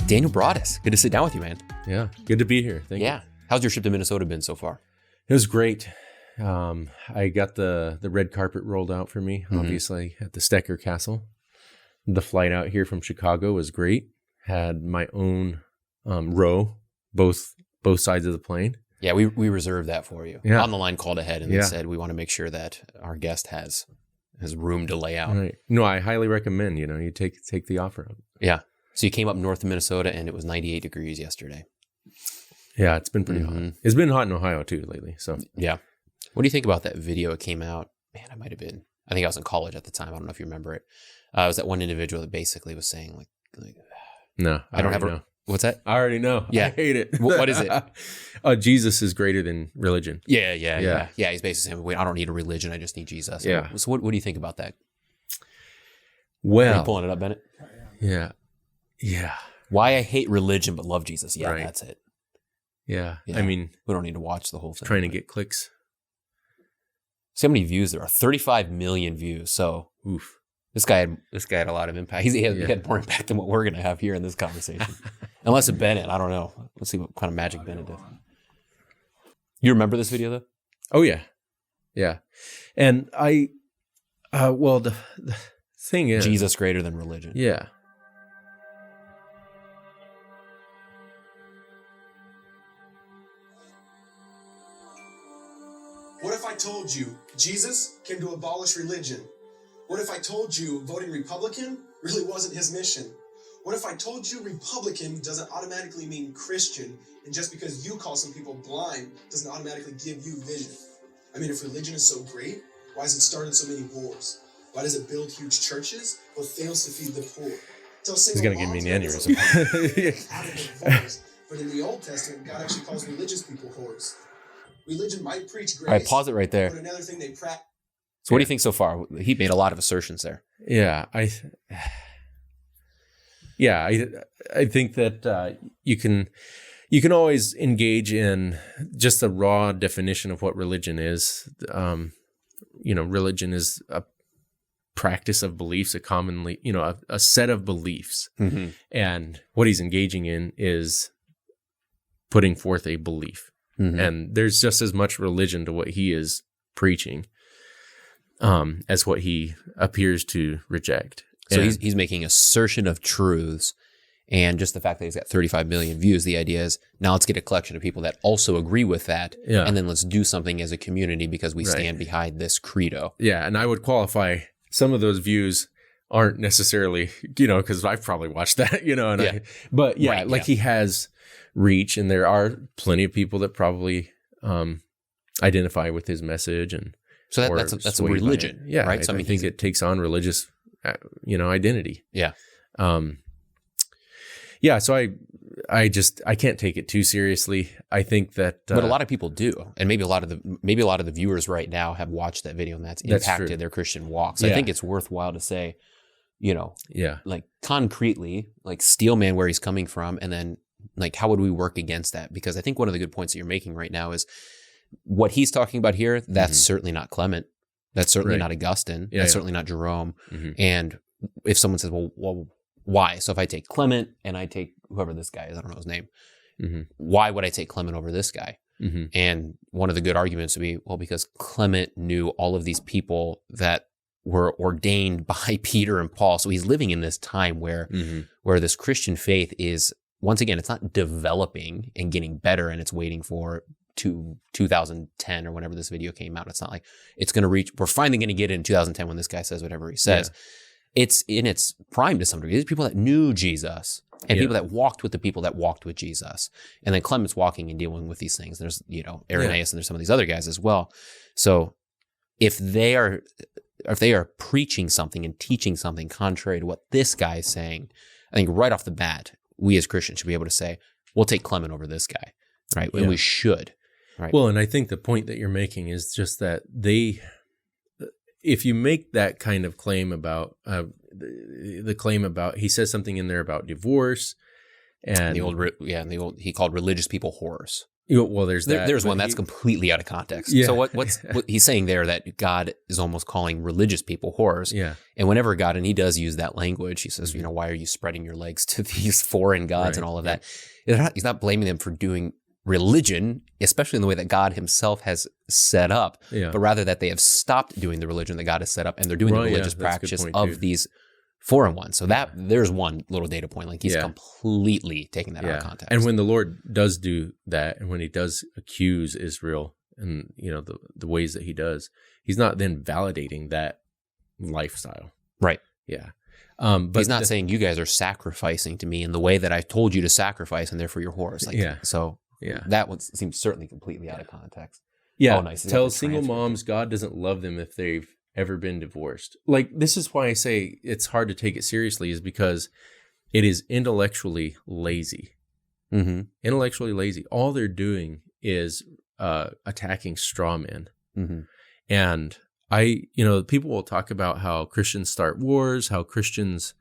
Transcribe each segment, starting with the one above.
Daniel Broaddus, good to sit down with you, man. Yeah, good to be here. Thank you. Yeah. How's your trip to Minnesota been so far? It was great. I got the red carpet rolled out for me, obviously, at the Stecker Castle. The flight out here from Chicago was great. Had my own row, both sides of the plane. Yeah, we reserved that for you. Yeah. On the line called ahead and they said we want to make sure that our guest has room to lay out. Right. No, I highly recommend, you take the offer up. Yeah. So you came up north of Minnesota and it was 98 degrees yesterday. Yeah, it's been pretty hot. It's been hot in Ohio too lately. So yeah. What do you think about that video? It came out, man, I think I was in college at the time. I don't know if you remember it. It was that one individual that basically was saying like no, I don't have know. What's that? I already know. Yeah. I hate it. What is it? Jesus is greater than religion. Yeah. He's basically saying, wait, I don't need a religion. I just need Jesus. Yeah. So what do you think about that? Well, are you pulling it up, Bennett? Yeah. Yeah. Why I hate religion but love Jesus. Yeah, right. That's it. Yeah. I mean, we don't need to watch the whole thing. Trying to get clicks. See how many views there are. 35 million views. So oof. This guy had a lot of impact. He had more impact than what we're going to have here in this conversation. Unless it's Bennett. I don't know. Let's see what kind of magic Bennett did. You remember this video, though? Oh, yeah. Yeah. And the thing is... Jesus greater than religion. Yeah. What if I told you Jesus came to abolish religion? What if I told you voting Republican really wasn't his mission? What if I told you Republican doesn't automatically mean Christian, and just because you call some people blind doesn't automatically give you vision? I mean, if religion is so great, why has it started so many wars? Why does it build huge churches but fails to feed the poor? He's going to give me an aneurysm. But in the Old Testament, God actually calls religious people whores. Religion might preach grace. All right, pause it right there. But another thing they practice. So what do you think so far? He made a lot of assertions there. Yeah, I think that you can always engage in just the raw definition of what religion is. Religion is a practice of beliefs, a set of beliefs, and what he's engaging in is putting forth a belief. And there's just as much religion to what he is preaching as what he appears to reject. So he's making assertion of truths, and just the fact that he's got 35 million views, the idea is now let's get a collection of people that also agree with that, and then let's do something as a community because we stand behind this credo. Yeah, and I would qualify some of those views aren't necessarily, because I've probably watched that, he has reach, and there are plenty of people that probably identify with his message, and so that's a religion, right? So I think it takes on religious, identity. Yeah, So I can't take it too seriously. I think that, but a lot of people do, and maybe a lot of the viewers right now have watched that video, and that's impacted their Christian walk. So I think it's worthwhile to say, like concretely, like Steelman, where he's coming from, and then like how would we work against that? Because I think one of the good points that you're making right now is what he's talking about here. That's certainly not Clement. That's certainly not Augustine. That's certainly not Jerome. And if someone says, well, why? So if I take Clement and I take whoever this guy is, I don't know his name. Why would I take Clement over this guy? And one of the good arguments would be, well, because Clement knew all of these people that were ordained by Peter and Paul. So he's living in this time where this Christian faith is, once again, it's not developing and getting better and it's waiting for 2010 or whenever this video came out. It's not like it's going to reach, we're finally going to get it in 2010 when this guy says whatever he says. It's in its prime to some degree. There's people that knew Jesus and people that walked with the people that walked with Jesus. And then Clement's walking and dealing with these things. There's, Irenaeus and there's some of these other guys as well. So if they are preaching something and teaching something contrary to what this guy is saying, I think right off the bat, we as Christians should be able to say, we'll take Clement over this guy, right? And we should, right? Well, and I think the point that you're making is just that if you make that kind of claim about, he says something in there about divorce, and he called religious people whores. Well, there's that. There's one that's completely out of context. Yeah. So what he's saying there, that God is almost calling religious people whores. Yeah. And whenever God, and he does use that language, he says, why are you spreading your legs to these foreign gods and all of that? He's not blaming them for doing religion, especially in the way that God himself has set up, but rather that they have stopped doing the religion that God has set up, and they're doing the religious practice of these foreign ones. So that there's one little data point. Like he's completely taking that out of context. And when the Lord does do that, and when he does accuse Israel and the ways that he does, he's not then validating that lifestyle. Right. Yeah. But he's not saying you guys are sacrificing to me in the way that I told you to sacrifice, and therefore you're whores. So that one seems certainly completely out of context. Yeah. Oh, nice. Tell single moms God doesn't love them if they've ever been divorced. Like, this is why I say it's hard to take it seriously, is because it is intellectually lazy. Mm-hmm. Intellectually lazy. All they're doing is attacking straw men. Mm-hmm. And people will talk about how Christians start wars, how Christians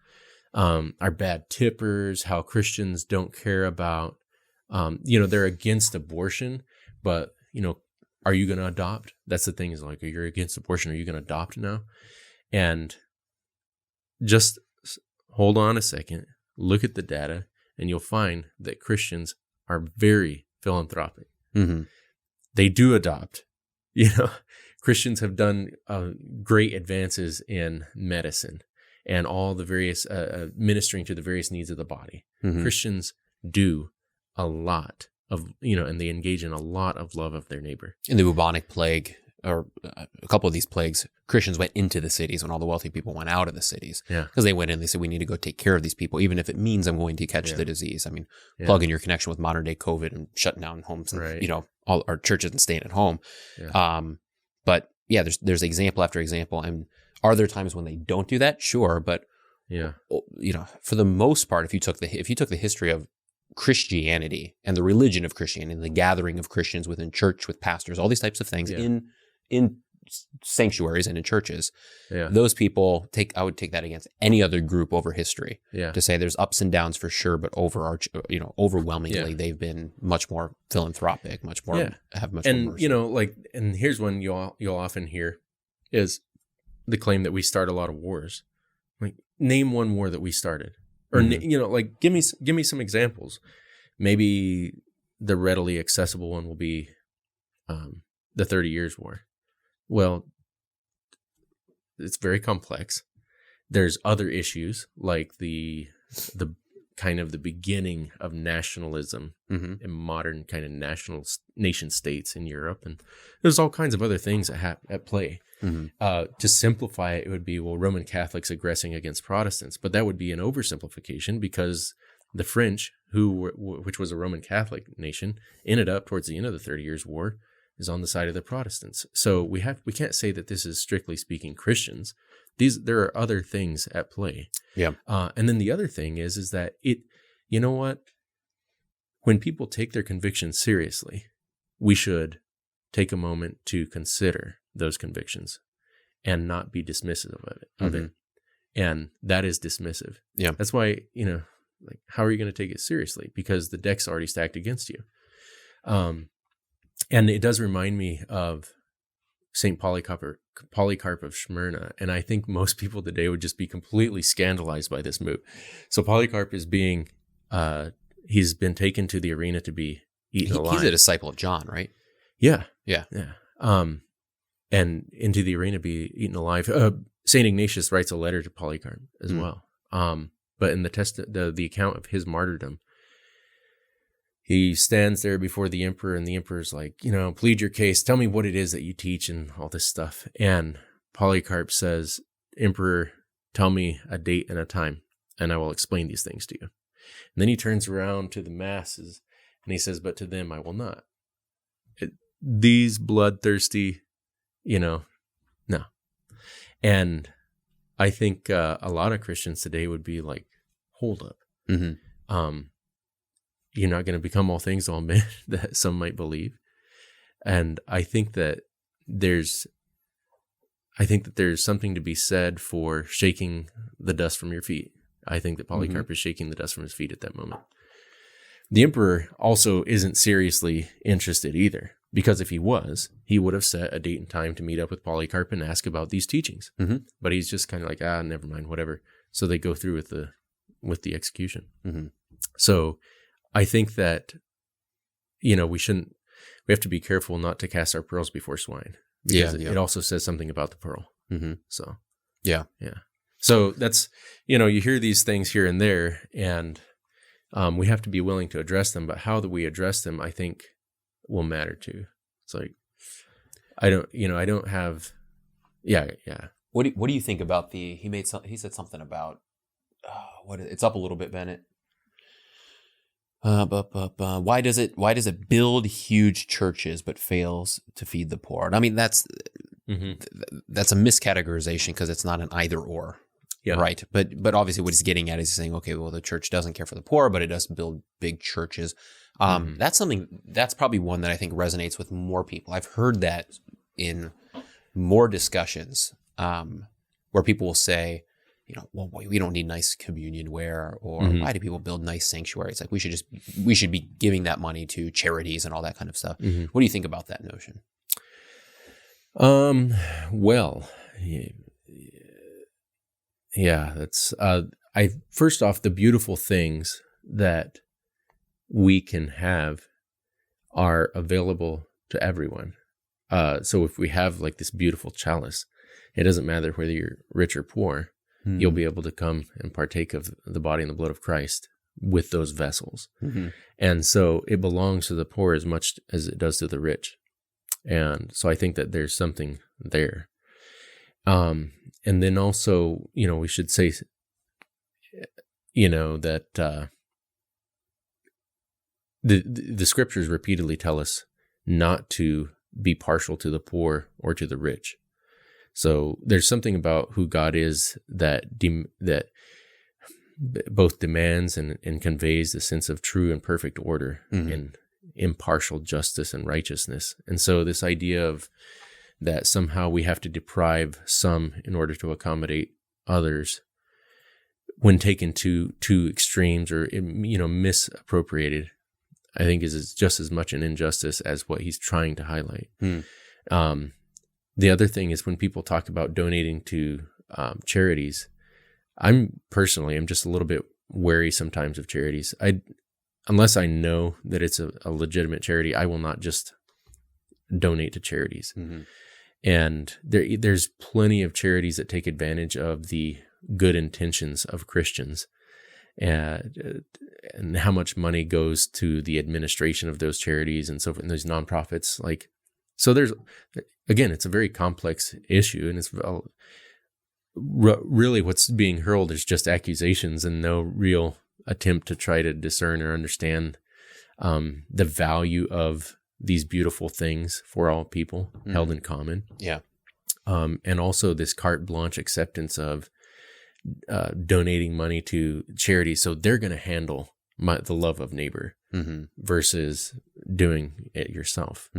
are bad tippers, how Christians don't care about, they're against abortion, but, are you going to adopt? That's the thing, is like, you're against abortion. Are you going to adopt now? And just hold on a second, look at the data, and you'll find that Christians are very philanthropic. Mm-hmm. They do adopt. Christians have done great advances in medicine and all the various ministering to the various needs of the body. Mm-hmm. Christians do a lot of, and they engage in a lot of love of their neighbor. In the bubonic plague, or a couple of these plagues, Christians went into the cities when all the wealthy people went out of the cities. Yeah. Because they went in, they said, we need to go take care of these people, even if it means I'm going to catch the disease. I mean, plug in your connection with modern day COVID and shutting down homes and, all our churches and staying at home. Yeah. But yeah, there's example after example. And are there times when they don't do that? Sure. But, for the most part, if you took the history of Christianity and the religion of Christianity and the gathering of Christians within church with pastors, all these types of things in sanctuaries and in churches, those people I would take that against any other group over history. To say there's ups and downs for sure, but overwhelmingly they've been much more philanthropic, much more have much more mercy. And here's one you'll often hear is the claim that we start a lot of wars. Like, name one war that we started. Or, give me some examples. Maybe the readily accessible one will be the 30 Years' War. Well, it's very complex. There's other issues like the kind of the beginning of nationalism in modern kind of nation states in Europe. And there's all kinds of other things at play. Mm-hmm. To simplify it, it would be, Roman Catholics aggressing against Protestants, but that would be an oversimplification, because the French, which was a Roman Catholic nation, ended up towards the end of the 30 Years' War is on the side of the Protestants. So we can't say that this is strictly speaking Christians. There are other things at play. Yeah. And then the other thing is that when people take their convictions seriously, we should take a moment to consider those convictions and not be dismissive of it. And that is dismissive. Yeah. That's why, how are you going to take it seriously? Because the deck's already stacked against you. And it does remind me of St. Polycarp of Smyrna. And I think most people today would just be completely scandalized by this move. So Polycarp is he's been taken to the arena to be eaten alive. He's a disciple of John, right? Yeah. Yeah. And into the arena be eaten alive. St. Ignatius writes a letter to Polycarp as well. But in the account of his martyrdom, he stands there before the emperor, and the emperor's like, plead your case. Tell me what it is that you teach and all this stuff. And Polycarp says, Emperor, tell me a date and a time, and I will explain these things to you. And then he turns around to the masses, and he says, but to them I will not. These bloodthirsty, no. And I think a lot of Christians today would be like, hold up. Mm-hmm. You're not going to become all things to all men, that some might believe. And I think that there's something to be said for shaking the dust from your feet. I think that Polycarp is shaking the dust from his feet at that moment. The emperor also isn't seriously interested either, because if he was, he would have set a date and time to meet up with Polycarp and ask about these teachings. Mm-hmm. But he's just kind of like, never mind, whatever. So they go through with the execution. Mm-hmm. So I think that, we have to be careful not to cast our pearls before swine. Because it also says something about the pearl. Mm-hmm. So, yeah. So that's, you hear these things here and there, and we have to be willing to address them, but how do we address them, I think, will matter too. It's like, I don't have, yeah. What do you think about he said something about, it's up a little bit, Bennett. Why does it build huge churches but fails to feed the poor? And I mean, that's a miscategorization because it's not an either or. Yeah. Right. But obviously what he's getting at is saying, okay, well, the church doesn't care for the poor, but it does build big churches. That's probably one that I think resonates with more people. I've heard that in more discussions where people will say, well, we don't need nice communion ware, or why do people build nice sanctuaries? Like we should be giving that money to charities and all that kind of stuff. Mm-hmm. What do you think about that notion? Well, yeah, that's, first off, the beautiful things that we can have are available to everyone. So if we have like this beautiful chalice, it doesn't matter whether you're rich or poor, you'll be able to come and partake of the body and the blood of Christ with those vessels. Mm-hmm. And so it belongs to the poor as much as it does to the rich. And so I think that there's something there. And then also, we should say, that the scriptures repeatedly tell us not to be partial to the poor or to the rich. So there's something about who God is that both demands and conveys the sense of true and perfect order and impartial justice and righteousness. And so this idea of that somehow we have to deprive some in order to accommodate others, when taken to extremes or misappropriated, I think is just as much an injustice as what he's trying to highlight. The other thing is when people talk about donating to charities, I'm just a little bit wary sometimes of charities. Unless I know that it's a legitimate charity, I will not just donate to charities. Mm-hmm. And there's plenty of charities that take advantage of the good intentions of Christians, and how much money goes to the administration of those charities and so forth, and those nonprofits. So there's, again, it's a very complex issue, and it's really what's being hurled is just accusations and no real attempt to try to discern or understand the value of these beautiful things for all people held in common. Yeah. And also this carte blanche acceptance of donating money to charities. So they're going to handle the love of neighbor versus doing it yourself,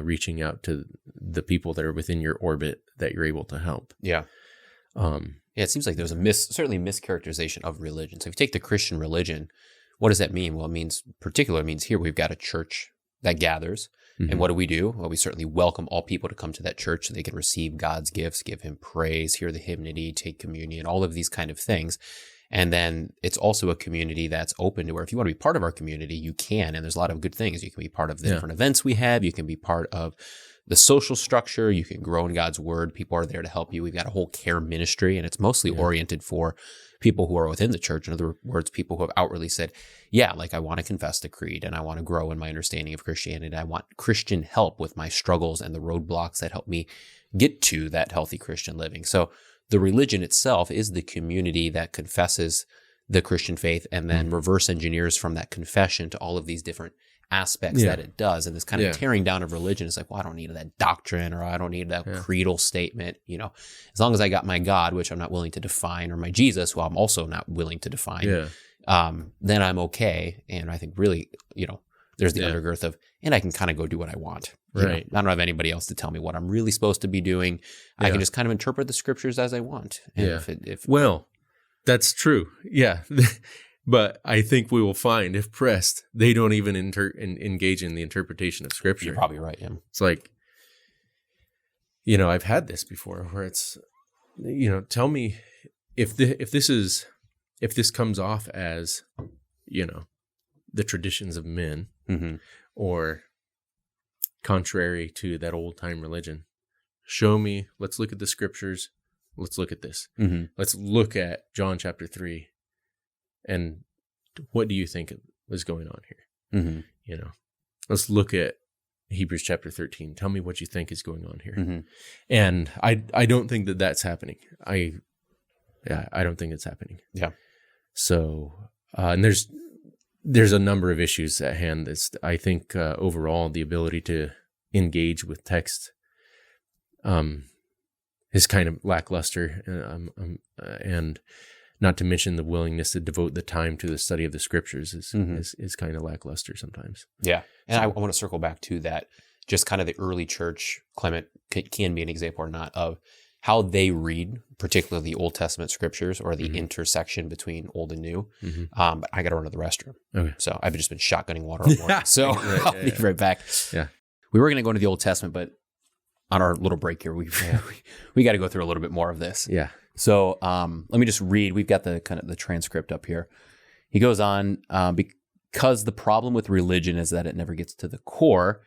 reaching out to the people that are within your orbit that you're able to help. Yeah. It seems like there's certainly a mischaracterization of religion. So if you take the Christian religion, what does that mean? Well, it means here we've got a church that gathers. Mm-hmm. And what do? Well, we certainly welcome all people to come to that church so they can receive God's gifts, give him praise, hear the hymnody, take communion, all of these kind of things. And then it's also a community that's open to where if you want to be part of our community, you can. And there's a lot of good things. You can be part of the different events we have. You can be part of the social structure. You can grow in God's word. People are there to help you. We've got a whole care ministry, and it's mostly oriented for people who are within the church. In other words, people who have outwardly said, I want to confess the creed and I want to grow in my understanding of Christianity. I want Christian help with my struggles and the roadblocks that help me get to that healthy Christian living. So the religion itself is the community that confesses the Christian faith and then reverse engineers from that confession to all of these different aspects that it does. And this kind of tearing down of religion is like, well, I don't need that doctrine, or I don't need that creedal statement. As long as I got my God, which I'm not willing to define, or my Jesus, who I'm also not willing to define, then I'm okay. And I think really, there's the undergirth of, and I can kind of go do what I want. Right. I don't have anybody else to tell me what I'm really supposed to be doing. I can just kind of interpret the scriptures as I want. And well, that's true. Yeah. But I think we will find, if pressed, they don't even engage in the interpretation of Scripture. You're probably right, yeah. It's like, I've had this before where it's, tell me if this comes off as, the traditions of men or contrary to that old time religion. Show me, let's look at the Scriptures. Let's look at this. Let's look at John chapter 3. And what do you think was going on here? Let's look at Hebrews chapter 13. Tell me what you think is going on here. And I don't think that that's happening. I don't think it's happening. Yeah. So, and there's a number of issues at hand. I think overall the ability to engage with text is kind of lackluster, and not to mention the willingness to devote the time to the study of the Scriptures is kind of lackluster sometimes. Yeah, and I want to circle back to that. Just kind of the early church, Clement can be an example or not of how they read, particularly the Old Testament Scriptures or the intersection between Old and New. But I got to run to the restroom, so I've just been shotgunning water all morning. So I'll be right back. Yeah, we were going to go into the Old Testament, but on our little break here, we got to go through a little bit more of this. Yeah. So let me just read. We've got the kind of the transcript up here. He goes on, because the problem with religion is that it never gets to the core.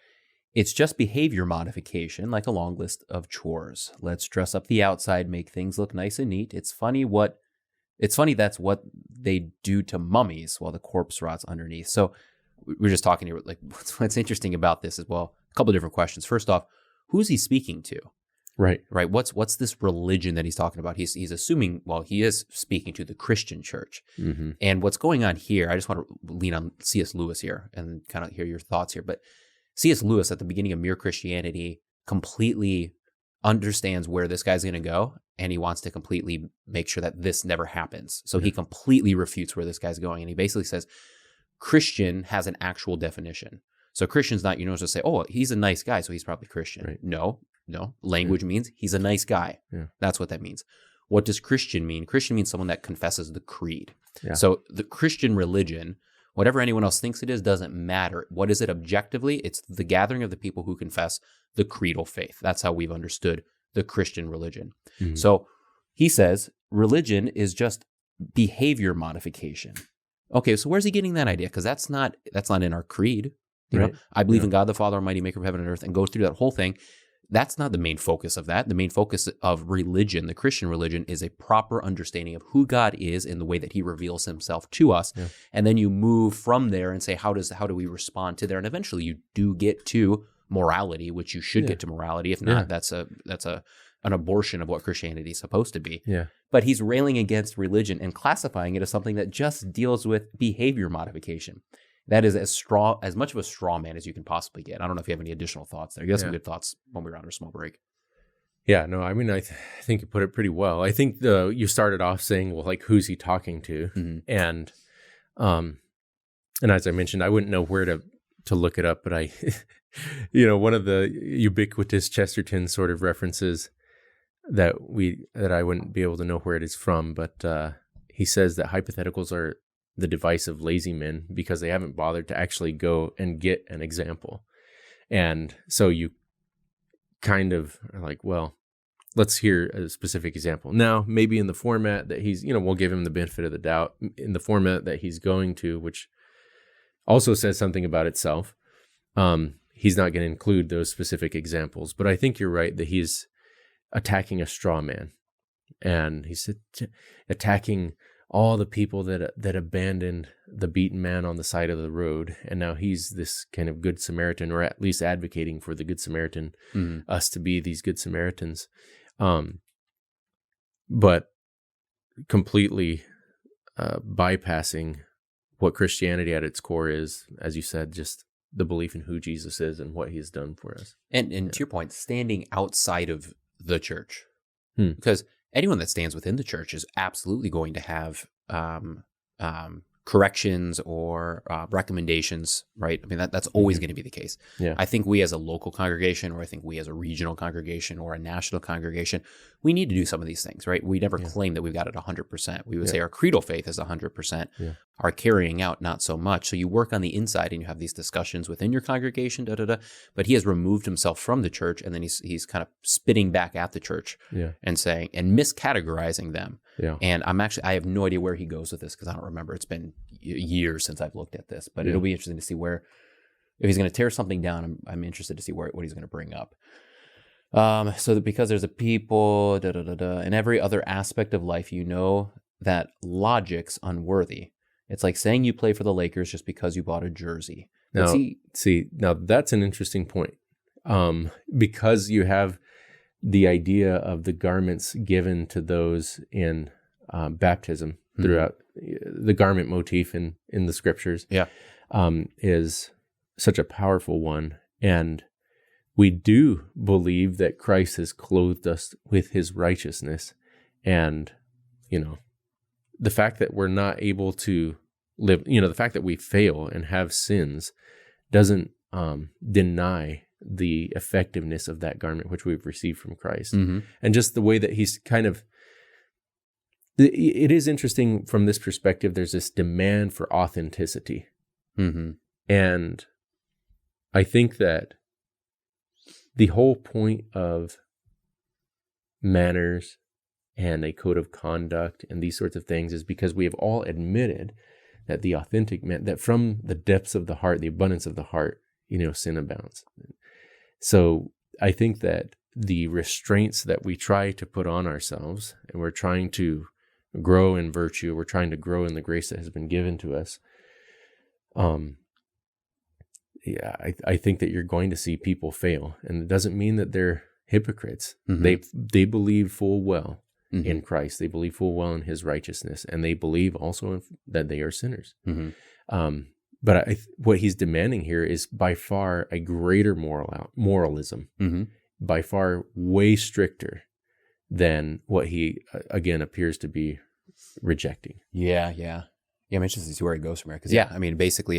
It's just behavior modification, like a long list of chores. Let's dress up the outside, make things look nice and neat. It's funny that's what they do to mummies while the corpse rots underneath. So we're just talking here, like what's interesting about this as well. A couple of different questions. First off, who's he speaking to? Right. What's this religion that he's talking about? He's assuming, well, he is speaking to the Christian church. And what's going on here, I just want to lean on C.S. Lewis here and kind of hear your thoughts here. But C.S. Lewis at the beginning of Mere Christianity completely understands where this guy's going to go, and he wants to completely make sure that this never happens. So he completely refutes where this guy's going, and he basically says Christian has an actual definition. So Christian's not, just say, oh, he's a nice guy, so he's probably Christian. Right. No. Language means he's a nice guy. Yeah. That's what that means. What does Christian mean? Christian means someone that confesses the creed. Yeah. So the Christian religion, whatever anyone else thinks it is, doesn't matter. What is it objectively? It's the gathering of the people who confess the creedal faith. That's how we've understood the Christian religion. So he says religion is just behavior modification. Okay, so where's he getting that idea? Because that's not in our creed. You know, I believe in God the Father Almighty, maker of heaven and earth, and go through that whole thing. That's not the main focus of that. The main focus of religion, the Christian religion, is a proper understanding of who God is in the way that he reveals himself to us. Yeah. And then you move from there and say, how do we respond to there? And eventually you do get to morality, which you should get to morality. If not, that's an abortion of what Christianity is supposed to be. Yeah. But he's railing against religion and classifying it as something that just deals with behavior modification. That is as much of a straw man as you can possibly get. I don't know if you have any additional thoughts there. You have some good thoughts when we were on our small break. Yeah, no, I mean, I think you put it pretty well. I think you started off saying, well, like, who's he talking to? Mm-hmm. And as I mentioned, I wouldn't know where to look it up, but I, one of the ubiquitous Chesterton sort of references that I wouldn't be able to know where it is from, but he says that hypotheticals are the device of lazy men because they haven't bothered to actually go and get an example. And so you kind of are like, well, let's hear a specific example. Now, maybe in the format that he's, we'll give him the benefit of the doubt in the format that he's going to, which also says something about itself. He's not going to include those specific examples, but I think you're right that he's attacking a straw man, and he's attacking all the people that abandoned the beaten man on the side of the road, and now he's this kind of good Samaritan, or at least advocating for the good Samaritan, us to be these good Samaritans, but completely bypassing what Christianity at its core is, as you said, just the belief in who Jesus is and what he has done for us. And to your point, standing outside of the church, because anyone that stands within the church is absolutely going to have corrections or recommendations, right? I mean, that's always going to be the case. Yeah. I think we as a local congregation, or I think we as a regional congregation or a national congregation, we need to do some of these things, right? We never claim that we've got it 100%. We would say our creedal faith is 100%. Yeah. Our carrying out, not so much. So you work on the inside and you have these discussions within your congregation, but he has removed himself from the church, and then he's kind of spitting back at the church and saying, and miscategorizing them. Yeah. And I have no idea where he goes with this, because I don't remember. It's been years since I've looked at this, but it'll be interesting to see where, if he's going to tear something down, I'm interested to see what he's going to bring up. So that because there's a people, in every other aspect of life, that logic's unworthy. It's like saying you play for the Lakers just because you bought a jersey. Now, now that's an interesting point. Because you have the idea of the garments given to those in baptism throughout the garment motif in the scriptures is such a powerful one. And we do believe that Christ has clothed us with his righteousness. And, the fact that we're not able to live, the fact that we fail and have sins doesn't deny the effectiveness of that garment which we've received from Christ. Mm-hmm. And just the way that he's it is interesting from this perspective. There's this demand for authenticity. Mm-hmm. And I think that the whole point of manners and a code of conduct and these sorts of things is because we have all admitted that the authentic man, that from the depths of the heart, the abundance of the heart, sin abounds. So I think that the restraints that we try to put on ourselves, and we're trying to grow in virtue, we're trying to grow in the grace that has been given to us. I think that you're going to see people fail, and it doesn't mean that they're hypocrites. Mm-hmm. They believe full well mm-hmm. in Christ. They believe full well in his righteousness, and they believe also that they are sinners. Mm-hmm. But what he's demanding here is by far a greater moralism, mm-hmm. by far way stricter than what he, again, appears to be rejecting. Yeah. I'm interested to see where he goes from here. Because, basically,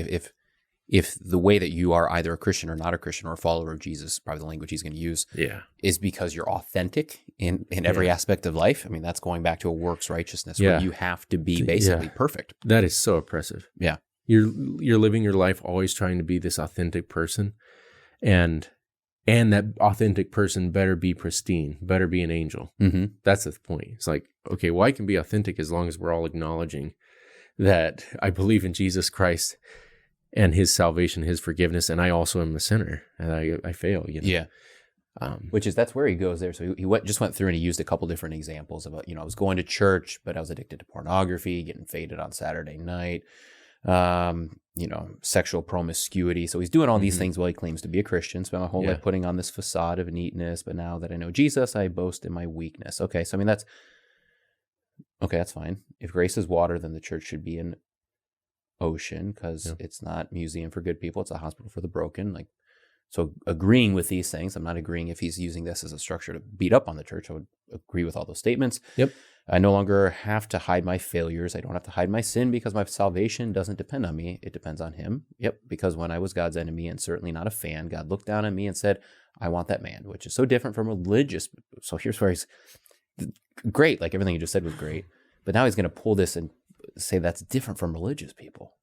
if the way that you are either a Christian or not a Christian or a follower of Jesus, probably the language he's going to use, is because you're authentic in every aspect of life. That's going back to a works righteousness where you have to be basically perfect. That is so oppressive. Yeah. You're living your life always trying to be this authentic person, and that authentic person better be pristine, better be an angel. Mm-hmm. That's the point. It's like, okay, well, I can be authentic as long as we're all acknowledging that I believe in Jesus Christ and his salvation, his forgiveness, and I also am a sinner, and I fail. Yeah. That's where he goes there. So he just went through and he used a couple different examples about, I was going to church, but I was addicted to pornography, getting faded on Saturday night. Sexual promiscuity. So he's doing all these things while he claims to be a Christian. Spent my whole life putting on this facade of neatness, but now that I know Jesus, I boast in my weakness. Okay, so that's fine. If grace is water, then the church should be an ocean, because it's not a museum for good people, it's a hospital for the broken. So agreeing with these things, I'm not agreeing if he's using this as a structure to beat up on the church. I would agree with all those statements. Yep. I no longer have to hide my failures. I don't have to hide my sin, because my salvation doesn't depend on me. It depends on him. Yep. Because when I was God's enemy and certainly not a fan, God looked down on me and said, I want that man, which is so different from religious. So here's where he's great. Like everything you just said was great. But now he's going to pull this and say that's different from religious people,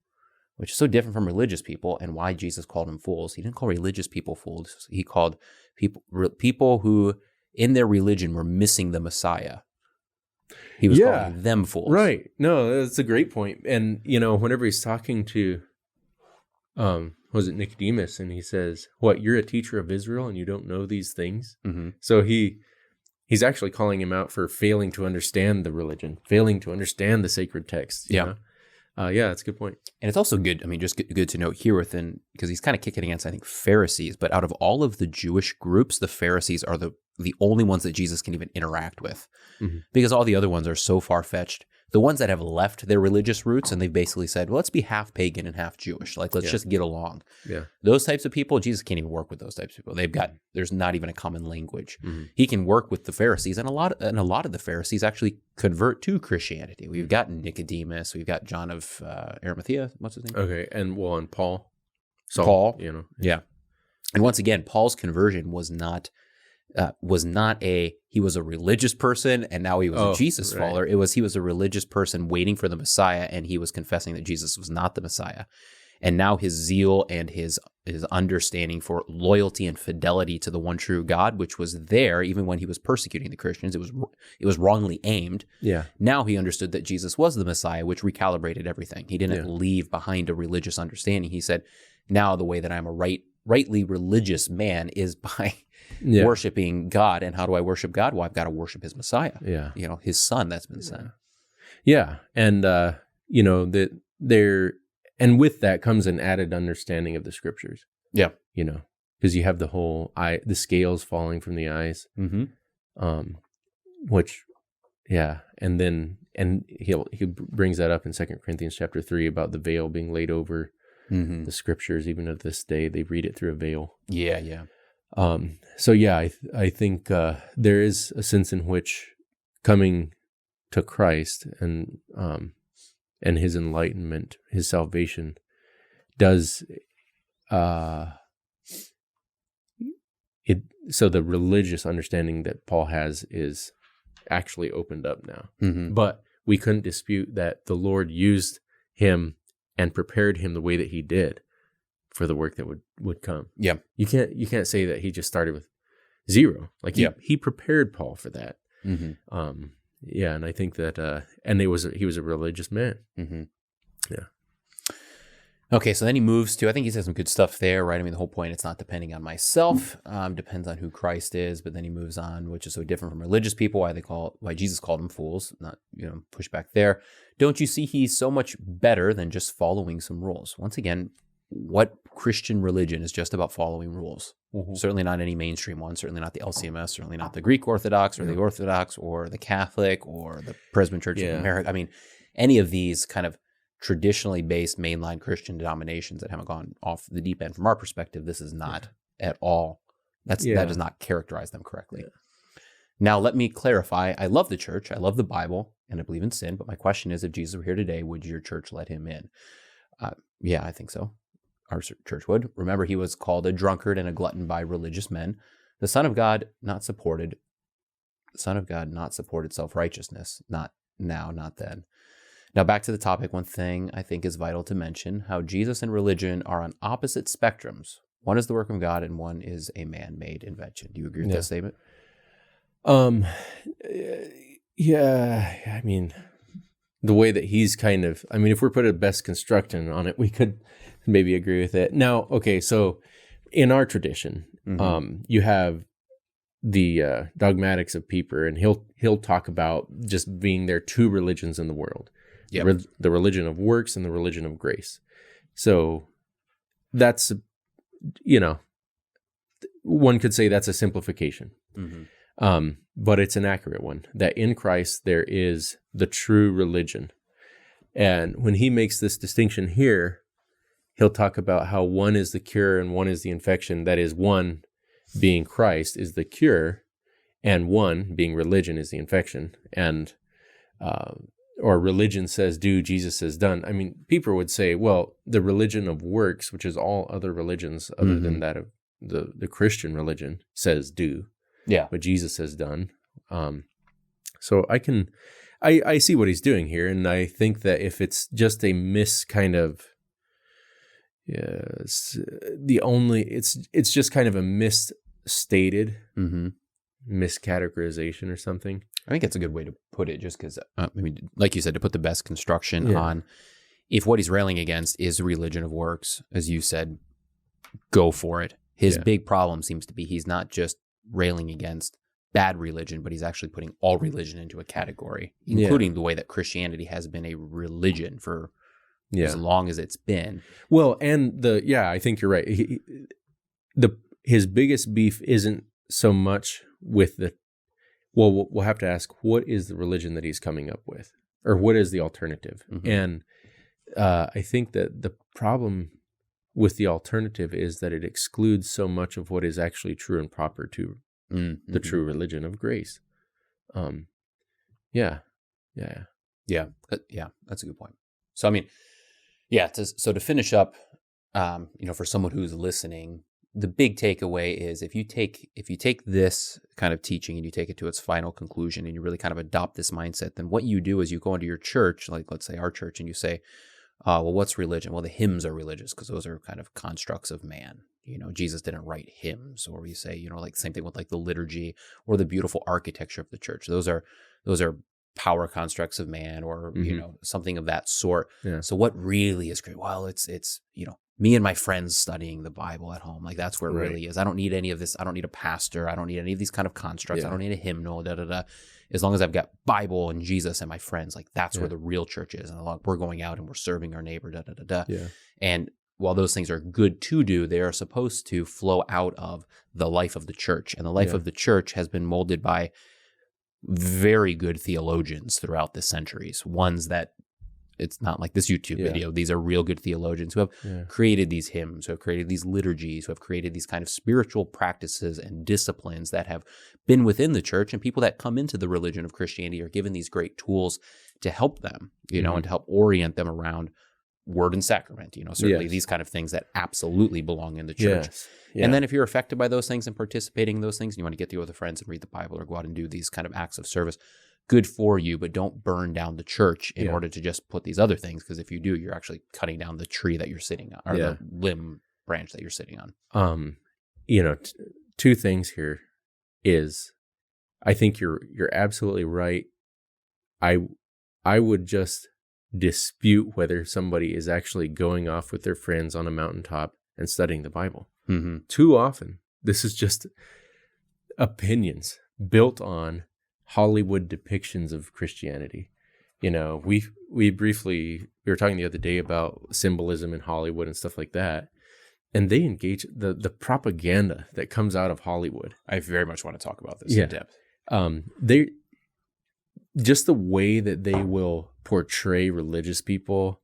which is so different from religious people, and why Jesus called them fools. He didn't call religious people fools. He called people who in their religion were missing the Messiah. He was calling them fools. Right. No, that's a great point. And, whenever he's talking to, was it Nicodemus? And he says, what, you're a teacher of Israel and you don't know these things? Mm-hmm. So he's actually calling him out for failing to understand the religion, failing to understand the sacred text. You know? That's a good point. And it's also good, just good to note here within, because he's kind of kicking against, I think, Pharisees, but out of all of the Jewish groups, the Pharisees are the only ones that Jesus can even interact with, because all the other ones are so far-fetched, The ones that have left their religious roots and they've basically said, well, let's be half pagan and half Jewish. Like, let's just get along. Yeah. Those types of people, Jesus can't even work with those types of people. There's not even a common language. He can work with the Pharisees, and a lot of the Pharisees actually convert to Christianity. We've got Nicodemus, we've got John of Arimathea. What's his name? Okay. And Paul. Paul. Yeah. And once again, Paul's conversion was not he was a religious person and now he was a Jesus follower. He was a religious person waiting for the Messiah, and he was confessing that Jesus was not the Messiah. And now his zeal and his understanding for loyalty and fidelity to the one true God, which was there even when he was persecuting the Christians, it was wrongly aimed. Yeah. Now he understood that Jesus was the Messiah, which recalibrated everything. He didn't leave behind a religious understanding. He said, now the way that I'm a rightly religious man is by worshiping God. And how do I worship God? Well, I've got to worship his Messiah. Yeah. His son that's been sent. Yeah. And, and with that comes an added understanding of the scriptures. Yeah. Because you have the whole the scales falling from the eyes, which, and he brings that up in 2 Corinthians chapter 3 about the veil being laid over the scriptures. Even to this day, they read it through a veil. Yeah. Yeah. I think there is a sense in which coming to Christ and his enlightenment, his salvation, does so the religious understanding that Paul has is actually opened up now. But we couldn't dispute that the Lord used him and prepared him the way that he did for the work that would come. Yeah. You can't say that he just started with zero. Like he prepared Paul for that. And I think that and he was a religious man. Yeah. Okay, so then he moves to, I think he says some good stuff there, right? I mean, the whole point, it's not depending on myself, depends on who Christ is, but then he moves on, which is so different from religious people, why Jesus called them fools, not, push back there. Don't you see he's so much better than just following some rules? Once again, what Christian religion is just about following rules? Certainly not any mainstream one, certainly not the LCMS, certainly not the Greek Orthodox or the Orthodox or the Catholic or the Presbyterian Church of America. I mean, any of these kind of traditionally based mainline Christian denominations that haven't gone off the deep end from our perspective, this is not at all. That does not characterize them correctly. Now, let me clarify. I love the church. I love the Bible, and I believe in sin. But my question is, if Jesus were here today, would your church let him in? Yeah, I think so. Our church would. Remember, he was called a drunkard and a glutton by religious men. The Son of God not supported self-righteousness. Not now, not then. Now, back to the topic, one thing I think is vital to mention, how Jesus and religion are on opposite spectrums. One is the work of God and one is a man-made invention. Do you agree with that statement? Yeah, I mean, the way that he's if we're put a best construction on it, we could maybe agree with it. Now, okay, so in our tradition, you have the dogmatics of Pieper, and he'll talk about just being there two religions in the world. The religion of works and the religion of grace. So that's, one could say that's a simplification. But it's an accurate one, that in Christ there is the true religion. And when he makes this distinction here, he'll talk about how one is the cure and one is the infection. That is, one being Christ is the cure, and one being religion is the infection. And or religion says do, Jesus says done. I mean, Pieper would say, well, the religion of works, which is all other religions other than that of the Christian religion, says do. Yeah. But Jesus says done. So I see what he's doing here, and I think that if it's just a it's just kind of a misstated miscategorization or something. I think that's a good way to put it, just because, like you said, to put the best construction on, if what he's railing against is religion of works, as you said, go for it. His big problem seems to be he's not just railing against bad religion, but he's actually putting all religion into a category, including the way that Christianity has been a religion for as long as it's been. Well, and I think you're right. His biggest beef isn't so much with we'll have to ask, what is the religion that he's coming up with? or what is the alternative? Mm-hmm. And I think that the problem with the alternative is that it excludes so much of what is actually true and proper to mm-hmm. the true religion of grace. Yeah. That's a good point. So, I mean, so to finish up, for someone who's listening, the big takeaway is if you take this kind of teaching and you take it to its final conclusion and you really kind of adopt this mindset, then what you do is you go into your church, like let's say our church, and you say, well, what's religion? Well, the hymns are religious because those are kind of constructs of man. Jesus didn't write hymns. Or we say, like same thing with like the liturgy or the beautiful architecture of the church. Those are power constructs of man, or something of that sort. Yeah. So what really is great? Well, it's me and my friends studying the Bible at home. Like that's where it really is. I don't need any of this. I don't need a pastor. I don't need any of these kind of constructs. I don't need a hymnal. As long as I've got Bible and Jesus and my friends, like that's where the real church is. And we're going out and we're serving our neighbor. Yeah. And while those things are good to do, they are supposed to flow out of the life of the church. And the life of the church has been molded by very good theologians throughout the centuries. Ones that it's not like this YouTube video. These are real good theologians who have created these hymns, who have created these liturgies, who have created these kind of spiritual practices and disciplines that have been within the church. And people that come into the religion of Christianity are given these great tools to help them, and to help orient them around word and sacrament, certainly these kind of things that absolutely belong in the church. Yes. Yeah. And then if you're affected by those things and participating in those things, and you want to get together with friends and read the Bible or go out and do these kind of acts of service, good for you, but don't burn down the church in order to just put these other things, because if you do, you're actually cutting down the tree that you're sitting on, or the limb branch that you're sitting on. Two things here is, I think you're absolutely right. I would just dispute whether somebody is actually going off with their friends on a mountaintop and studying the Bible. Mm-hmm. Too often, this is just opinions built on Hollywood depictions of Christianity. We were talking the other day about symbolism in Hollywood and stuff like that, and they engage the propaganda that comes out of Hollywood. I very much want to talk about this in depth. They just the way that they will portray religious people,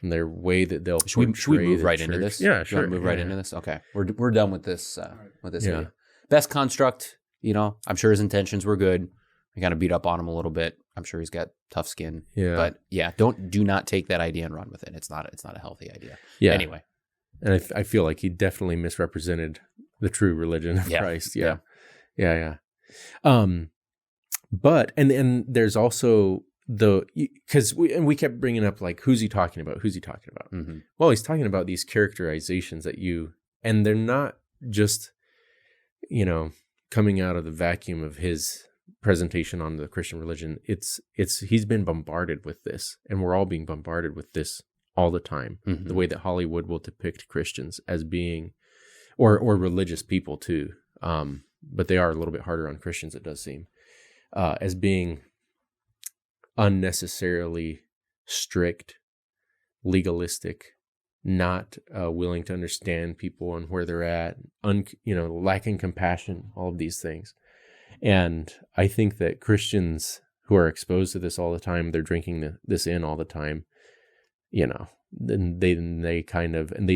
and their way that they'll should we move right into this? Yeah, sure. Move right into this. Okay, we're done with this. Video. Best construct. I'm sure his intentions were good. We kind of beat up on him a little bit. I'm sure he's got tough skin. Yeah. But do not take that idea and run with it. It's not a healthy idea. Yeah. Anyway. And I feel like he definitely misrepresented the true religion of Christ. Yeah. But and there's also because we kept bringing up like, who's he talking about? Mm-hmm. Well, he's talking about these characterizations and they're not just, coming out of the vacuum of his presentation on the Christian religion. He's been bombarded with this, and we're all being bombarded with this all the time. Mm-hmm. The way that Hollywood will depict Christians as being, or religious people too. But they are a little bit harder on Christians, it does seem, as being unnecessarily strict, legalistic, not willing to understand people and where they're at, lacking compassion, all of these things. And I think that Christians who are exposed to this all the time, they're drinking this in all the time, then they kind of, and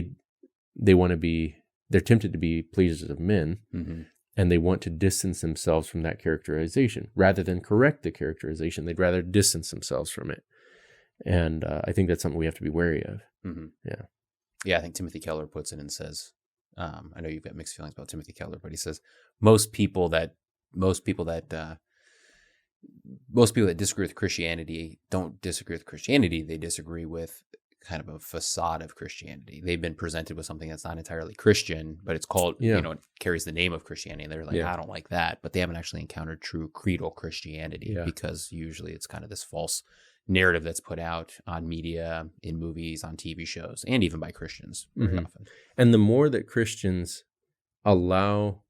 they want to be, they're tempted to be pleasers of men, mm-hmm. and they want to distance themselves from that characterization. Rather than correct the characterization, they'd rather distance themselves from it. And I think that's something we have to be wary of. Mm-hmm. Yeah. Yeah, I think Timothy Keller puts it and says, I know you've got mixed feelings about Timothy Keller, but he says most people that disagree with Christianity don't disagree with Christianity. They disagree with kind of a facade of Christianity. They've been presented with something that's not entirely Christian, but it's called, it carries the name of Christianity. And they're like, I don't like that. But they haven't actually encountered true creedal Christianity because usually it's kind of this false narrative that's put out on media, in movies, on TV shows, and even by Christians very often. And the more that Christians allow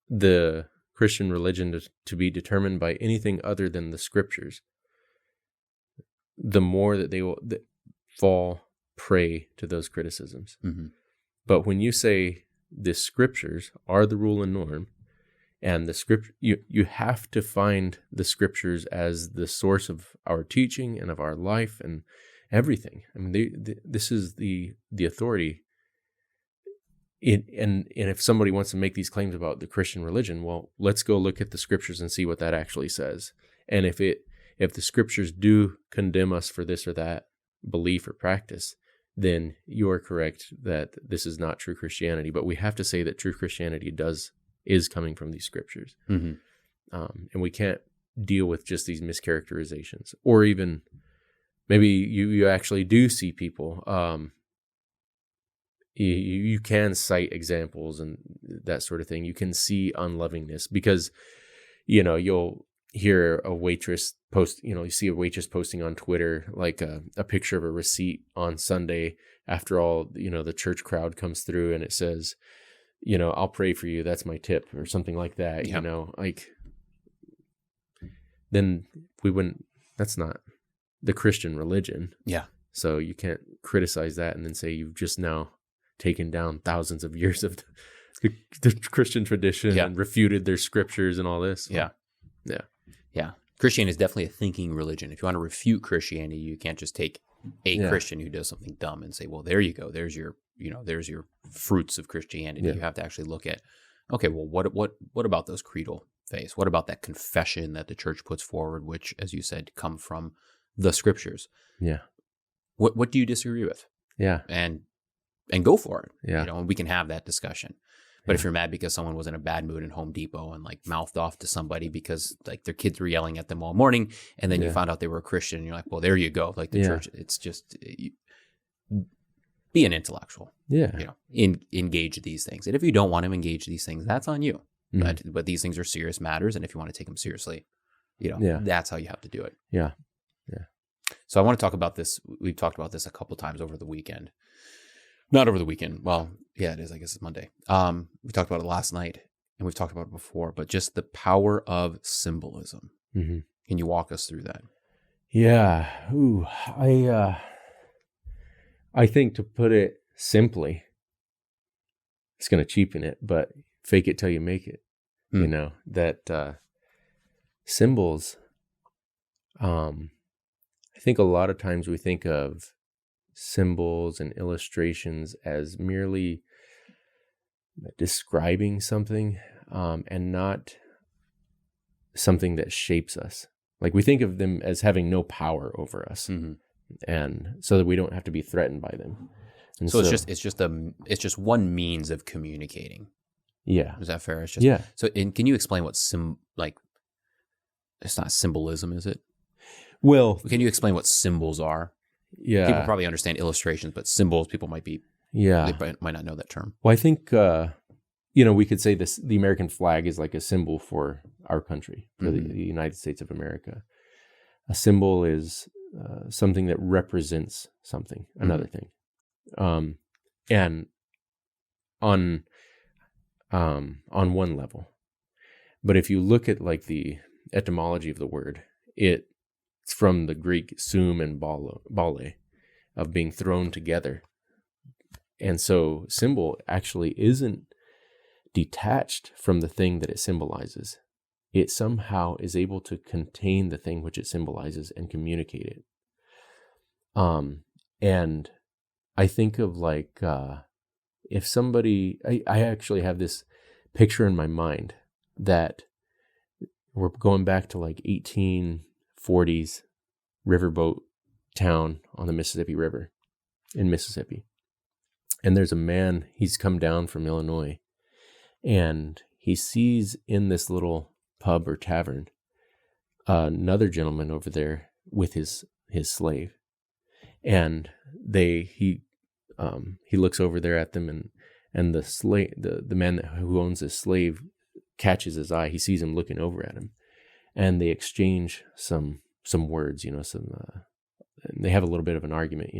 the Christian religion to be determined by anything other than the scriptures, the more that they will fall prey to those criticisms. Mm-hmm. But when you say the scriptures are the rule and norm, And the script, you have to find the scriptures as the source of our teaching and of our life and everything. I mean, this is the authority. And if somebody wants to make these claims about the Christian religion, well, let's go look at the scriptures and see what that actually says. And if the scriptures do condemn us for this or that belief or practice, then you are correct that this is not true Christianity. But we have to say that true Christianity is coming from these scriptures. Mm-hmm. And we can't deal with just these mischaracterizations, or even maybe you actually do see people. You can cite examples and that sort of thing. You can see unlovingness because, you'll hear a waitress post, you see a waitress posting on Twitter, like a picture of a receipt on Sunday after all, the church crowd comes through, and it says, I'll pray for you. That's my tip, or something like that. Yep. Then we wouldn't, that's not the Christian religion. Yeah. So you can't criticize that and then say you've just now taken down thousands of years of the Christian tradition and refuted their scriptures and all this. So, yeah. Christianity is definitely a thinking religion. If you want to refute Christianity, you can't just take a Christian who does something dumb and say, well, there you go. There's your fruits of Christianity. You have to actually look at, okay, well, what about those creedal faiths? What about that confession that the church puts forward, which, as you said, come from the scriptures? Yeah. What do you disagree with? Yeah. And go for it. Yeah. And we can have that discussion. But if you're mad because someone was in a bad mood in Home Depot and mouthed off to somebody because their kids were yelling at them all morning, and then you found out they were a Christian, and you're like, well, there you go. The church, it's just be an intellectual. Yeah. Engage these things. And if you don't want to engage these things, that's on you. Mm-hmm. But these things are serious matters, and if you want to take them seriously, that's how you have to do it. Yeah. Yeah. So I want to talk about this. We've talked about this a couple times over the weekend. Not over the weekend. Well, yeah, it is. I guess it's Monday. We talked about it last night, and we've talked about it before, but just the power of symbolism. Mm-hmm. Can you walk us through that? Yeah. Ooh, I think, to put it simply, it's going to cheapen it, but fake it till you make it. That symbols, I think a lot of times we think of symbols and illustrations as merely describing something, and not something that shapes us. We think of them as having no power over us, and so that we don't have to be threatened by them. And so it's just one means of communicating. Yeah, is that fair? It's just, So, and can you explain what it's not symbolism, is it? Well, can you explain what symbols are? Yeah, people probably understand illustrations, but symbols, people might be. Yeah, they might not know that term. Well, I think we could say this: the American flag is like a symbol for our country, for the United States of America. A symbol is something that represents something, another thing, and on one level. But if you look at the etymology of the word, it's from the Greek sum and bale, of being thrown together. And so symbol actually isn't detached from the thing that it symbolizes. It somehow is able to contain the thing which it symbolizes and communicate it. And I think of if somebody, I actually have this picture in my mind that we're going back to 1840s riverboat town on the Mississippi River in Mississippi. And there's a man, he's come down from Illinois, and he sees in this little pub or tavern another gentleman over there with his slave. And he looks over there at them, and the slave, the man who owns this slave, catches his eye. He sees him looking over at him, and they exchange some words, and they have a little bit of an argument,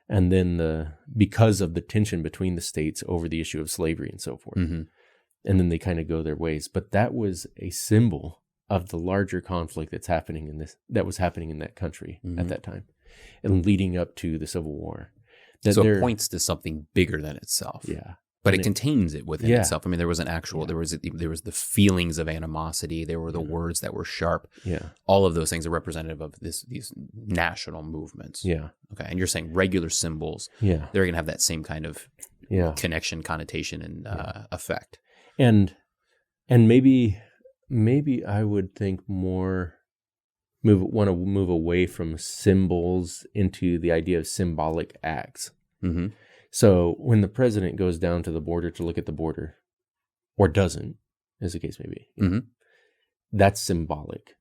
and then because of the tension between the states over the issue of slavery and so forth, and then they kind of go their ways. But that was a symbol of the larger conflict that was happening in that country at that time, and leading up to the Civil War. So it points to something bigger than itself. Yeah. But it contains it within itself. I mean, there was an actual, there was the feelings of animosity. There were the words that were sharp. Yeah. All of those things are representative of these national movements. Yeah. Okay. And you're saying regular symbols. Yeah. They're going to have that same kind of connection, connotation, and effect. And maybe I would think want to move away from symbols into the idea of symbolic acts. Mm-hmm. So when the president goes down to the border to look at the border, or doesn't, as the case may be, mm-hmm. that's symbolic.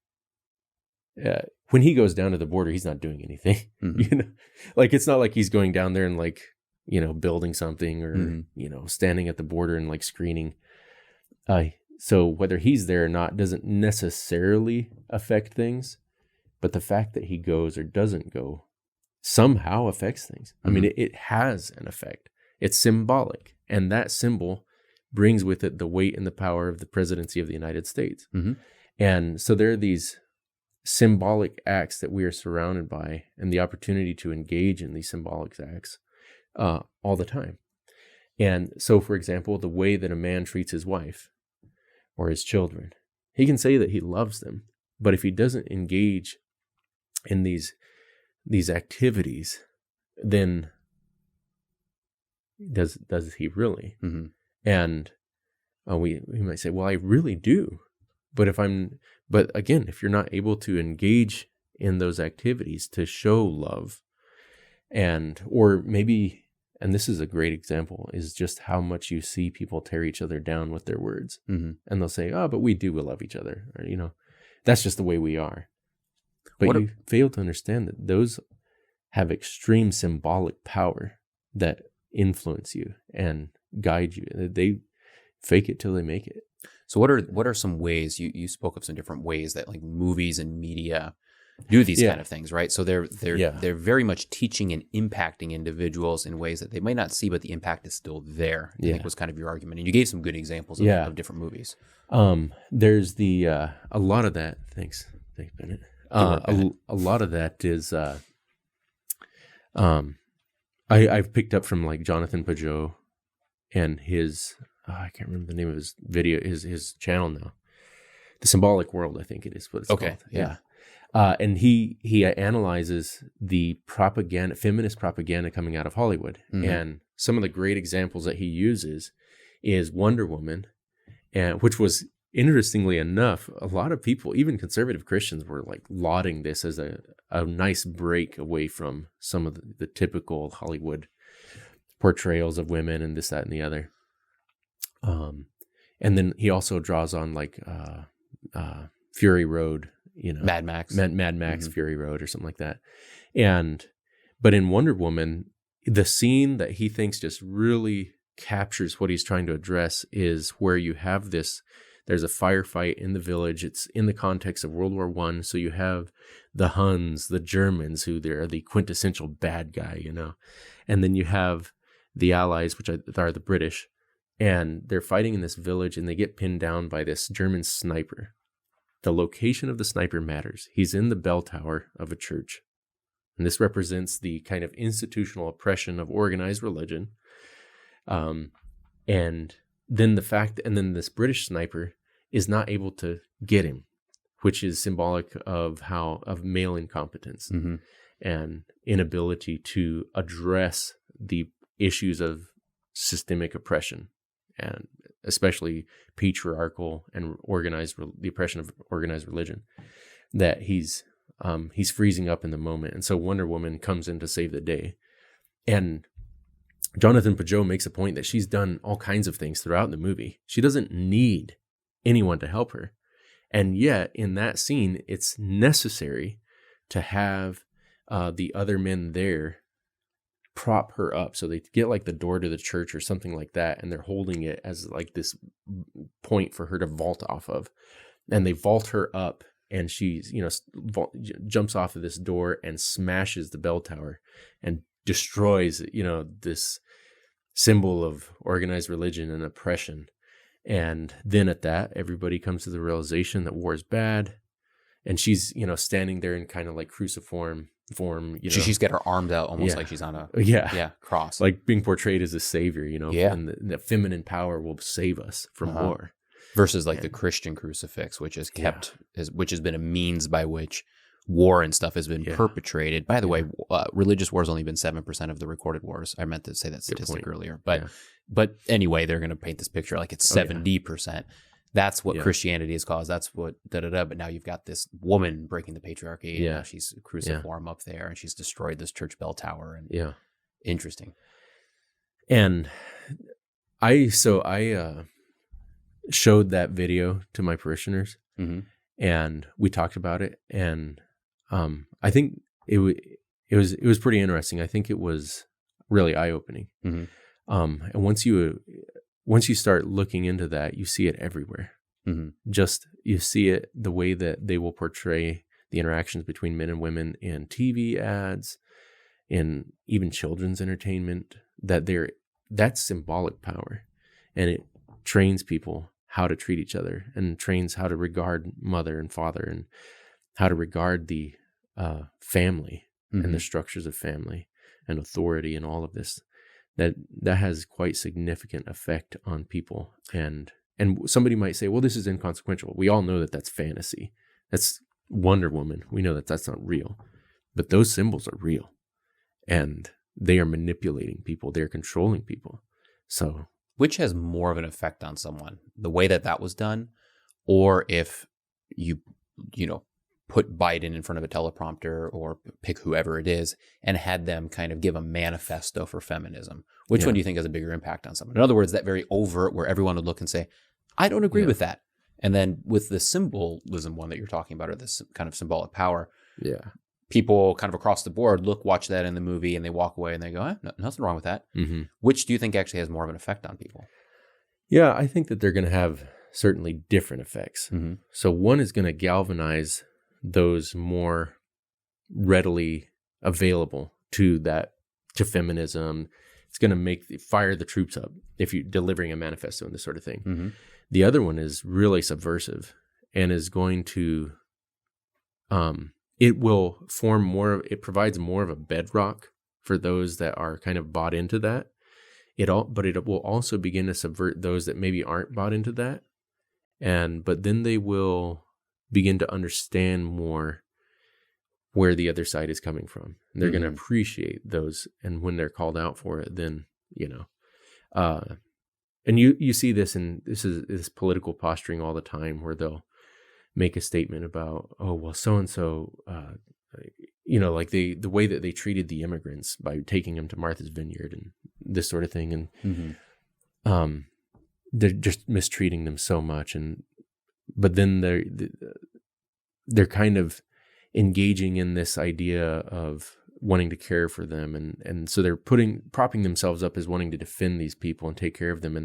When he goes down to the border, he's not doing anything. Mm-hmm. Like it's not like he's going down there and like building something or mm-hmm. Standing at the border and like screening. So whether he's there or not doesn't necessarily affect things, but the fact that he goes or doesn't go somehow affects things. I mean, it has an effect. It's symbolic. And that symbol brings with it the weight and the power of the presidency of the United States. Mm-hmm. And so there are these symbolic acts that we are surrounded by and the opportunity to engage in these symbolic acts all the time. And so, for example, the way that a man treats his wife or his children, he can say that he loves them, but if he doesn't engage in these activities, then does he really? Mm-hmm. And we might say, well, I really do. But again, if you're not able to engage in those activities to show love, or maybe, and this is a great example, is just how much you see people tear each other down with their words. Mm-hmm. And they'll say, oh, but we love each other. Or, that's just the way we are. But you fail to understand that those have extreme symbolic power that influence you and guide you. They fake it till they make it. So what are some ways, you spoke of some different ways that like movies and media do these kind of things, right? So they're very much teaching and impacting individuals in ways that they might not see, but the impact is still there. I think was kind of your argument. And you gave some good examples of different movies. There's a lot of that. Thanks, Bennett. A lot of that is I've picked up from like Jonathan Pajot and his I can't remember the name of his video, his channel now. The Symbolic World, I think it is what it's called. Yeah. And he analyzes the feminist propaganda coming out of Hollywood. Mm-hmm. And some of the great examples that he uses is Wonder Woman, and which was, interestingly enough, a lot of people, even conservative Christians, were like lauding this as a nice break away from some of the typical Hollywood portrayals of women and this, that, and the other. And then he also draws on like Fury Road, Mad Max, mm-hmm. Fury Road or something like that. But in Wonder Woman, the scene that he thinks just really captures what he's trying to address is where you have there's a firefight in the village. It's in the context of World War I. So you have the Huns, the Germans, who they're the quintessential bad guy, and then you have the Allies, which are the British, and they're fighting in this village and they get pinned down by this German sniper. The location of the sniper matters. He's in the bell tower of a church. And this represents the kind of institutional oppression of organized religion. And then this British sniper is not able to get him, which is symbolic of male incompetence mm-hmm. and inability to address the issues of systemic oppression, and especially patriarchal and the oppression of organized religion, that he's freezing up in the moment. And so Wonder Woman comes in to save the day. And Jonathan Pajot makes a point that she's done all kinds of things throughout the movie. She doesn't need anyone to help her. And yet in that scene, it's necessary to have the other men there prop her up. So they get like the door to the church or something like that, and they're holding it as like this point for her to vault off of. And they vault her up, and she's, jumps off of this door and smashes the bell tower and destroys, this symbol of organized religion and oppression. And then at that, everybody comes to the realization that war is bad. And she's, standing there in kind of like cruciform form. She's got her arms out almost like she's on a cross. Like being portrayed as a savior, Yeah. and the feminine power will save us from war. Versus like the Christian crucifix, which is which has been a means by which war and stuff has been perpetrated. By the way, religious war has only been 7% of the recorded wars. I meant to say that statistic earlier, but anyway, they're going to paint this picture like it's 70%. That's what Christianity has caused. That's what But now you've got this woman breaking the patriarchy. Yeah, and she's cruciform up there, and she's destroyed this church bell tower. And interesting. And I showed that video to my parishioners, and we talked about it, and I think it was pretty interesting. I think it was really eye opening. And once you start looking into that, you see it everywhere. Just you see it the way that they will portray the interactions between men and women in TV ads, in even children's entertainment. That's symbolic power, and it trains people how to treat each other, and trains how to regard mother and father, and how to regard the family and the structures of family and authority and all of this. That has quite significant effect on people. And somebody might say, well, this is inconsequential. We all know that that's fantasy. That's Wonder Woman. We know that that's not real. But those symbols are real. And they are manipulating people. They're controlling people. So, which has more of an effect on someone, the way that was done, or if you put Biden in front of a teleprompter or pick whoever it is and had them kind of give a manifesto for feminism? Which one do you think has a bigger impact on someone? In other words, that very overt where everyone would look and say, I don't agree with that. And then with the symbolism one that you're talking about, or this kind of symbolic power, people kind of across the board watch that in the movie, and they walk away and they go, nothing wrong with that. Which do you think actually has more of an effect on people? Yeah, I think that they're going to have certainly different effects. So one is going to galvanize those more readily available to feminism. It's going to fire the troops up if you're delivering a manifesto and this sort of thing. The other one is really subversive and is going to, it provides more of a bedrock for those that are kind of bought into that. But it will also begin to subvert those that maybe aren't bought into that. But then they will begin to understand more where the other side is coming from. And they're going to appreciate those. And when they're called out for it, then, and you see this this political posturing all the time, where they'll make a statement about, oh, well, so-and-so, like the way that they treated the immigrants by taking them to Martha's Vineyard and this sort of thing. And they're just mistreating them so much. But then they're kind of engaging in this idea of wanting to care for them, and so they're propping themselves up as wanting to defend these people and take care of them,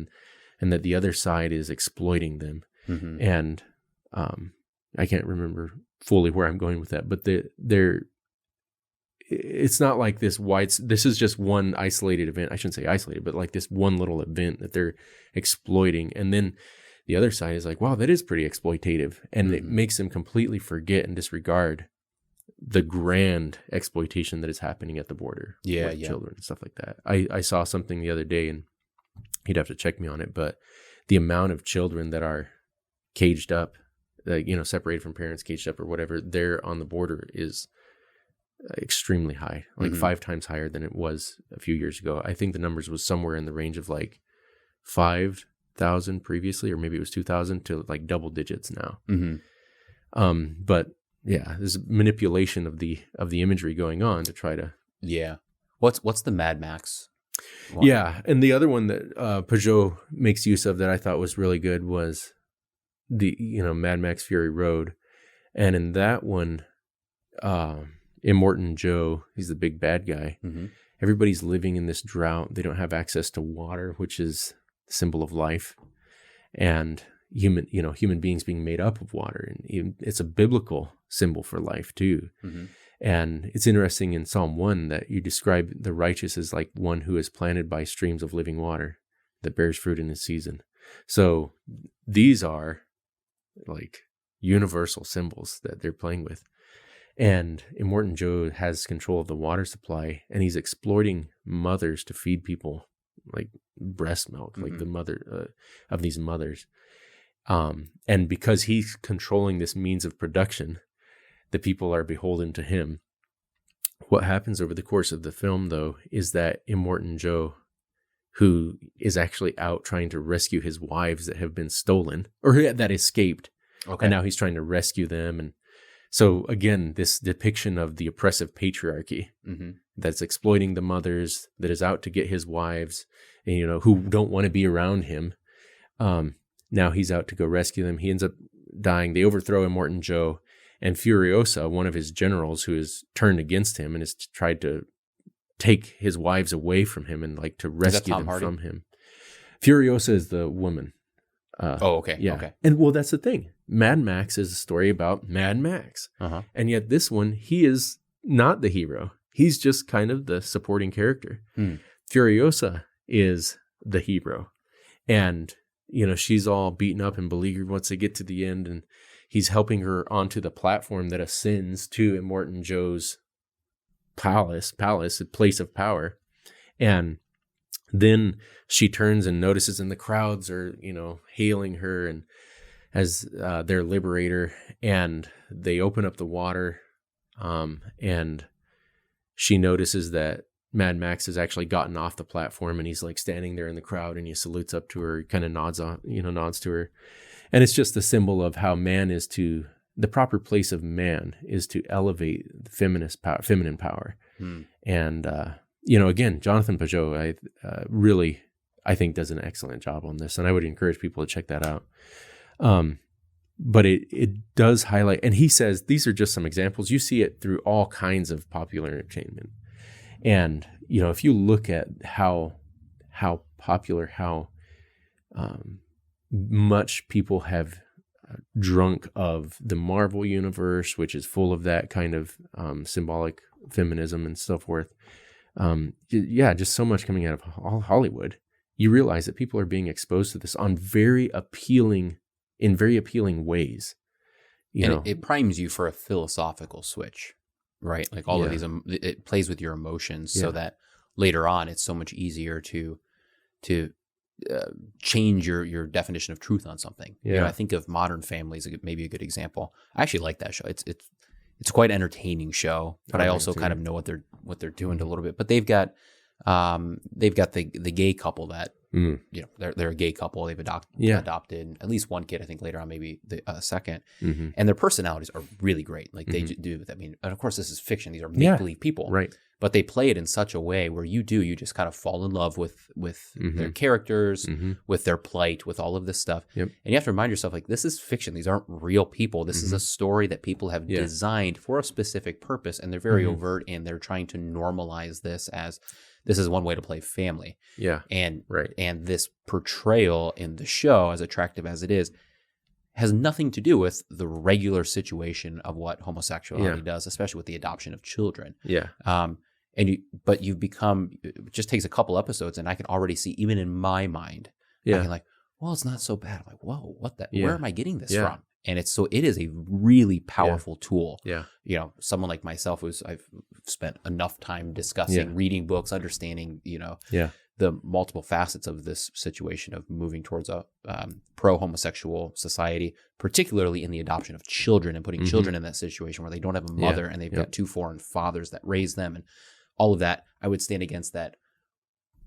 and that the other side is exploiting them. And I can't remember fully where I'm going with that, but it's not like this is just one isolated event. I shouldn't say isolated, but like this one little event that they're exploiting. And then the other side is like, wow, that is pretty exploitative. And it makes them completely forget and disregard the grand exploitation that is happening at the border with children and stuff like that. I saw something the other day, and you'd have to check me on it, but the amount of children that are caged up, separated from parents, caged up or whatever, there on the border is extremely high, like 5 times higher than it was a few years ago. I think the numbers was somewhere in the range of like 5,000 previously, or maybe it was 2,000 to like double digits now. But yeah, there's manipulation of the imagery going on to try to. Yeah. What's the Mad Max one? Yeah. And the other one that Peugeot makes use of that I thought was really good was the, Mad Max Fury Road. And in that one, Immortan Joe, he's the big bad guy. Everybody's living in this drought. They don't have access to water, which is the symbol of life. And human beings being made up of water. And it's a biblical symbol for life too. And it's interesting in Psalm 1 that you describe the righteous as like one who is planted by streams of living water that bears fruit in its season. So these are like universal symbols that they're playing with. And Immortan Joe has control of the water supply, and he's exploiting mothers to feed people like breast milk, like the mother of these mothers. And because he's controlling this means of production, the people are beholden to him. What happens over the course of the film, though, is that Immortan Joe, who is actually out trying to rescue his wives that have been stolen or that escaped, and now he's trying to rescue them. And so again, this depiction of the oppressive patriarchy that's exploiting the mothers, that is out to get his wives, and, you know, who don't want to be around him. Now he's out to go rescue them. He ends up dying. They overthrow Immortan Joe, and Furiosa, one of his generals who has turned against him and has tried to take his wives away from him and like to rescue them from him. Furiosa is the woman. Yeah. Okay. And well, that's the thing. Mad Max is a story about Mad Max. And yet this one, he is not the hero. He's just kind of the supporting character. Furiosa is the hero. And, you know, she's all beaten up and beleaguered once they get to the end, and he's helping her onto the platform that ascends to Immortan Joe's palace, a place of power. And then she turns and notices, and the crowds are, you know, hailing her and as their liberator, and they open up the water, and she notices that Mad Max has actually gotten off the platform, and he's like standing there in the crowd, and he salutes up to her, kind of nods to her. And it's just a symbol of how the proper place of man is to elevate the feminine power. And, you know, again, Jonathan Pajot, I think does an excellent job on this, and I would encourage people to check that out. But it does highlight, and he says, these are just some examples. You see it through all kinds of popular entertainment. And, you know, if you look at how popular, how much people have drunk of the Marvel universe, which is full of that kind of symbolic feminism and so forth. Just so much coming out of Hollywood. You realize that people are being exposed to this in very appealing ways. It primes you for a philosophical switch, right? Like all of these, it plays with your emotions so that later on it's so much easier to change your definition of truth on something. You know, I think of Modern Family as maybe a good example. I actually like that show. It's quite an entertaining show, but I also kind of know what they're doing a little bit. But they've got the gay couple that you know, they're a gay couple. They've adopted at least one kid. I think later on maybe the second, and their personalities are really great. Like they do. I mean, and of course this is fiction. These are make believe people, right? But they play it in such a way where you just kind of fall in love with their characters, with their plight, with all of this stuff. And you have to remind yourself, like, this is fiction. These aren't real people. This is a story that people have designed for a specific purpose, and they're very overt, and they're trying to normalize this as this is one way to play family. And this portrayal in the show, as attractive as it is, has nothing to do with the regular situation of what homosexuality does, especially with the adoption of children. But you've become, it just takes a couple episodes, and I can already see, even in my mind, I can like, well, it's not so bad. I'm like, whoa, where am I getting this from? And it is a really powerful tool. You know, someone like myself I've spent enough time discussing, reading books, understanding, you know, the multiple facets of this situation of moving towards a pro-homosexual society, particularly in the adoption of children and putting children in that situation where they don't have a mother and they've got two foreign fathers that raise them, and all of that. I would stand against that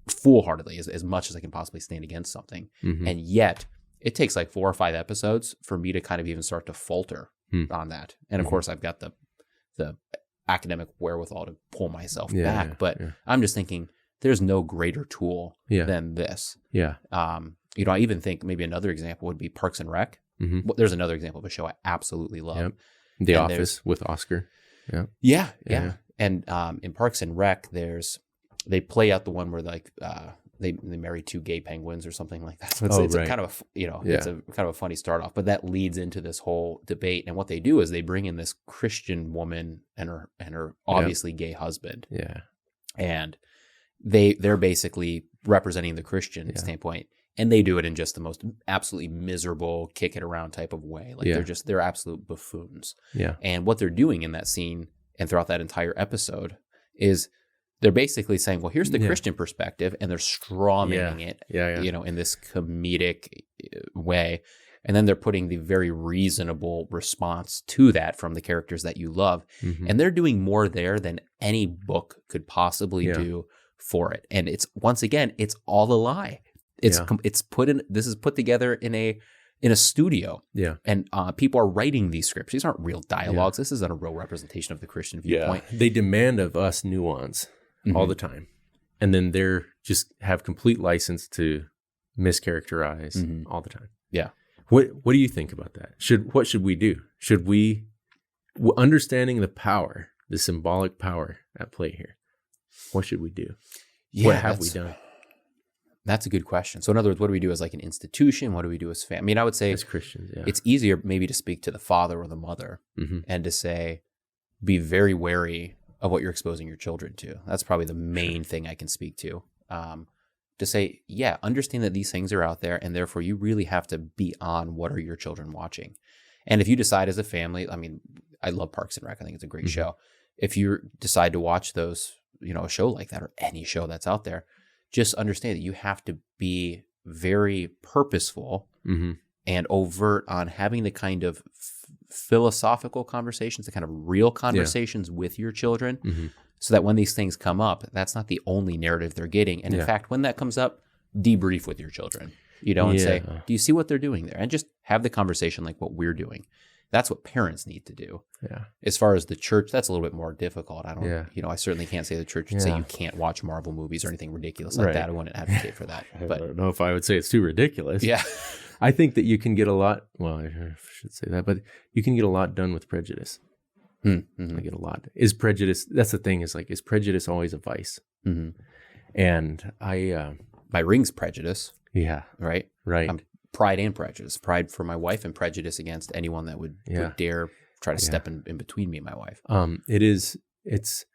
full-heartedly as much as I can possibly stand against something. And yet it takes like 4 or 5 episodes for me to kind of even start to falter on that. And of course I've got the academic wherewithal to pull myself back. But I'm just thinking there's no greater tool than this. You know, I even think maybe another example would be Parks and Rec. Well, there's another example of a show I absolutely love. The Office with Oscar. And in Parks and Rec, they play out the one where like they marry 2 gay penguins or something like that. So it's a kind of it's a kind of a funny start off, but that leads into this whole debate. And what they do is they bring in this Christian woman and her obviously gay husband. And they're basically representing the Christian standpoint, and they do it in just the most absolutely miserable, kick it around type of way. Like they're absolute buffoons. Yeah. And what they're doing in that scene and throughout that entire episode is they're basically saying, well, here's the Christian perspective, and they're strawmanning it, in this comedic way. And then they're putting the very reasonable response to that from the characters that you love. Mm-hmm. And they're doing more there than any book could possibly do for it. And it's, once again, it's all a lie. This is put together in a studio. Yeah. And people are writing these scripts. These aren't real dialogues. This isn't a real representation of the Christian viewpoint. They demand of us nuance all the time. And then they're just have complete license to mischaracterize all the time. Yeah. What do you think about that? What should we do? Should we, understanding the power, the symbolic power at play here, what should we do? Yeah, what have we done? That's a good question. So in other words, what do we do as like an institution? What do we do as family? I mean, I would say as Christians, it's easier maybe to speak to the father or the mother and to say, be very wary of what you're exposing your children to. That's probably the main thing I can speak to. To say, understand that these things are out there, and therefore you really have to be on what are your children watching. And if you decide as a family, I mean, I love Parks and Rec. I think it's a great show. If you decide to watch those, a show like that or any show that's out there, just understand that you have to be very purposeful and overt on having the kind of philosophical conversations, the kind of real conversations with your children. So that when these things come up, that's not the only narrative they're getting. And in fact, when that comes up, debrief with your children, and say, do you see what they're doing there? And just have the conversation like what we're doing. That's what parents need to do. Yeah. As far as the church, that's a little bit more difficult. I don't, I certainly can't say the church would say you can't watch Marvel movies or anything ridiculous like that. I wouldn't advocate for that. But I don't know if I would say it's too ridiculous. Yeah. I think that you can get a lot, well, I should say that, but you can get a lot done with prejudice. I get a lot. Is prejudice, that's the thing, is prejudice always a vice? And my ring's prejudice. Yeah. Right? Right. Pride and prejudice. Pride for my wife and prejudice against anyone that would dare try to step in between me and my wife. It's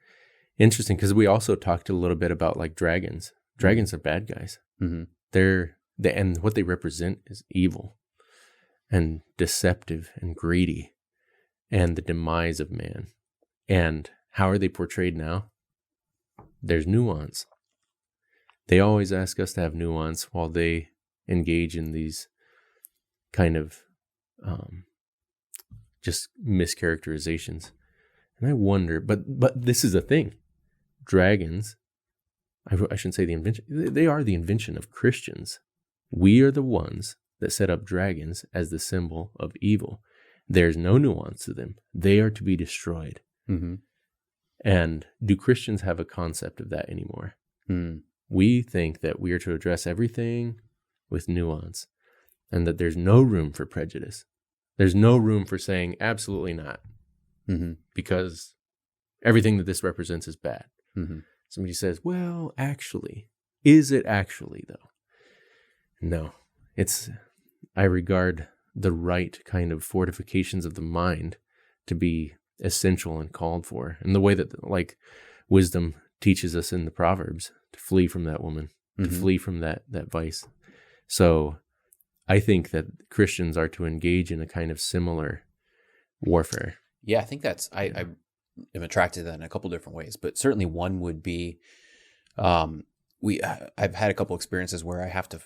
interesting because we also talked a little bit about like dragons. Dragons are bad guys. And what they represent is evil and deceptive and greedy and the demise of man. And how are they portrayed now? There's nuance. They always ask us to have nuance while they engage in these kind of just mischaracterizations. And I wonder, but this is a thing. Dragons, I shouldn't say the invention, they are the invention of Christians. We are the ones that set up dragons as the symbol of evil. There's no nuance to them. They are to be destroyed. And do Christians have a concept of that anymore? We think that we are to address everything with nuance and that there's no room for prejudice. There's no room for saying absolutely not because everything that this represents is bad. Somebody says, well, actually, is it actually though? No, I regard the right kind of fortifications of the mind to be essential and called for. And the way that like wisdom teaches us in the Proverbs to flee from that woman, to flee from that vice. So I think that Christians are to engage in a kind of similar warfare. Yeah, I think that's, I am attracted to that in a couple different ways, but certainly one would be, I've had a couple experiences where I have to,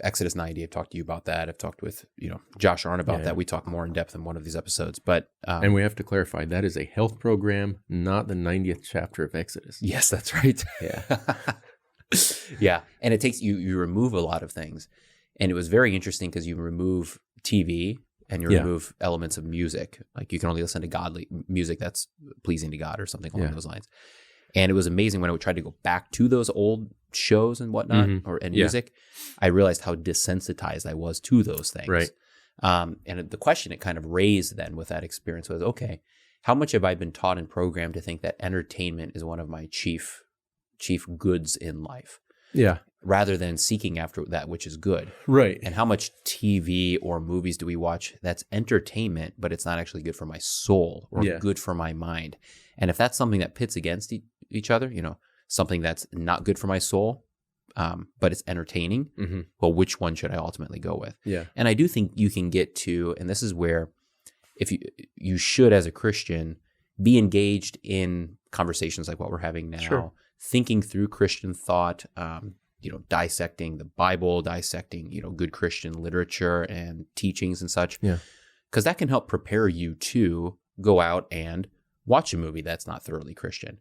Exodus 90, I've talked to you about that. I've talked with, Josh Arnn about that. We talk more in depth in one of these episodes, but. And we have to clarify, that is a health program, not the 90th chapter of Exodus. Yes, that's right. Yeah. Yeah. And it takes, you remove a lot of things. And it was very interesting because you remove TV and you remove elements of music. Like you can only listen to godly music that's pleasing to God or something along those lines. And it was amazing when I would try to go back to those old shows and whatnot and music, I realized how desensitized I was to those things. Right. And the question it kind of raised then with that experience was, okay, how much have I been taught and programmed to think that entertainment is one of my chief goods in life? Yeah. Rather than seeking after that which is good. Right. And how much TV or movies do we watch that's entertainment, but it's not actually good for my soul or good for my mind? And if that's something that pits against each other, something that's not good for my soul, but it's entertaining. Well, which one should I ultimately go with? Yeah. And I do think you can get to, and this is where if you should, as a Christian, be engaged in conversations like what we're having now, thinking through Christian thought, dissecting the Bible, dissecting, good Christian literature and teachings and such. Yeah. Because that can help prepare you to go out and watch a movie that's not thoroughly Christian.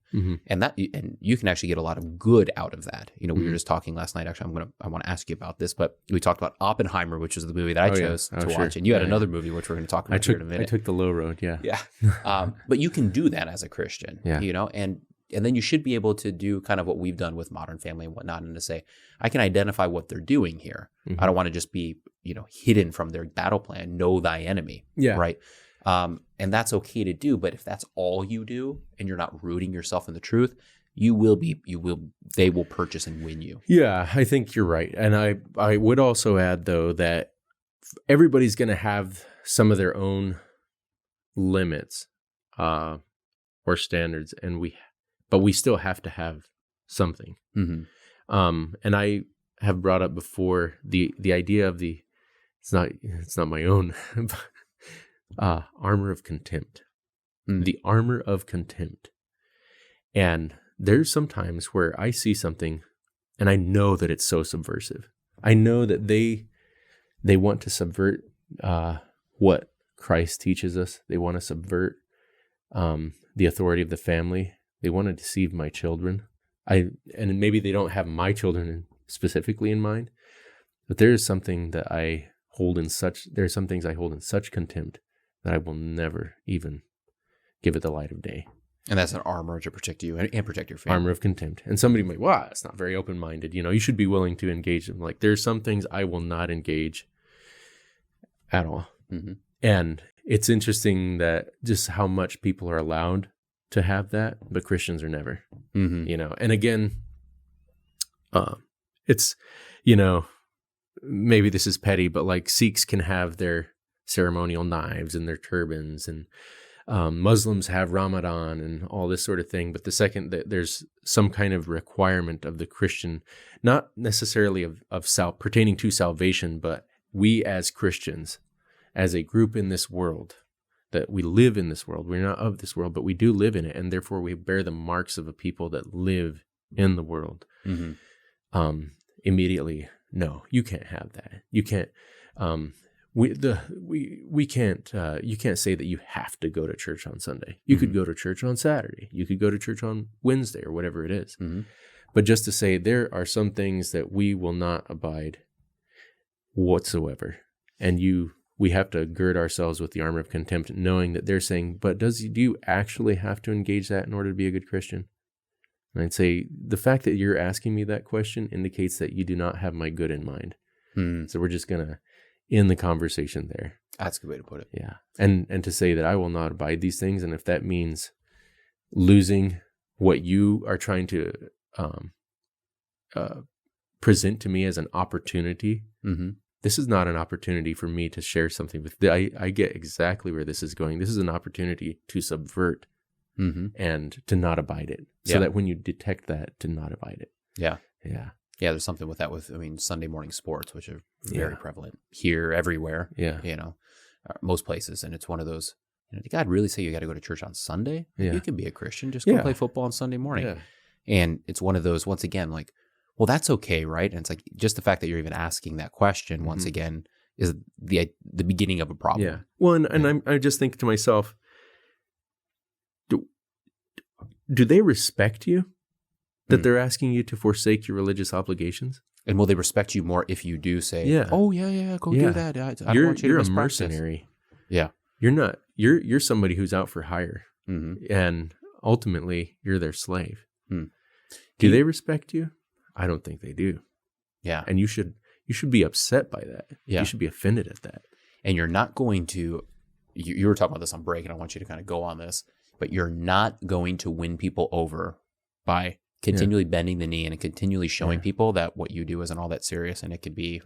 And you can actually get a lot of good out of that. We were just talking last night, actually, I want to ask you about this, but we talked about Oppenheimer, which is the movie that I chose to watch. And you had another movie, which we're going to talk about here in a minute. I took the low road. Yeah. Yeah. But you can do that as a Christian, and then you should be able to do kind of what we've done with Modern Family and whatnot, and to say, I can identify what they're doing here. I don't want to just be, hidden from their battle plan. Know thy enemy. Yeah. Right. And that's okay to do. But if that's all you do and you're not rooting yourself in the truth, they will purchase and win you. Yeah, I think you're right. And I would also add, though, that everybody's going to have some of their own limits or standards, but we still have to have something. And I have brought up before the idea of it's not my own armor of contempt. The armor of contempt. And there's some times where I see something and I know that it's so subversive. I know that they want to subvert what Christ teaches us. They want to subvert the authority of the family. They want to deceive my children. And maybe they don't have my children specifically in mind, but there's something that there's some things I hold in such contempt that I will never even give it the light of day. And that's an armor to protect you and protect your family. Armor of contempt. And somebody might, wow, that's not very open-minded. You should be willing to engage them. Like, there's some things I will not engage at all. And it's interesting that just how much people are allowed to have that, but Christians are never. And again, it's, maybe this is petty, but like Sikhs can have their ceremonial knives and their turbans, and Muslims have Ramadan and all this sort of thing. But the second that there's some kind of requirement of the Christian, not necessarily of pertaining to salvation, but we as Christians, as a group in this world, that we live in this world. We're not of this world, but we do live in it, and therefore we bear the marks of a people that live in the world. Immediately, no, you can't have that. You can't. We can't. You can't say that you have to go to church on Sunday. You could go to church on Saturday. You could go to church on Wednesday or whatever it is. But just to say there are some things that we will not abide whatsoever, and we have to gird ourselves with the armor of contempt, knowing that they're saying, but do you actually have to engage that in order to be a good Christian? And I'd say the fact that you're asking me that question indicates that you do not have my good in mind. So we're just going to end the conversation there. That's a good way to put it. Yeah. And to say that I will not abide these things, and if that means losing what you are trying to present to me as an opportunity, this is not an opportunity for me to share something with. I get exactly where this is going. This is an opportunity to subvert and to not abide it, so that when you detect that, to not abide it. Yeah. There's something with that. Sunday morning sports, which are very prevalent here, everywhere. Most places, and it's one of those. Did God really say you got to go to church on Sunday? You can be a Christian, just go play football on Sunday morning. And it's one of those. Once again, like, well, that's okay, right? And it's like just the fact that you're even asking that question once again is the beginning of a problem. Yeah. Well, and I just think to myself, do they respect you that they're asking you to forsake your religious obligations? And will they respect you more if you do say, "Oh yeah, go do that"? I don't want you you're to a mercenary. Yeah, you're not. You're somebody who's out for hire, and ultimately you're their slave. Do they respect you? I don't think they do. Yeah, and you should be upset by that. Yeah, you should be offended at that. And you're not going to. You were talking about this on break, and I want you to kind of go on this. But you're not going to win people over by continually bending the knee and continually showing people that what you do isn't all that serious, and it could be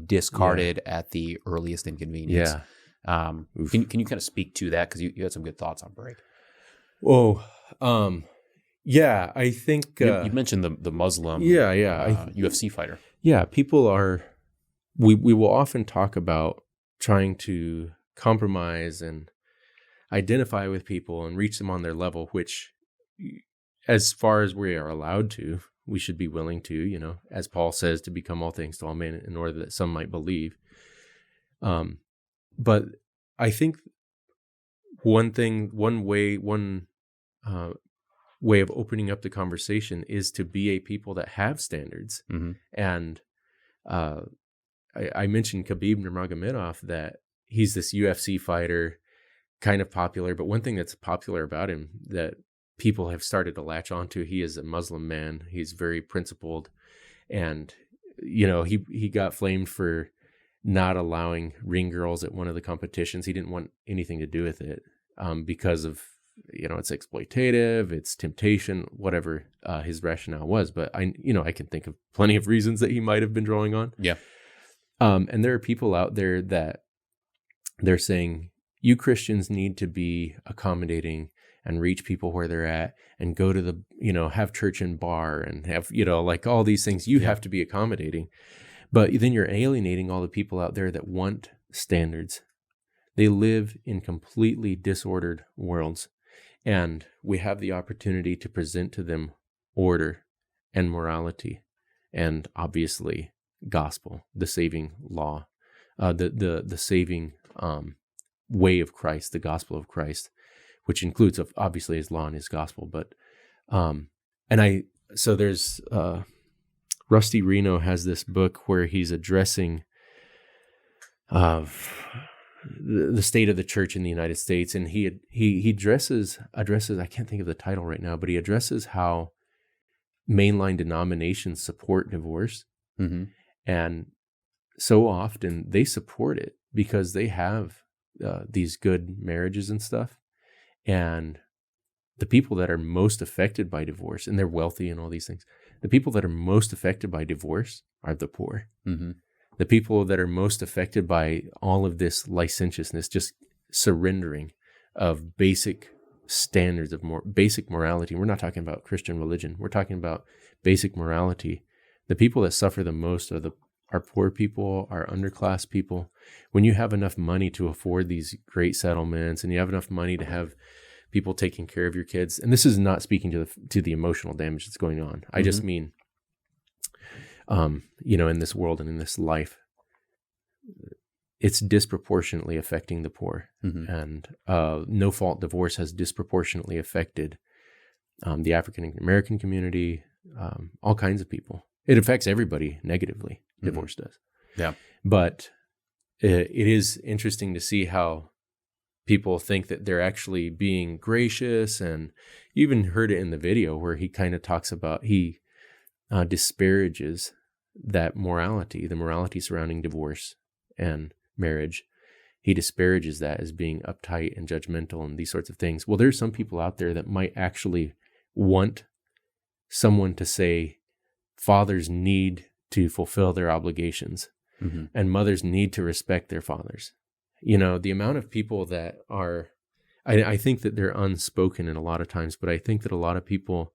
discarded at the earliest inconvenience. Can you kind of speak to that, because you had some good thoughts on break? Oh, Yeah, I think you mentioned the Muslim UFC fighter. Yeah, people are. We will often talk about trying to compromise and identify with people and reach them on their level, which, as far as we are allowed to, we should be willing to, as Paul says, to become all things to all men in order that some might believe. But I think one way of opening up the conversation is to be a people that have standards. Mm-hmm. And I mentioned Khabib Nurmagomedov, that he's this UFC fighter, kind of popular, but one thing that's popular about him that people have started to latch onto, he is a Muslim man. He's very principled, and he got flamed for not allowing ring girls at one of the competitions. He didn't want anything to do with it because of it's exploitative, it's temptation, whatever his rationale was. But I can think of plenty of reasons that he might have been drawing on. Yeah. And there are people out there that they're saying, you Christians need to be accommodating and reach people where they're at, and go to the, have church and bar and have, like all these things. You have to be accommodating. But then you're alienating all the people out there that want standards. They live in completely disordered worlds. And we have the opportunity to present to them order and morality, and obviously gospel, the saving law, the saving way of Christ, the gospel of Christ, which includes obviously his law and his gospel. But so there's Rusty Reno has this book where he's addressing the state of the church in the United States, and he addresses I can't think of the title right now, but he addresses how mainline denominations support divorce. Mm-hmm. And so often they support it because they have these good marriages and stuff. And the people that are most affected by divorce, and they're wealthy and all these things, the people that are most affected by divorce are the poor. Mm-hmm. The people that are most affected by all of this licentiousness, just surrendering of basic standards of basic morality. We're not talking about Christian religion. We're talking about basic morality. The people that suffer the most are poor people, are underclass people. When you have enough money to afford these great settlements, and you have enough money to have people taking care of your kids, and this is not speaking to the emotional damage that's going on. I just mean, in this world and in this life, it's disproportionately affecting the poor. Mm-hmm. And no-fault divorce has disproportionately affected the African American community, all kinds of people. It affects everybody negatively. Mm-hmm. Divorce does. Yeah. But it is interesting to see how people think that they're actually being gracious. And you even heard it in the video where he kind of talks about, he disparages that morality, the morality surrounding divorce and marriage. He disparages that as being uptight and judgmental and these sorts of things. Well, there's some people out there that might actually want someone to say fathers need to fulfill their obligations, mm-hmm. and mothers need to respect their fathers. The amount of people that are, I think that they're unspoken in a lot of times, but I think that a lot of people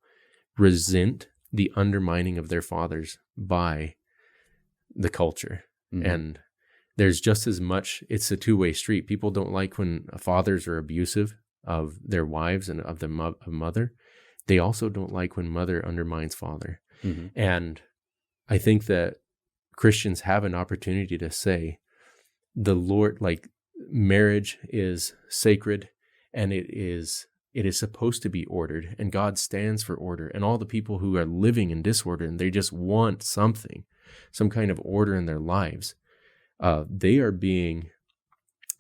resent the undermining of their fathers by the culture. Mm-hmm. And there's just as much, it's a two-way street. People don't like when fathers are abusive of their wives and of their mother. They also don't like when mother undermines father. Mm-hmm. And I think that Christians have an opportunity to say, the Lord, like, marriage is sacred, and it is supposed to be ordered, and God stands for order. And all the people who are living in disorder and they just want something, some kind of order in their lives, they are being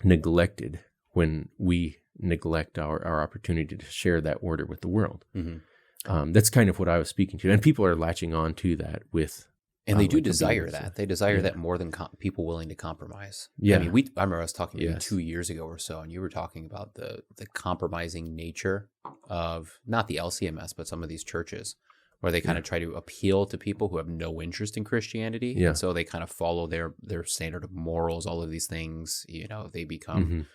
neglected when we neglect our opportunity to share that order with the world. Mm-hmm. That's kind of what I was speaking to, and people are latching on to that with. And they do desire that. They desire that more than people willing to compromise. Yeah. I mean, I remember I was talking to you 2 years ago or so, and you were talking about the compromising nature of not the LCMS, but some of these churches where they kind of try to appeal to people who have no interest in Christianity. Yeah. And so they kind of follow their standard of morals, all of these things. They become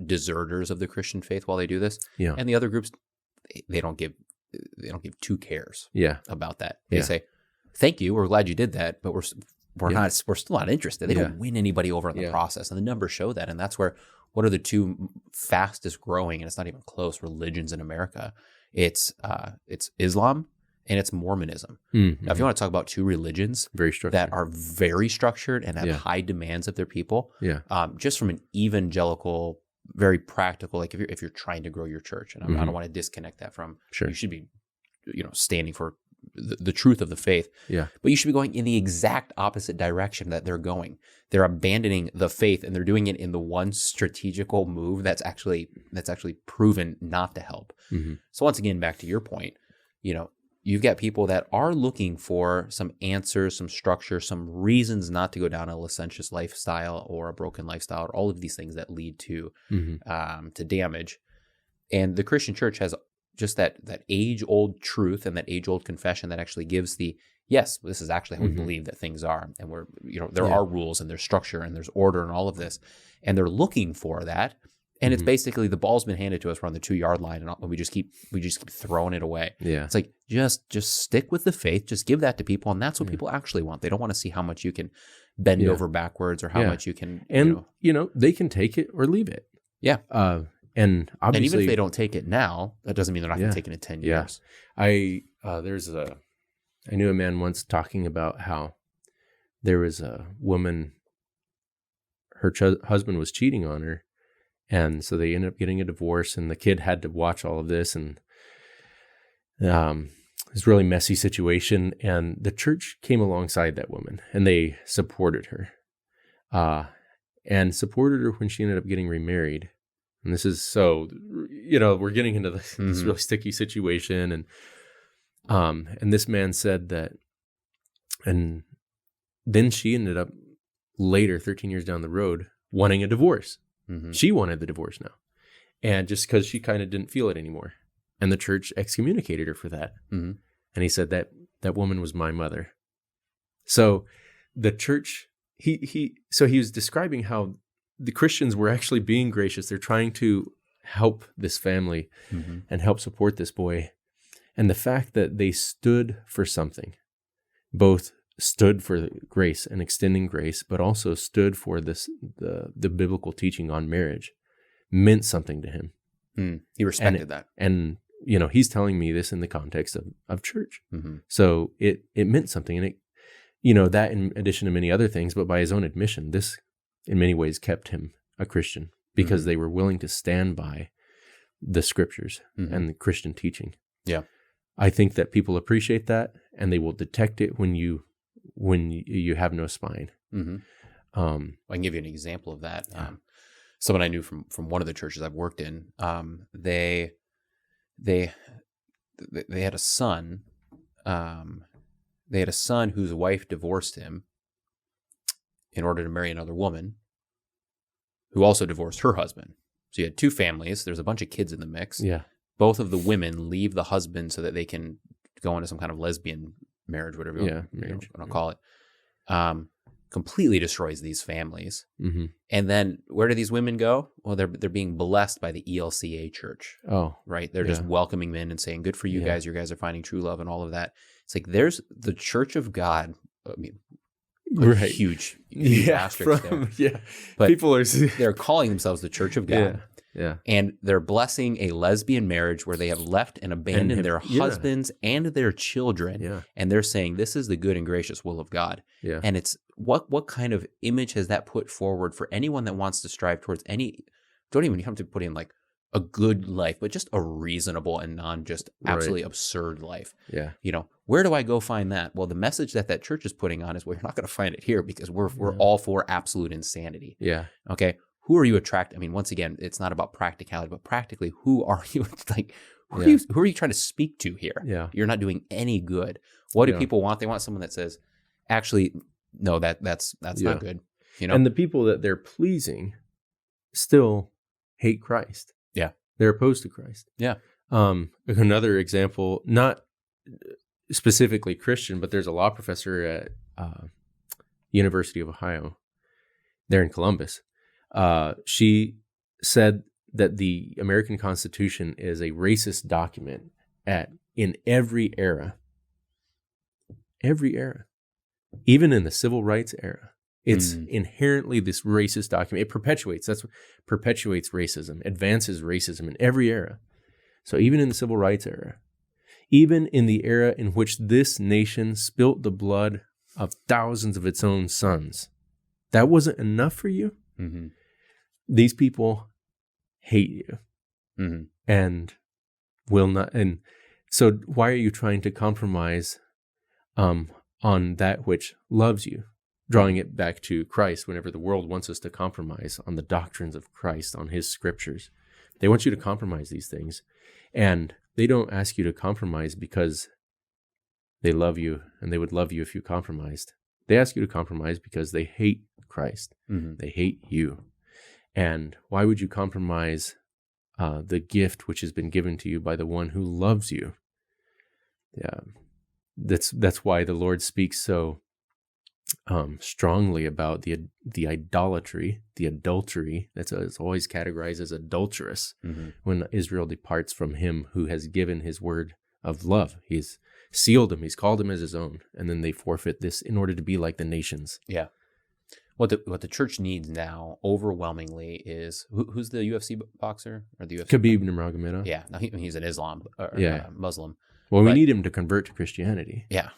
deserters of the Christian faith while they do this. Yeah. And the other groups, they don't give they don't give two cares Yeah. about that. They say, thank you, we're glad you did that, but we're still not interested. They don't win anybody over in the process, and the numbers show that. And that's where, what are the two fastest growing, and it's not even close, religions in America? It's Islam and it's Mormonism. Mm-hmm. Now, if you want to talk about two religions that are very structured and have high demands of their people, just from an evangelical, very practical, like if you're trying to grow your church, and I don't want to disconnect that from, you should be, standing for the truth of the faith. Yeah. But you should be going in the exact opposite direction that they're going. They're abandoning the faith, and they're doing it in the one strategical move that's actually proven not to help. Mm-hmm. So once again, back to your point, you've got people that are looking for some answers, some structure, some reasons not to go down a licentious lifestyle or a broken lifestyle, or all of these things that lead to to damage. And the Christian church has just that age-old truth and that age-old confession that actually gives yes, this is actually how we believe that things are. And we're, there are rules and there's structure and there's order and all of this. And they're looking for that. And it's basically, the ball's been handed to us. We're on the 2-yard line, and we just keep throwing it away. Yeah. It's like, just stick with the faith. Just give that to people. And that's what people actually want. They don't want to see how much you can bend over backwards or how much you can, and they can take it or leave it. Yeah. And obviously, and even if they don't take it now, that doesn't mean they're not going to take it in 10 years. I knew a man once talking about how there was a woman, her husband was cheating on her, and so they ended up getting a divorce, and the kid had to watch all of this, and it was a really messy situation, and the church came alongside that woman, and they supported her, and supported her when she ended up getting remarried. And this is we're getting into this really sticky situation. And this man said that, and then she ended up later, 13 years down the road, wanting a divorce. Mm-hmm. She wanted the divorce now. And just because she kind of didn't feel it anymore. And the church excommunicated her for that. Mm-hmm. And he said that woman was my mother. So the church, he was describing how the Christians were actually being gracious. They're trying to help this family and help support this boy. And the fact that they stood for something, both stood for grace and extending grace, but also stood for the biblical teaching on marriage, meant something to him. He respected that. And, he's telling me this in the context of church. Mm-hmm. So it meant something. And it, that in addition to many other things, but by his own admission, this in many ways kept him a Christian because they were willing to stand by the scriptures and the Christian teaching. Yeah. I think that people appreciate that, and they will detect it when you have no spine. Mm-hmm. I can give you an example of that. Someone I knew from one of the churches I've worked in, they had a son. They had a son whose wife divorced him in order to marry another woman who also divorced her husband. So you had two families. There's a bunch of kids in the mix. Yeah. Both of the women leave the husband so that they can go into some kind of lesbian marriage, whatever you want to call it. Completely destroys these families. Mm-hmm. And then where do these women go? Well, they're being blessed by the ELCA church. Oh, right. They're just welcoming men and saying, "Good for you guys. You guys are finding true love," and all of that. It's like there's the Church of God. I mean, huge asterisk there. Yeah, but people they're calling themselves the Church of God. Yeah. And they're blessing a lesbian marriage where they have left and abandoned their husbands and their children. Yeah. And they're saying this is the good and gracious will of God. Yeah. And it's what kind of image has that put forward for anyone that wants to strive towards don't even have to put in like a good life, but just a reasonable and non just absolutely absurd life. Yeah. Where do I go find that? Well, the message that church is putting on is, well, you're not going to find it here because we're all for absolute insanity. Yeah. Okay. Who are you attracting? I mean, once again, it's not about practicality, but practically, who are you who are you trying to speak to here? Yeah. You're not doing any good. What do people want? They want someone that says, actually, no, that's not good. And the people that they're pleasing still hate Christ. Yeah. They're opposed to Christ. Yeah. Another example, not specifically Christian, but there's a law professor at University of Ohio there in Columbus. She said that the American Constitution is a racist document at in every era, even in the civil rights era, it's inherently this racist document. It perpetuates racism, advances racism in every era. So even in the civil rights era, even in the era in which this nation spilt the blood of thousands of its own sons, that wasn't enough for you. Mm-hmm. These people hate you and will not. And so why are you trying to compromise on that which loves you? Drawing it back to Christ, whenever the world wants us to compromise on the doctrines of Christ, on his scriptures, they want you to compromise these things. And they don't ask you to compromise because they love you and they would love you if you compromised. They ask you to compromise because they hate Christ. Mm-hmm. They hate you. And why would you compromise the gift which has been given to you by the one who loves you? Yeah, that's why the Lord speaks so strongly about the idolatry, the adultery. It's always categorized as adulterous when Israel departs from him who has given his word of love. He's sealed him. He's called him as his own. And then they forfeit this in order to be like the nations. Yeah. What the church needs now overwhelmingly is who's the UFC boxer or the UFC? Khabib Nurmagomedov. Yeah. No, he's an Islam or Muslim. Well, we need him to convert to Christianity. Yeah.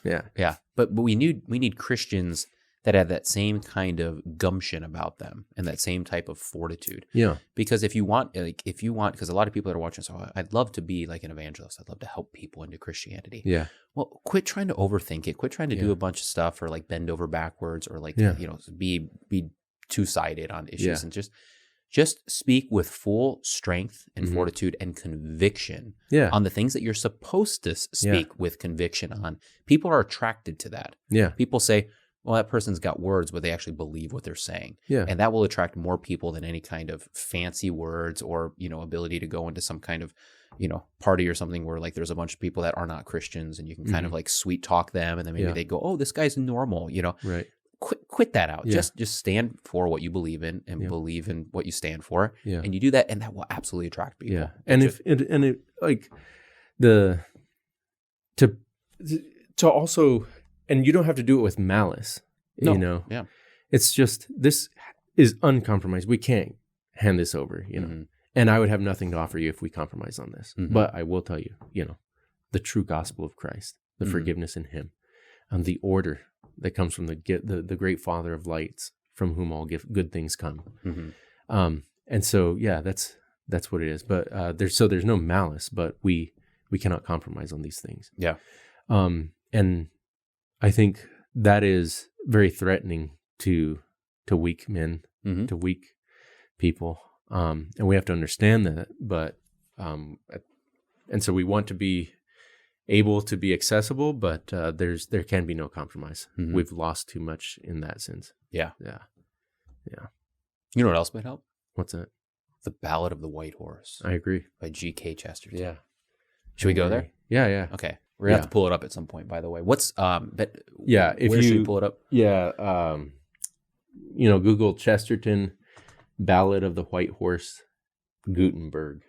But we need Christians that have that same kind of gumption about them and that same type of fortitude. Yeah. Because if you want, because a lot of people that are watching, so I'd love to be like an evangelist. I'd love to help people into Christianity. Yeah. Well, quit trying to overthink it. Quit trying to do a bunch of stuff or like bend over backwards or like, be two-sided on issues and just speak with full strength and fortitude and conviction on the things that you're supposed to speak with conviction on. People are attracted to that. Yeah. People say, well, that person's got words, but they actually believe what they're saying. Yeah. And that will attract more people than any kind of fancy words or, ability to go into some kind of, party or something where like there's a bunch of people that are not Christians and you can kind of like sweet talk them. And then maybe they go, oh, this guy's normal, Right. Quit that out. Yeah. Just stand for what you believe in and believe in what you stand for. Yeah. And you do that and that will absolutely attract people. Yeah. And to also, and you don't have to do it with malice, Yeah. It's just, this is uncompromised. We can't hand this over, and I would have nothing to offer you if we compromise on this. Mm-hmm. But I will tell you, the true gospel of Christ, the forgiveness in him, and the order that comes from the great Father of lights, from whom all good things come. Mm-hmm. And so, that's what it is. But there's no malice, but we cannot compromise on these things. Yeah. And I think that is very threatening to weak men, to weak people. And we have to understand that, but, and so we want to be able to be accessible, but there can be no compromise. Mm-hmm. We've lost too much in that sense. Yeah. Yeah. Yeah. You know what else might help? What's that? The Ballad of the White Horse. I agree. By G.K. Chesterton. Yeah. Should we go there? Yeah. Okay. We're going to have to pull it up at some point, by the way. What's, but if where should we pull it up? Yeah. Google Chesterton Ballad of the White Horse, Gutenberg.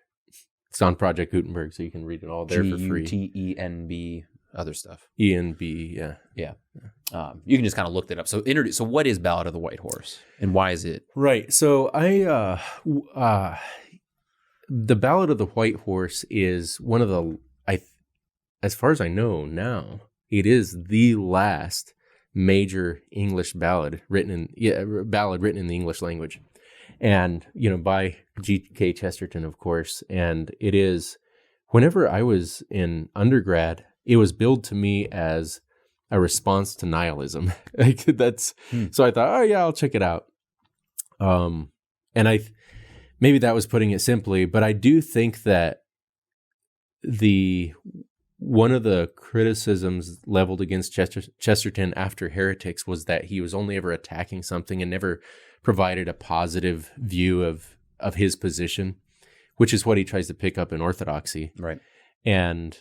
It's on Project Gutenberg, so you can read it all there for free. Gutenb, other stuff. ENB, yeah. Yeah. You can just kind of look that up. So what is Ballad of the White Horse, and why is it? Right. So the Ballad of the White Horse is one of the, as far as I know now, it is the last major English ballad written in the English language. And, by G.K. Chesterton, of course. And it is, whenever I was in undergrad, it was billed to me as a response to nihilism. So I thought, oh yeah, I'll check it out. And maybe that was putting it simply, but I do think that one of the criticisms leveled against Chesterton after Heretics was that he was only ever attacking something and never provided a positive view of his position, which is what he tries to pick up in Orthodoxy. Right. And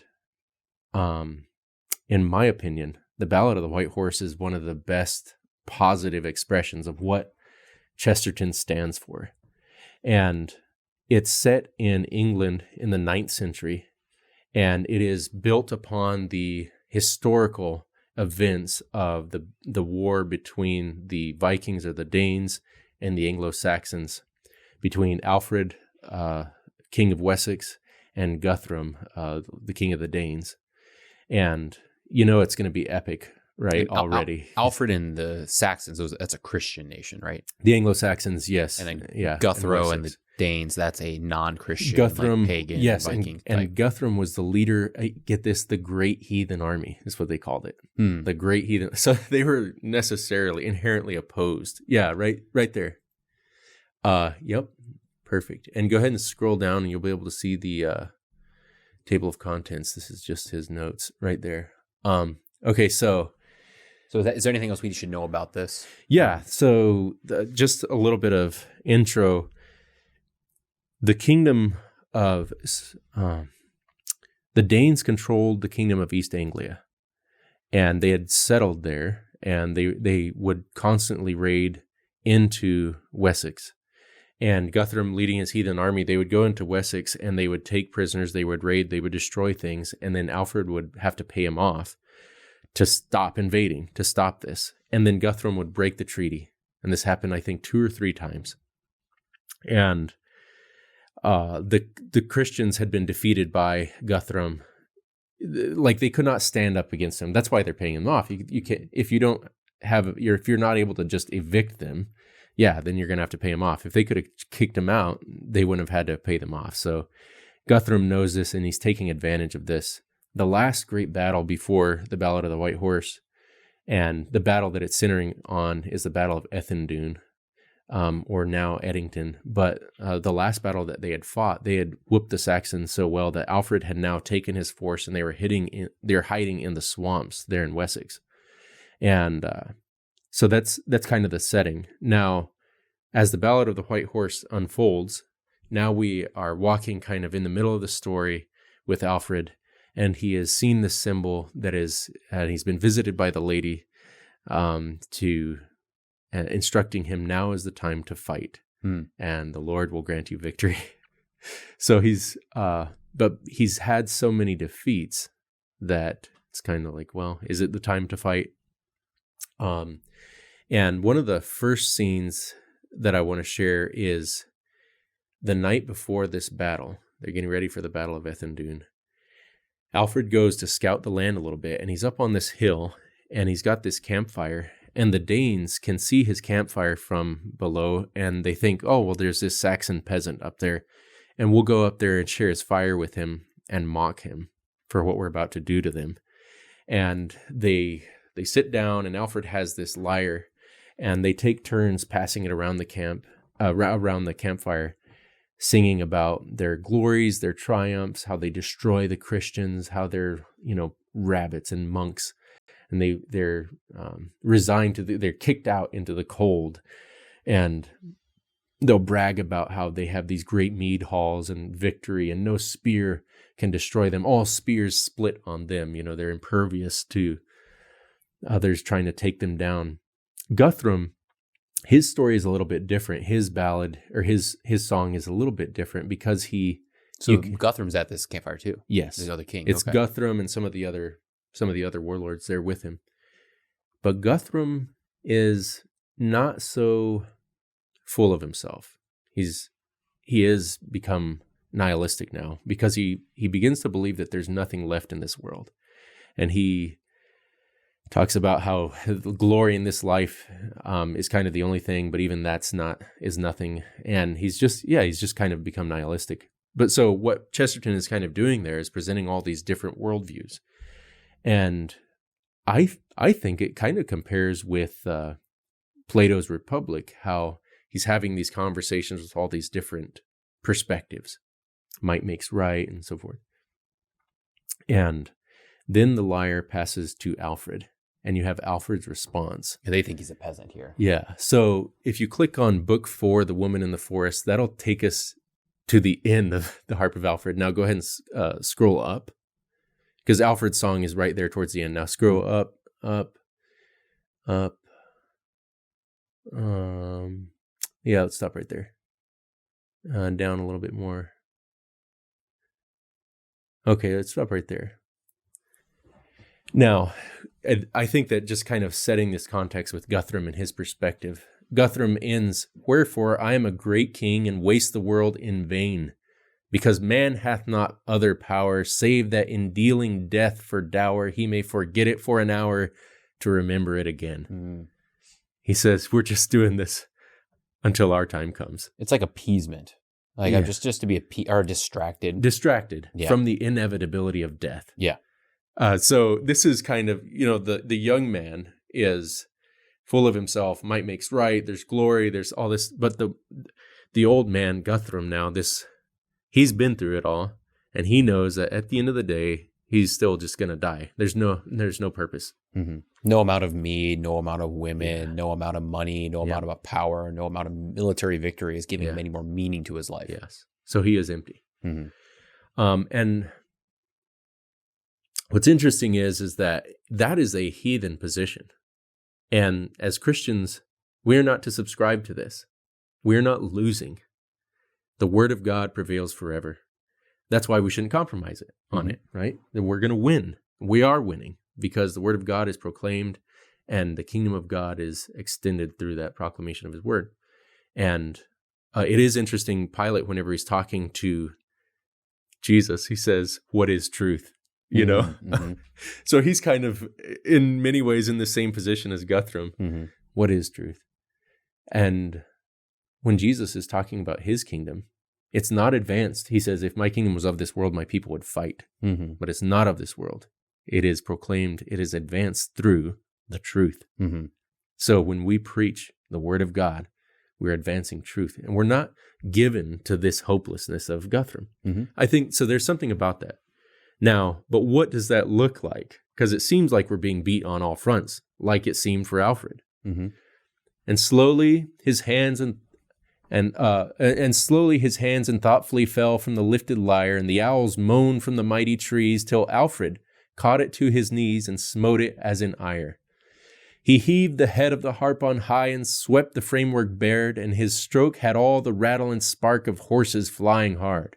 in my opinion, the Ballad of the White Horse is one of the best positive expressions of what Chesterton stands for. And it's set in England in the 9th century. And it is built upon the historical events of the war between the Vikings or the Danes and the Anglo-Saxons, between Alfred, King of Wessex, and Guthrum, the King of the Danes. And it's going to be epic, right? Already. Alfred and the Saxons, that's a Christian nation, right? The Anglo-Saxons, yes. And then Guthrum and the Danes, that's a non-Christian, Guthrum, pagan, yes, Viking. and Guthrum was the leader. Get this, the Great Heathen Army is what they called it. The Great Heathen. So they were necessarily inherently opposed. Yeah, right there. Yep, perfect. And go ahead and scroll down, and you'll be able to see the table of contents. This is just his notes right there. Okay, so is there anything else we should know about this? Yeah. So just a little bit of intro. The kingdom of the Danes controlled the kingdom of East Anglia, and they had settled there, and they would constantly raid into Wessex. And Guthrum, leading his heathen army, they would go into Wessex and they would take prisoners, they would raid, they would destroy things, and then Alfred would have to pay him off to stop invading, to stop this. And then Guthrum would break the treaty. And this happened, I think, 2 or 3 times. And the Christians had been defeated by Guthrum. Like, they could not stand up against him. That's why they're paying him off. You can't, if you're not able to just evict them, then you're going to have to pay him off. If they could have kicked him out, they wouldn't have had to pay them off. So Guthrum knows this, and he's taking advantage of this. The last great battle before the Ballad of the White Horse, and the battle that it's centering on, is the Battle of Ethandune, or now Eddington. But the last battle that they had fought, they had whooped the Saxons so well that Alfred had now taken his force, and they were hiding in the swamps there in Wessex. And so that's kind of the setting. Now, as the Ballad of the White Horse unfolds, now we are walking kind of in the middle of the story with Alfred, and he has seen the symbol that is, and he's been visited by the lady to instructing him, now is the time to fight, and the Lord will grant you victory. So but he's had so many defeats that it's kind of like, well, is it the time to fight? And one of the first scenes that I want to share is the night before this battle. They're getting ready for the Battle of Ethandune. Alfred goes to scout the land a little bit, and he's up on this hill, and he's got this campfire, and the Danes can see his campfire from below, and they think, oh, well, there's this Saxon peasant up there, and we'll go up there and share his fire with him and mock him for what we're about to do to them. And they sit down, and Alfred has this lyre, and they take turns passing it around the camp, around the campfire, singing about their glories, their triumphs, how they destroy the Christians, how they're, rabbits and monks, and they're resigned to they're kicked out into the cold, and they'll brag about how they have these great mead halls and victory, and no spear can destroy them. All spears split on them. They're impervious to others trying to take them down. Guthrum, his story is a little bit different. His ballad, or his song, is a little bit different because Guthrum's at this campfire too. Yes, the other king. It's okay. Guthrum and some of the other warlords there with him. But Guthrum is not so full of himself. He is become nihilistic now because he begins to believe that there's nothing left in this world, and he talks about how the glory in this life is kind of the only thing, but even that's is nothing. And he's just kind of become nihilistic. But so what Chesterton is kind of doing there is presenting all these different worldviews. And I think it kind of compares with Plato's Republic, how he's having these conversations with all these different perspectives. Might makes right, and so forth. And then the lyre passes to Alfred, and you have Alfred's response. They think he's a peasant here. Yeah. So if you click on Book 4, The Woman in the Forest, that'll take us to the end of the Harp of Alfred. Now go ahead and scroll up, because Alfred's song is right there towards the end. Now scroll up. Let's stop right there. Down a little bit more. Okay, let's stop right there. Now, I think that just kind of setting this context with Guthrum and his perspective, Guthrum ends, "Wherefore I am a great king and waste the world in vain, because man hath not other power, save that in dealing death for dower, he may forget it for an hour to remember it again." Mm. He says, we're just doing this until our time comes. It's like appeasement. Like I'm just to be distracted. Distracted from the inevitability of death. Yeah. So this is kind of, the young man is full of himself, might makes right, there's glory, there's all this, but the old man, Guthrum now, he's been through it all, and he knows that at the end of the day, he's still just going to die. There's no purpose. Mm-hmm. No amount of mead, no amount of women, no amount of money, no amount of power, no amount of military victory is giving him any more meaning to his life. Yes. So he is empty. Mm-hmm. And what's interesting is that is a heathen position. And as Christians, we're not to subscribe to this. We're not losing. The word of God prevails forever. That's why we shouldn't compromise it on it, right? That we're going to win. We are winning because the word of God is proclaimed and the kingdom of God is extended through that proclamation of his word. And it is interesting, Pilate, whenever he's talking to Jesus, he says, "What is truth?" Mm-hmm. So he's kind of, in many ways, in the same position as Guthrum. Mm-hmm. What is truth? And when Jesus is talking about his kingdom, it's not advanced. He says, if my kingdom was of this world, my people would fight. Mm-hmm. But it's not of this world. It is proclaimed, it is advanced through the truth. Mm-hmm. So when we preach the word of God, we're advancing truth. And we're not given to this hopelessness of Guthrum. Mm-hmm. I think, so there's something about that. Now, but what does that look like? Because it seems like we're being beat on all fronts, like it seemed for Alfred. Mm-hmm. And slowly his hands thoughtfully fell from the lifted lyre, and the owls moaned from the mighty trees, till Alfred caught it to his knees and smote it as in ire. He heaved the head of the harp on high and swept the framework bared, and his stroke had all the rattle and spark of horses flying hard.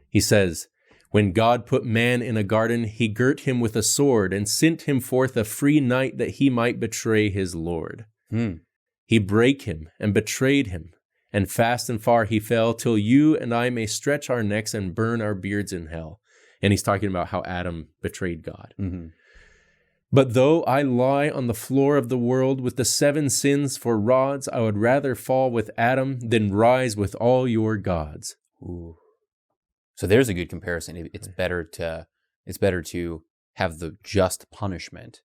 He says, when God put man in a garden, he girt him with a sword and sent him forth a free night that he might betray his Lord. He brake him and betrayed him, and fast and far he fell, till you and I may stretch our necks and burn our beards in hell. And he's talking about how Adam betrayed God. Mm-hmm. But though I lie on the floor of the world with the 7 sins for rods, I would rather fall with Adam than rise with all your gods. Ooh. So there's a good comparison. It's better to have the just punishment,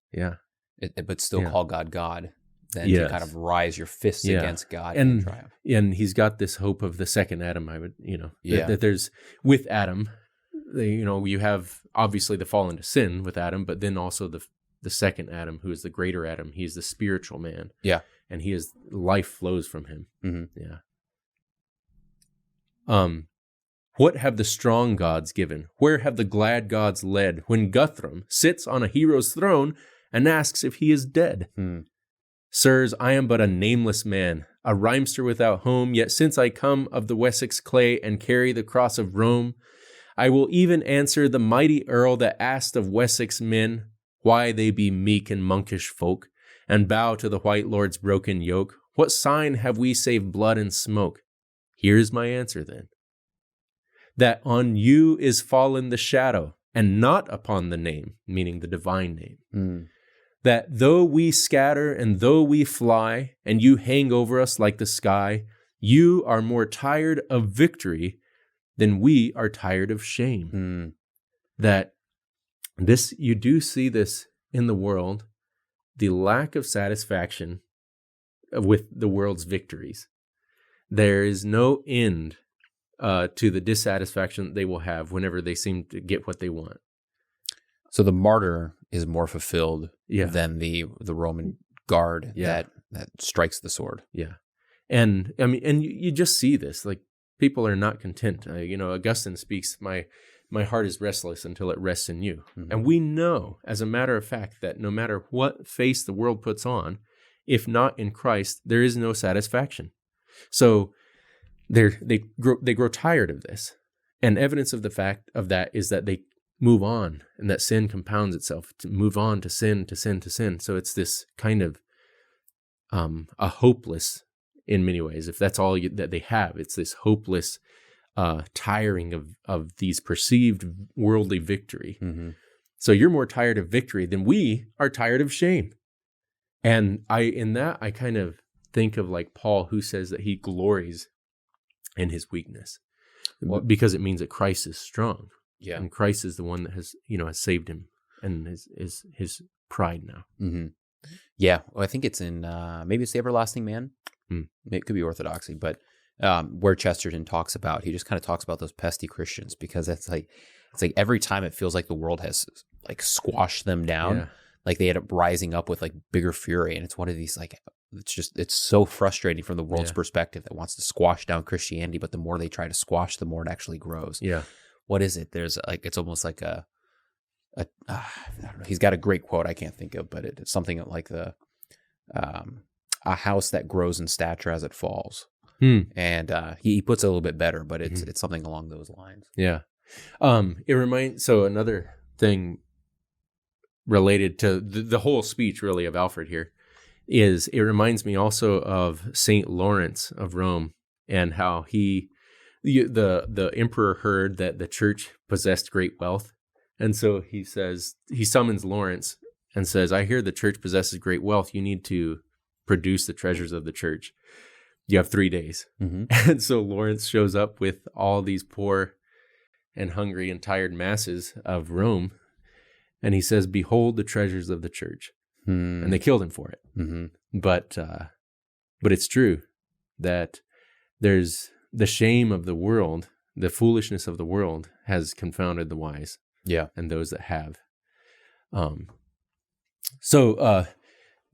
but still call God God, than to kind of rise your fists against God and triumph. And he's got this hope of the second Adam. That there's with Adam, you have obviously the fall into sin with Adam, but then also the second Adam, who is the greater Adam. He is the spiritual man. Yeah, and life flows from him. Mm-hmm. Yeah. What have the strong gods given? Where have the glad gods led? When Guthrum sits on a hero's throne and asks if he is dead. Sirs, I am but a nameless man, a rhymester without home, yet since I come of the Wessex clay and carry the cross of Rome, I will even answer the mighty earl that asked of Wessex men why they be meek and monkish folk, and bow to the white lord's broken yoke. What sign have we save blood and smoke? Here's my answer then. That on you is fallen the shadow, and not upon the name, meaning the divine name. That though we scatter and though we fly, and you hang over us like the sky, you are more tired of victory than we are tired of shame. That you do see this in the world, the lack of satisfaction with the world's victories. There is no end to the dissatisfaction that they will have whenever they seem to get what they want. So the martyr is more fulfilled than the Roman guard that strikes the sword. Yeah. And I mean, and you just see this, like people are not content. Augustine speaks, my heart is restless until it rests in you. Mm-hmm. And we know, as a matter of fact, that no matter what face the world puts on, if not in Christ, there is no satisfaction. So they grow tired of this. And evidence of the fact of that is that they move on, and that sin compounds itself to move on to sin, to sin, to sin. So it's this kind of a hopeless, in many ways, if that's all that they have, it's this hopeless tiring of these perceived worldly victory. Mm-hmm. So you're more tired of victory than we are tired of shame. And I kind of think of like Paul, who says that he glories in his weakness, because it means that Christ is strong. Yeah. And Christ is the one that has saved him, and is his pride now. Mm-hmm. Yeah. Well, I think it's in, maybe it's the Everlasting Man. It could be Orthodoxy, but where Chesterton talks about, he just kind of talks about those pesky Christians, because it's like every time it feels like the world has like squashed them down, like they end up rising up with like bigger fury. And it's one of these, like, it's so frustrating from the world's perspective that wants to squash down Christianity, but the more they try to squash, the more it actually grows. Yeah. What is it? There's like, it's almost like I don't know. He's got a great quote I can't think of, but it's something like a house that grows in stature as it falls. And he puts it a little bit better, but it's something along those lines. Yeah. It reminds, so another thing related to the whole speech really of Alfred here is, it reminds me also of Saint Lawrence of Rome, and how the emperor heard that the church possessed great wealth. And so he summons Lawrence and says, I hear the church possesses great wealth. You need to produce the treasures of the church. You have 3 days. Mm-hmm. And so Lawrence shows up with all these poor and hungry and tired masses of Rome. And he says, behold the treasures of the church. And they killed him for it. Mm-hmm. But it's true that there's the shame of the world, the foolishness of the world has confounded the wise. Yeah. And those that have.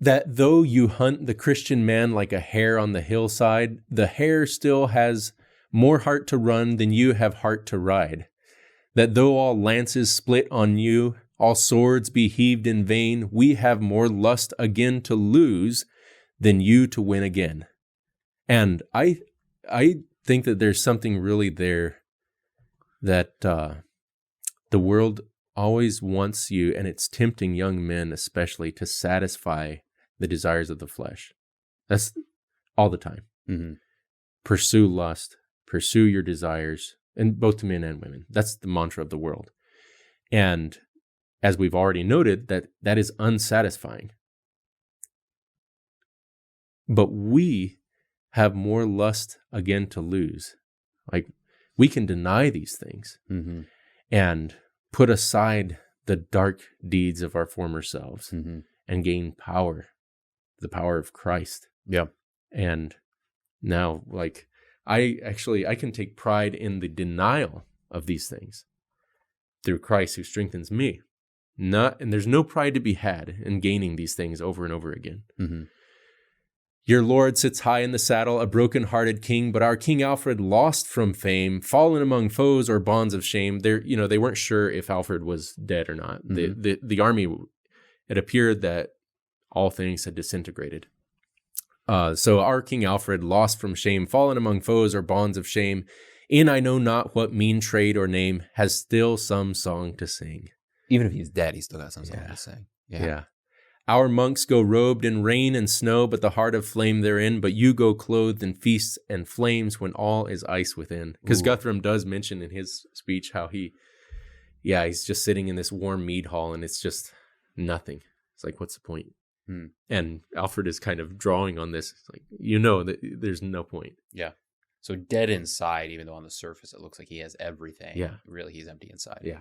That though you hunt the Christian man like a hare on the hillside, the hare still has more heart to run than you have heart to ride. That though all lances split on you, all swords be heaved in vain, we have more lust again to lose than you to win again. And I think that there's something really there, that the world always wants you, and it's tempting young men especially, to satisfy the desires of the flesh. That's all the time. Mm-hmm. Pursue lust, pursue your desires, and both to men and women. That's the mantra of the world. And as we've already noted, that is unsatisfying. But we have more lust again to lose. Like, we can deny these things and put aside the dark deeds of our former selves and gain power, the power of Christ. Yeah. And now, like, I can take pride in the denial of these things through Christ who strengthens me. And there's no pride to be had in gaining these things over and over again. Mm-hmm. Your Lord sits high in the saddle, a broken-hearted king, but our King Alfred lost from fame, fallen among foes or bonds of shame. They weren't sure if Alfred was dead or not. Mm-hmm. The army, it appeared that all things had disintegrated. So our King Alfred lost from shame, fallen among foes or bonds of shame, in I know not what mean trade or name, has still some song to sing. Even if he's dead, he's still got some song to sing. Yeah. Our monks go robed in rain and snow, but the heart of flame therein. But you go clothed in feasts and flames when all is ice within. Because Guthrum does mention in his speech how he's just sitting in this warm mead hall and it's just nothing. It's like, what's the point? And Alfred is kind of drawing on this. It's like, that there's no point. Yeah. So dead inside, even though on the surface it looks like he has everything. Yeah. Really, he's empty inside. Yeah.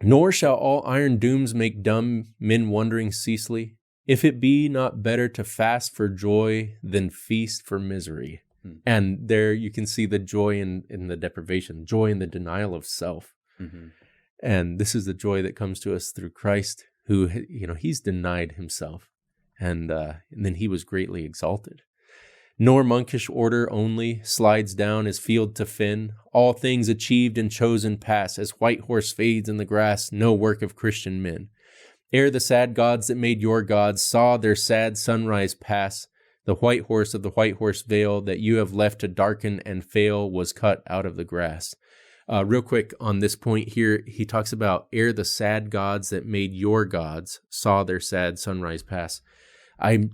Nor shall all iron dooms make dumb men wondering ceasely, if it be not better to fast for joy than feast for misery. And there you can see the joy in the deprivation, joy in the denial of self. Mm-hmm. And this is the joy that comes to us through Christ, who, he's denied himself, and then he was greatly exalted. Nor monkish order only slides down as field to fen. All things achieved and chosen pass, as white horse fades in the grass, no work of Christian men. Ere the sad gods that made your gods saw their sad sunrise pass, The white horse of the white horse veil that you have left to darken and fail was cut out of the grass. Real quick on this point here, he talks about ere the sad gods that made your gods saw their sad sunrise pass. I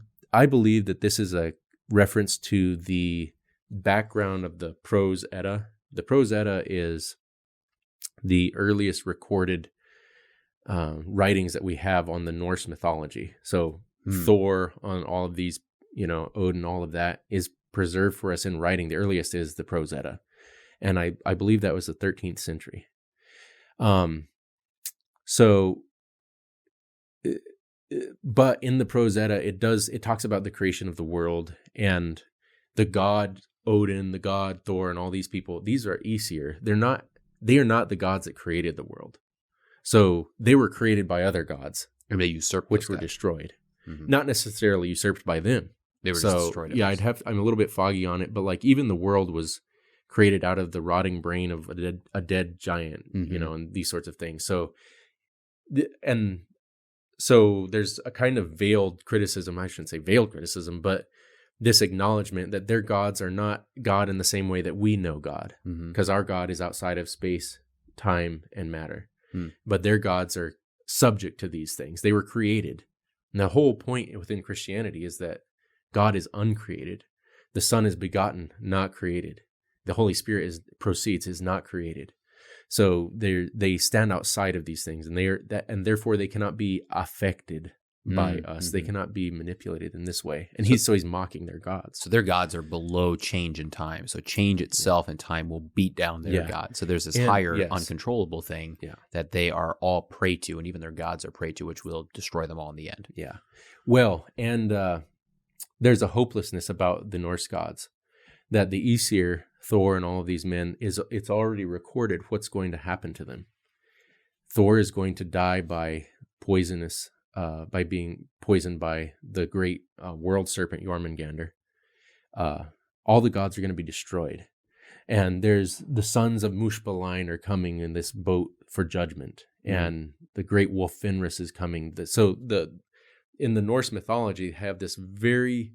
believe that this is a reference to the background of the Prose Edda. The Prose Edda is the earliest recorded writings that we have on the Norse mythology. So Thor, on all of these, Odin, all of that is preserved for us in writing. The earliest is the Prose Edda. And I believe that was the 13th century. But in the Prose Edda, it talks about the creation of the world and the god Odin, the god Thor, and all these people. These are Aesir. They are not the gods that created the world. So they were created by other gods. And they usurped which were destroyed. Mm-hmm. Not necessarily usurped by them. They were just destroyed. Yeah, I'm a little bit foggy on it, but like even the world was created out of the rotting brain of a dead giant, and these sorts of things. So there's a kind of veiled criticism. I shouldn't say veiled criticism, but this acknowledgement that their gods are not God in the same way that we know God, because our God is outside of space, time, and matter. But their gods are subject to these things. They were created. And the whole point within Christianity is that God is uncreated. The Son is begotten, not created. The Holy Spirit is not created. So they stand outside of these things, and therefore they cannot be affected by us. They cannot be manipulated in this way. And he's mocking their gods. So their gods are below change and time. So change itself and time will beat down their god. So there's this higher uncontrollable thing that they are all prey to, and even their gods are prey to, which will destroy them all in the end. Yeah. Well, and there's a hopelessness about the Norse gods that the Aesir, Thor, and all of these men, it's already recorded what's going to happen to them. Thor is going to die by being poisoned by the great world serpent Jormungandr. All the gods are going to be destroyed. And there's the sons of Muspelheim are coming in this boat for judgment. And the great wolf Fenris is coming. In the Norse mythology, have this very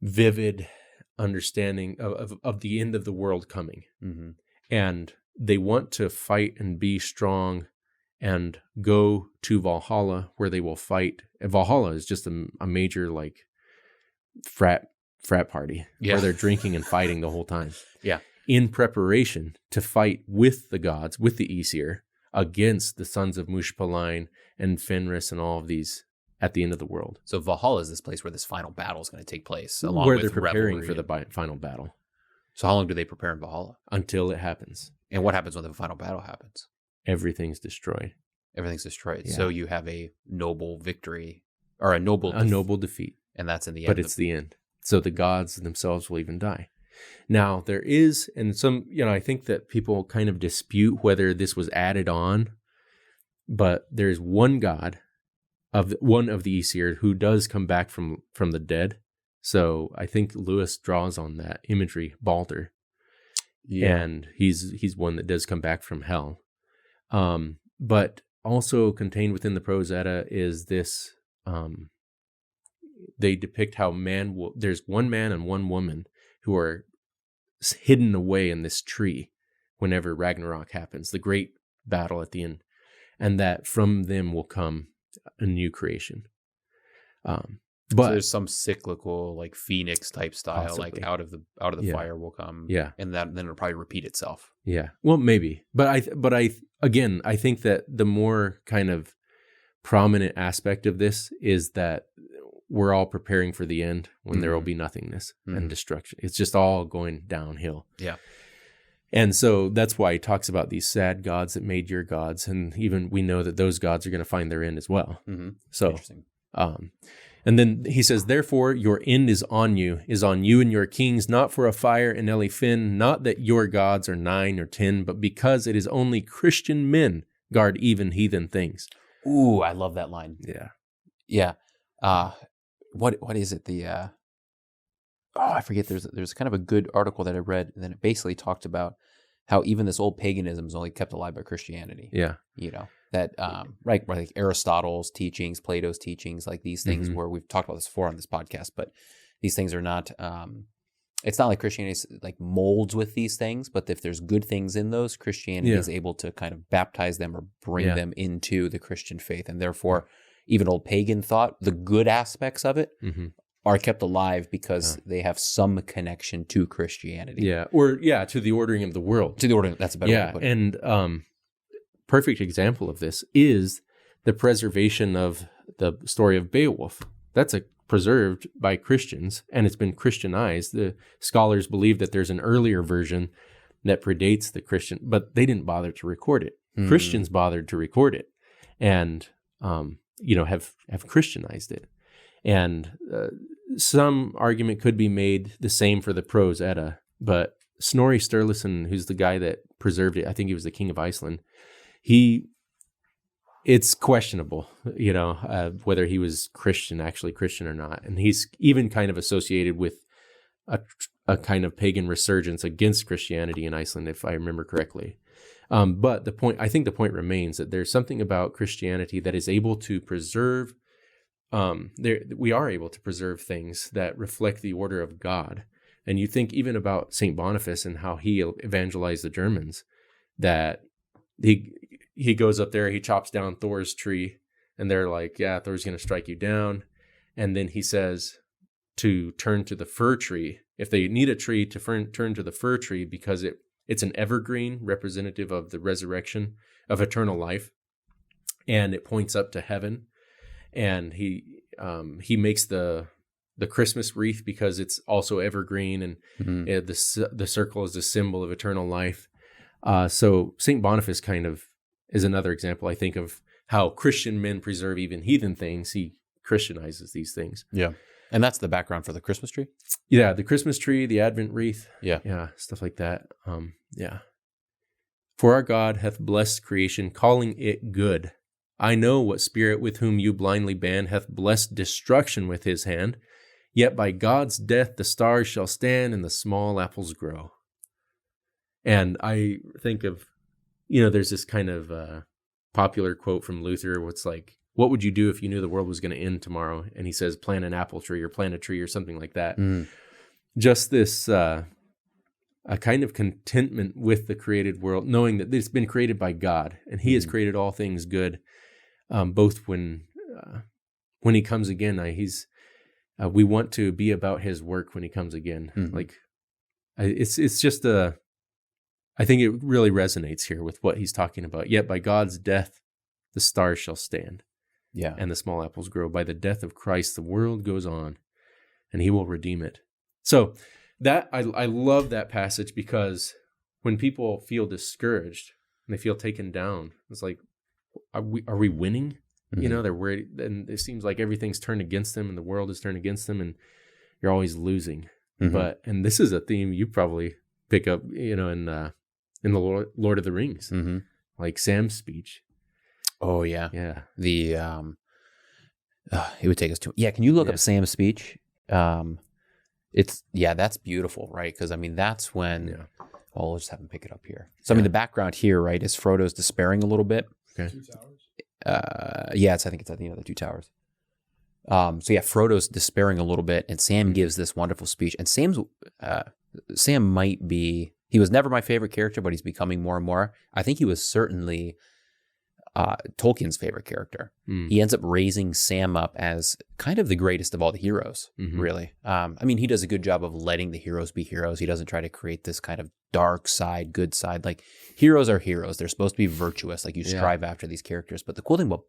vivid understanding of the end of the world coming. And they want to fight and be strong and go to Valhalla, where they will fight. And Valhalla is just a major like frat party where they're drinking and fighting the whole time. Yeah. In preparation to fight with the gods, with the Aesir, against the sons of Muspelheim and Fenris and all of these at the end of the world. So Valhalla is this place where this final battle is going to take place, where they're preparing for the final battle. So how long do they prepare in Valhalla? Until it happens. And what happens when the final battle happens? Everything's destroyed. Everything's destroyed. Yeah. So you have a noble victory, or a noble defeat. And that's in the end. But it's the end. So the gods themselves will even die. Now, there is, and some, I think that people kind of dispute whether this was added on, but there's one god, one of the Aesir, who does come back from the dead. So I think Lewis draws on that imagery, Balder. Yeah. And he's one that does come back from hell. But also contained within the Prose Edda is this, they depict how there's one man and one woman who are hidden away in this tree whenever Ragnarok happens, the great battle at the end, and that from them will come a new creation. But so there's some cyclical, like Phoenix type style, possibly. Like out of the fire will come, and then it'll probably repeat itself. Yeah, well, maybe, but I think that the more kind of prominent aspect of this is that we're all preparing for the end when there will be nothingness and destruction. It's just all going downhill. Yeah. And so that's why he talks about these sad gods that made your gods. And even we know that those gods are going to find their end as well. So, interesting. And then he says, therefore, your end is on you and your kings, not for a fire in Elifin, not that your gods are 9 or 10, but because it is only Christian men guard even heathen things. Ooh, I love that line. Yeah. Yeah. What is it? I forget. There's kind of a good article that I read, and then it basically talked about how even this old paganism is only kept alive by Christianity. Yeah. That right, like Aristotle's teachings, Plato's teachings, like these things where we've talked about this before on this podcast, but these things are not, it's not like Christianity like molds with these things, but if there's good things in those, Christianity is able to kind of baptize them or bring them into the Christian faith. And therefore, even old pagan thought, the good aspects of it are kept alive because they have some connection to Christianity. Yeah. Or to the ordering of the world. To the ordering, that's a better way to put it. And perfect example of this is the preservation of the story of Beowulf. That's preserved by Christians, and it's been Christianized. The scholars believe that there's an earlier version that predates the Christian, but they didn't bother to record it. Christians bothered to record it, and have Christianized it. And some argument could be made the same for the Prose Edda, but Snorri Sturluson, who's the guy that preserved it, I think he was the king of Iceland, it's questionable, whether he was actually Christian or not. And he's even kind of associated with a kind of pagan resurgence against Christianity in Iceland, if I remember correctly. But the point remains that there's something about Christianity that is able to preserve, we are able to preserve things that reflect the order of God. And you think even about St. Boniface and how he evangelized the Germans, that he goes up there, he chops down Thor's tree, and they're like, yeah, Thor's going to strike you down. And then he says to turn to the fir tree. If they need a tree, to turn to the fir tree, because it's an evergreen representative of the resurrection of eternal life. And it points up to heaven. And he makes the Christmas wreath because it's also evergreen, and the circle is a symbol of eternal life. So St. Boniface kind of is another example, I think, of how Christian men preserve even heathen things. He Christianizes these things. Yeah. And that's the background for the Christmas tree? Yeah, the Christmas tree, the Advent wreath. Yeah. Yeah, stuff like that. For our God hath blessed creation, calling it good. I know what spirit with whom you blindly ban hath blessed destruction with his hand. Yet by God's death the stars shall stand and the small apples grow. And I think of, there's this kind of popular quote from Luther where it's like, what would you do if you knew the world was going to end tomorrow? And he says, plant an apple tree or plant a tree or something like that. Just this a kind of contentment with the created world, knowing that it's been created by God and he has created all things good, both when he comes again. We want to be about his work when he comes again. It's just I think it really resonates here with what he's talking about. Yet by God's death, the stars shall stand. Yeah. And the small apples grow. By the death of Christ, the world goes on, and he will redeem it. So that I love that passage, because when people feel discouraged and they feel taken down, it's like, are we winning? They're worried, and it seems like everything's turned against them, and the world is turned against them, and you're always losing. And this is a theme you probably pick up, in the Lord of the Rings, like Sam's speech. Oh yeah, yeah. The it would take us to Can you look up Sam's speech? That's beautiful, right? Because that's when. Well, we'll just have him pick it up here. So the background here, right, is Frodo's despairing a little bit. Okay. 2 towers. I think it's at the 2 towers. Frodo's despairing a little bit, and Sam gives this wonderful speech. And Sam might be. He was never my favorite character, but he's becoming more and more. I think he was certainly Tolkien's favorite character. He ends up raising Sam up as kind of the greatest of all the heroes, really. He does a good job of letting the heroes be heroes. He doesn't try to create this kind of dark side, good side. Like, heroes are heroes. They're supposed to be virtuous. Like, you strive after these characters. But the cool thing about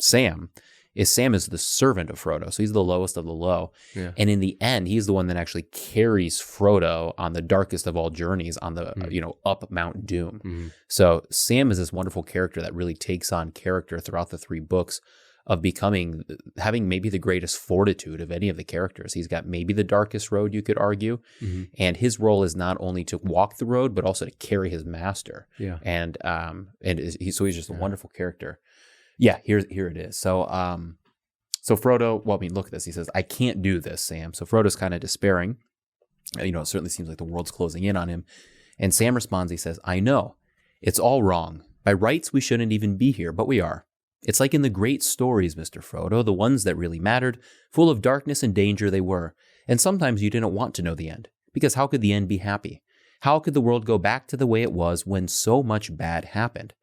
Sam is the servant of Frodo. So he's the lowest of the low. Yeah. And in the end, he's the one that actually carries Frodo on the darkest of all journeys on the, up Mount Doom. So Sam is this wonderful character that really takes on character throughout the 3 books of having maybe the greatest fortitude of any of the characters. He's got maybe the darkest road, you could argue. And his role is not only to walk the road, but also to carry his master. Yeah. And he's just a wonderful character. Yeah, here it is. So Frodo, look at this. He says, I can't do this, Sam. So Frodo's kind of despairing. It certainly seems like the world's closing in on him. And Sam responds, he says, I know. It's all wrong. By rights, we shouldn't even be here, but we are. It's like in the great stories, Mr. Frodo, the ones that really mattered, full of darkness and danger they were. And sometimes you didn't want to know the end, because how could the end be happy? How could the world go back to the way it was when so much bad happened?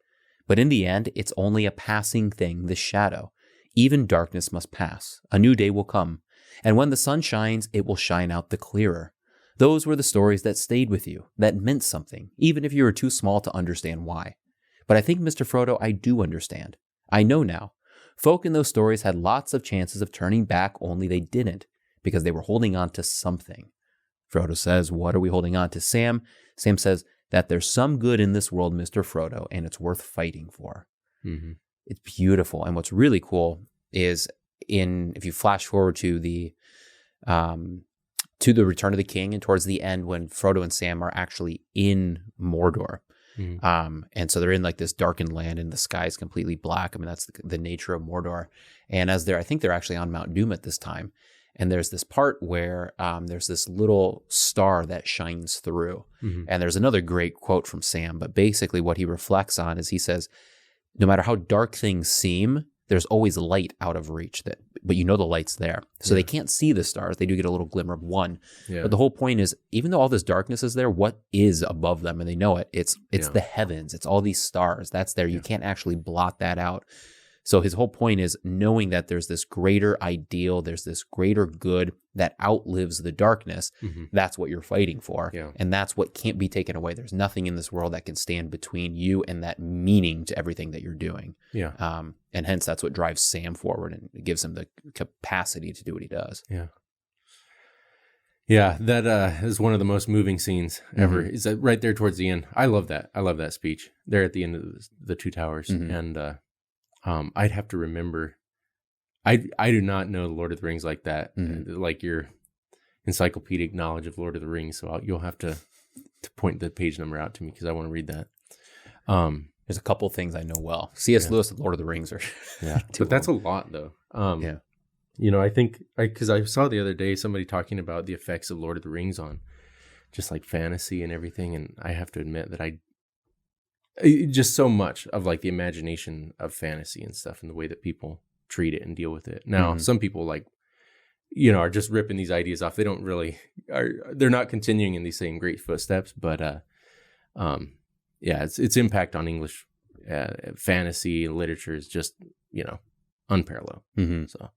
But in the end, it's only a passing thing, this shadow. Even darkness must pass. A new day will come. And when the sun shines, it will shine out the clearer. Those were the stories that stayed with you, that meant something, even if you were too small to understand why. But I think, Mr. Frodo, I do understand. I know now. Folk in those stories had lots of chances of turning back, only they didn't, because they were holding on to something. Frodo says, what are we holding on to? Sam says that there's some good in this world, Mr. Frodo, and it's worth fighting for. Mm-hmm. It's beautiful. And what's really cool is if you flash forward to the Return of the King and towards the end when Frodo and Sam are actually in Mordor. Mm-hmm. And so they're in like this darkened land and the sky is completely black. I mean, that's the nature of Mordor. And I think they're actually on Mount Doom at this time. And there's this part where there's this little star that shines through. Mm-hmm. And there's another great quote from Sam, but basically what he reflects on is he says, no matter how dark things seem, there's always light out of reach, but you know the light's there. So they can't see the stars. They do get a little glimmer of one. Yeah. But the whole point is, even though all this darkness is there, what is above them? And they know it. It's the heavens. It's all these stars. That's there. You can't actually blot that out. So his whole point is knowing that there's this greater ideal, there's this greater good that outlives the darkness. Mm-hmm. That's what you're fighting for. Yeah. And that's what can't be taken away. There's nothing in this world that can stand between you and that meaning to everything that you're doing. Yeah. And hence that's what drives Sam forward and it gives him the capacity to do what he does. Yeah. Yeah, that is one of the most moving scenes ever. Mm-hmm. Is that right there towards the end? I love that. I love that speech there at the end of the Two Towers. Mm-hmm. And I'd have to remember. I do not know Lord of the Rings like that, like your encyclopedic knowledge of Lord of the Rings. So you'll have to point the page number out to me because I want to read that. There's a couple things I know well. C.S. Lewis and Lord of the Rings are but that's a lot though. You know, I think because I saw the other day somebody talking about the effects of Lord of the Rings on just like fantasy and everything, and I have to admit that just so much of like the imagination of fantasy and stuff and the way that people treat it and deal with it. Now, some people like, you know, are just ripping these ideas off. They don't really they're not continuing in these same great footsteps, but its impact on English fantasy literature is just, you know, unparalleled. Mm-hmm. So,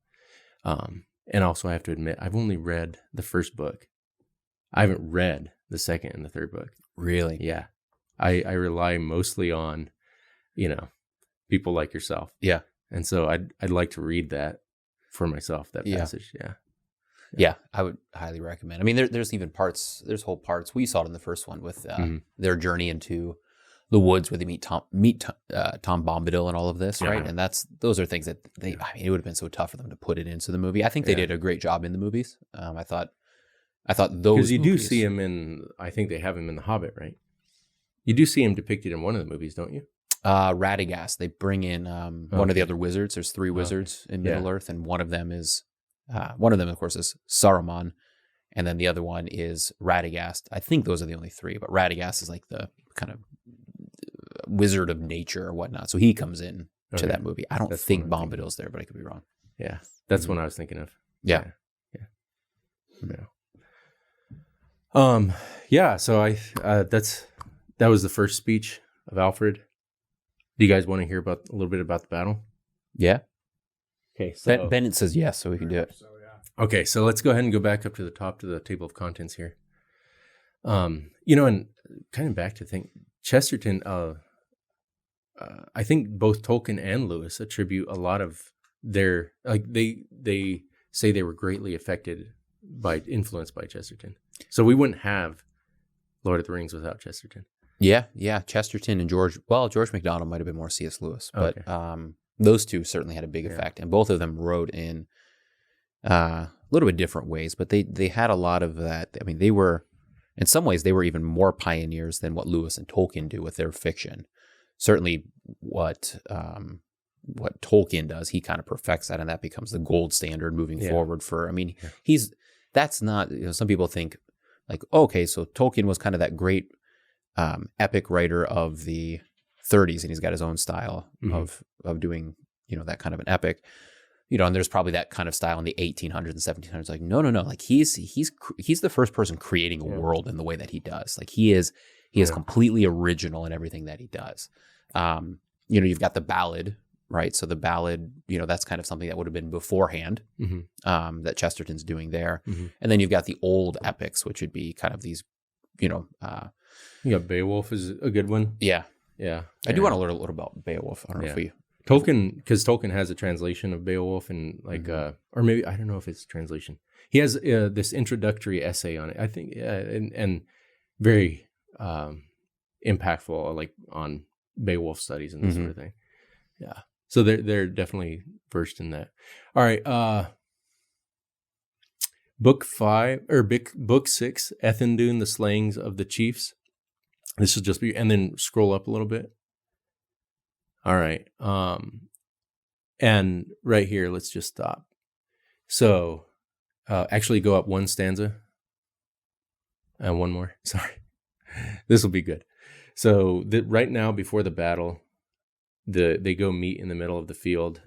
and also I have to admit, I've only read the first book. I haven't read the second and the third book. Really? Yeah. I rely mostly on, you know, people like yourself. Yeah. And so I'd like to read that for myself, that passage. Yeah, I would highly recommend. I mean, there's whole parts. We saw it in the first one with their journey into the woods where they meet Tom Bombadil and all of this, right? And those are things that I mean, it would have been so tough for them to put it into the movie. I think they did a great job in the movies. I thought those, because you do see him in, I think they have him in The Hobbit, right? You do see him depicted in one of the movies, don't you? Radagast. They bring in one of the other wizards. There's 3 wizards in Middle Earth, and one of them, of course, is Saruman, and then the other one is Radagast. I think those are the only 3, but Radagast is like the kind of wizard of nature or whatnot. So he comes in to that movie. I don't think Bombadil's there, but I could be wrong. Yeah, that's what I was thinking of. Yeah. So that was the first speech of Alfred. Do you guys want to hear a little bit about the battle? Yeah. Okay. So Bennett says yes, so we can do it. So, yeah. Okay, so let's go ahead and go back up to the top to the table of contents here. You know, and kind of back to think Chesterton. I think both Tolkien and Lewis attribute a lot of their they say they were greatly influenced by Chesterton. So we wouldn't have Lord of the Rings without Chesterton. Yeah. Chesterton and George MacDonald might have been more C.S. Lewis, but those two certainly had a big effect, and both of them wrote in a little bit different ways, but they had a lot of that. I mean, they were, in some ways, they were even more pioneers than what Lewis and Tolkien do with their fiction. Certainly what Tolkien does, he kind of perfects that, and that becomes the gold standard moving forward that's not, you know, some people think like, okay, so Tolkien was kind of that great epic writer of the 30s, and he's got his own style of doing, that kind of an epic. And there's probably that kind of style in the 1800s and 1700s. Like, no. Like he's the first person creating a world in the way that he does. Like he is completely original in everything that he does. You've got the ballad, right? So the ballad, that's kind of something that would have been beforehand, that Chesterton's doing there. And then you've got the old epics, which would be kind of these, you got Beowulf is a good one. Yeah. Yeah. I do want to learn a little about Beowulf. I don't know if we... Because Tolkien has a translation of Beowulf and or maybe, I don't know if it's translation. He has this introductory essay on it, I think, and very impactful, like on Beowulf studies and this sort of thing. Yeah. So they're definitely versed in that. All right. Book 6, Ethandune, the Slayings of the Chiefs. This will just be, and then scroll up a little bit. All right. And right here, let's just stop. So actually go up one stanza. And one more. Sorry. This will be good. So right now, before the battle, they go meet in the middle of the field,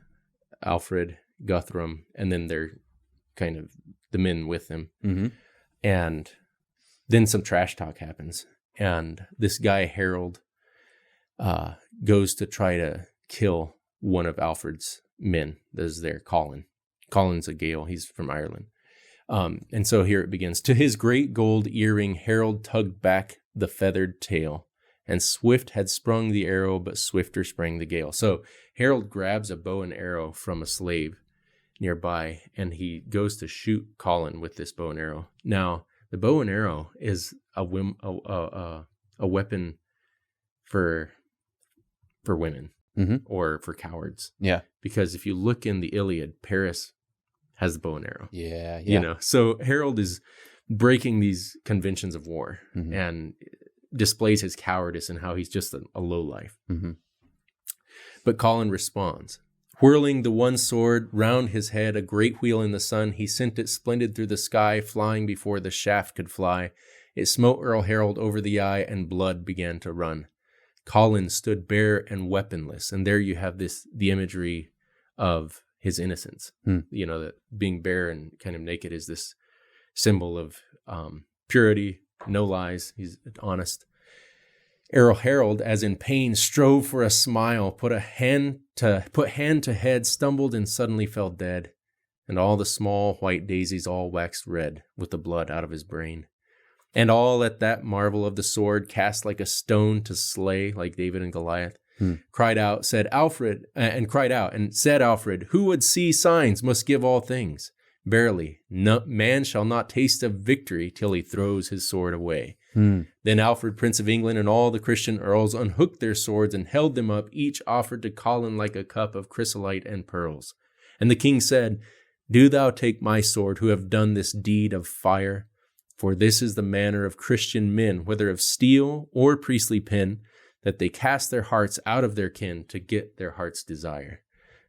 Alfred, Guthrum, and then they're kind of the men with him. And then some trash talk happens. And this guy, Harold, goes to try to kill one of Alfred's men that is there, Colin. Colin's a Gael. He's from Ireland. And so here it begins. To his great gold earring, Harold tugged back the feathered tail, and swift had sprung the arrow, but swifter sprang the gale. So Harold grabs a bow and arrow from a slave nearby, and he goes to shoot Colin with this bow and arrow. Now, the bow and arrow is a weapon for women or for cowards. Yeah. Because if you look in the Iliad, Paris has the bow and arrow. Yeah. So Harold is breaking these conventions of war and displays his cowardice and how he's just a lowlife. But Colin responds. Whirling the one sword round his head, a great wheel in the sun, he sent it splendid through the sky, flying before the shaft could fly. It smote Earl Harold over the eye, and blood began to run. Colin stood bare and weaponless, and there you have the imagery of his innocence. That being bare and kind of naked is this symbol of purity, no lies. He's honest. Earl Harold, as in pain, strove for a smile, put hand to head, stumbled and suddenly fell dead, and all the small white daisies all waxed red with the blood out of his brain. And all at that marvel of the sword, cast like a stone to slay, like David and Goliath, cried out, said Alfred, who would see signs must give all things. Verily, man shall not taste of victory till he throws his sword away. Then Alfred, Prince of England, and all the Christian earls unhooked their swords and held them up, each offered to Colin like a cup of chrysolite and pearls. And the king said, Do thou take my sword, who have done this deed of fire. For this is the manner of Christian men, whether of steel or priestly pen, that they cast their hearts out of their kin to get their heart's desire.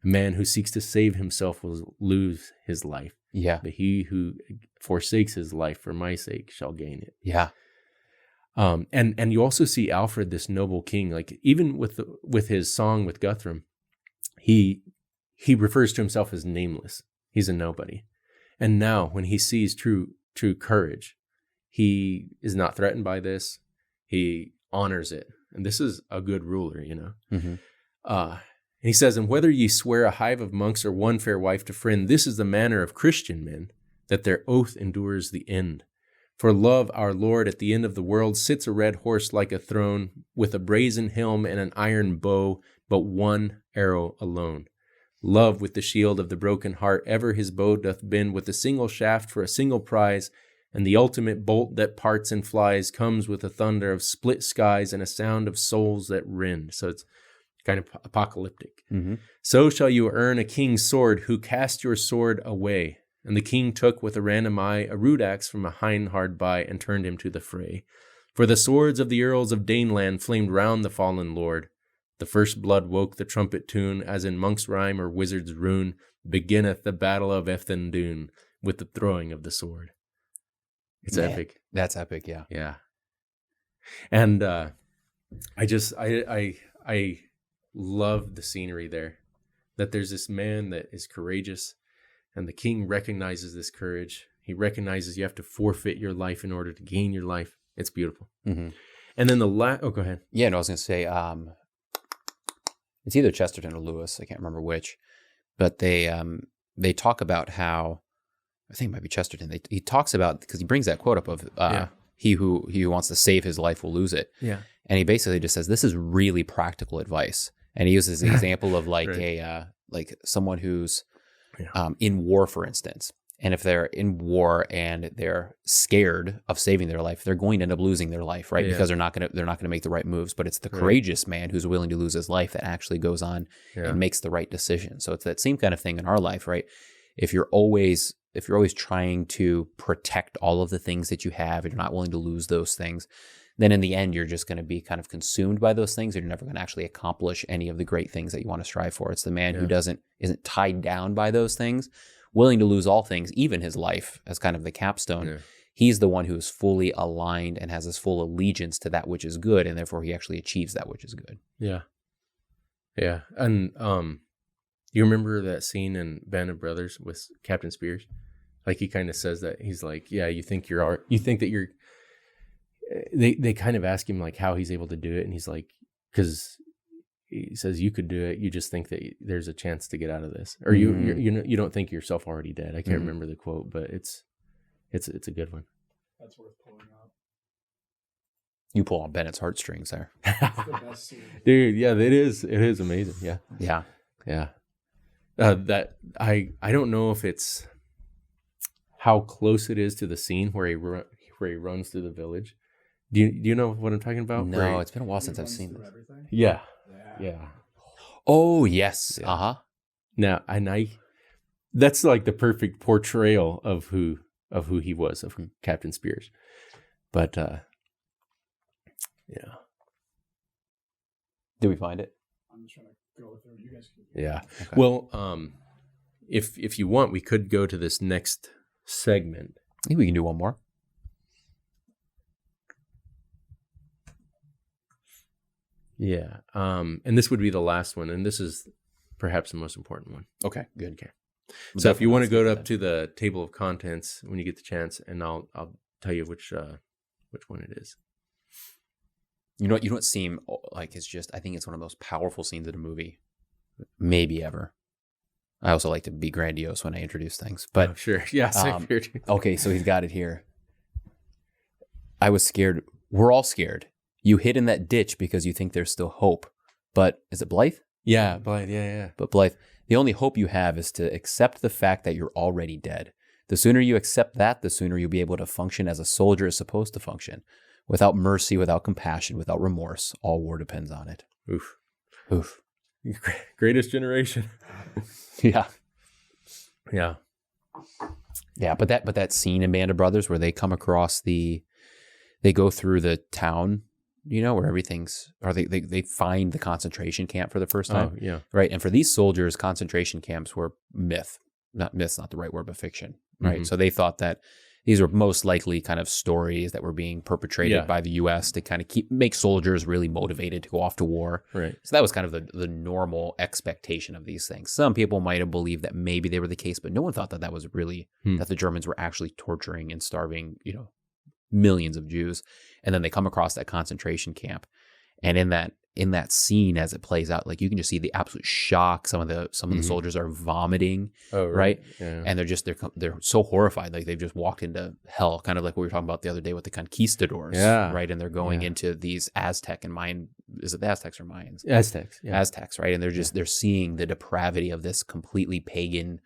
A man who seeks to save himself will lose his life. Yeah. But he who forsakes his life for my sake shall gain it. Yeah. And you also see Alfred, this noble king, like even with his song with Guthrum, he refers to himself as nameless. He's a nobody. And now when he sees true courage, he is not threatened by this. He honors it. And this is a good ruler, And he says, And whether ye swear a hive of monks or one fair wife to friend, this is the manner of Christian men, that their oath endures the end. For love, our Lord, at the end of the world, sits a red horse like a throne, with a brazen helm and an iron bow, but one arrow alone. Love, with the shield of the broken heart, ever his bow doth bend, with a single shaft for a single prize, and the ultimate bolt that parts and flies comes with a thunder of split skies and a sound of souls that rend. So it's kind of apocalyptic. So shall you earn a king's sword, who cast your sword away. And the king took with a random eye a rude axe from a hind hard by, and turned him to the fray. For the swords of the earls of Daneland flamed round the fallen lord. The first blood woke the trumpet tune, as in monk's rhyme or wizard's rune, beginneth the battle of Ethandune with the throwing of the sword. It's epic. That's epic, yeah. Yeah. And I love the scenery there. that there's this man that is courageous, and the king recognizes this courage. He recognizes you have to forfeit your life in order to gain your life. It's beautiful. Mm-hmm. And then oh, go ahead. Yeah, no, I was going to say, it's either Chesterton or Lewis. I can't remember which, but they talk about how, I think it might be Chesterton. He talks about, because he brings that quote up of he who wants to save his life will lose it. Yeah. And he basically just says, this is really practical advice. And he uses the example of like right. Like someone who's in war, for instance. And if they're in war and they're scared of saving their life, they're going to end up losing their life, right? Yeah. Because they're not going to make the right moves. But it's the courageous man who's willing to lose his life that actually goes on and makes the right decision. So it's that same kind of thing in our life, right? If you're always trying to protect all of the things that you have, and you're not willing to lose those things, then in the end, you're just going to be kind of consumed by those things, and you're never going to actually accomplish any of the great things that you want to strive for. It's the man who isn't tied down by those things, willing to lose all things, even his life as kind of the capstone. Yeah. He's the one who is fully aligned and has his full allegiance to that which is good, and therefore he actually achieves that which is good. Yeah. Yeah. And you remember that scene in Band of Brothers with Captain Spears? Like he kind of says that, he's like, yeah, you think that you're, they kind of ask him like how he's able to do it. And he's like, because he says you could do it. You just think that there's a chance to get out of this, or you don't think yourself already dead. I can't remember the quote, but it's a good one. That's worth pulling up. You pull on Bennett's heartstrings there. It's the best scene. Dude. Yeah, it is. It is amazing. Yeah. Yeah. Yeah. That I don't know if it's how close it is to the scene where he runs through the village. Do you know what I'm talking about? No, it's been a while since I've seen this. Everything? Yeah. Oh yes. Yeah. Uh-huh. Now, and that's like the perfect portrayal of who he was, of Captain Spears. But yeah. Did we find it? I'm just trying to go with it. You guys can. Yeah. Okay. Well, if you want, we could go to this next segment. I think we can do one more. Yeah. And this would be the last one, and this is perhaps the most important one. Okay, good. Okay. So if you want to go up to the table of contents when you get the chance, and I'll tell you which one it is. You know what seem like it's just, I think it's one of the most powerful scenes in a movie, maybe ever. I also like to be grandiose when I introduce things, but sure. Yeah. Okay. So he's got it here. I was scared. We're all scared. You hid in that ditch because you think there's still hope. But is it Blythe? Yeah, Blythe. Yeah. But Blythe, the only hope you have is to accept the fact that you're already dead. The sooner you accept that, the sooner you'll be able to function as a soldier is supposed to function. Without mercy, without compassion, without remorse. All war depends on it. Oof. Greatest generation. Yeah. Yeah. Yeah, but that scene in Band of Brothers where they come across they go through the town, where everything's, or they find the concentration camp for the first time. Oh, yeah. Right. And for these soldiers, concentration camps were myth's not the right word, but fiction. Right. Mm-hmm. So they thought that these were most likely kind of stories that were being perpetrated by the U.S. to kind of make soldiers really motivated to go off to war. Right. So that was kind of the normal expectation of these things. Some people might have believed that maybe they were the case, but no one thought that was really, that the Germans were actually torturing and starving, millions of Jews. And then they come across that concentration camp. And in that scene, as it plays out, like you can just see the absolute shock. Some of the soldiers are vomiting, right? Yeah. And they're so horrified, like they've just walked into hell, kind of like what we were talking about the other day with the conquistadors, right? And they're going into these Aztec and Mayan. Is it the Aztecs or Mayans? Aztecs, yeah. Aztecs, right? And they're seeing the depravity of this completely pagan,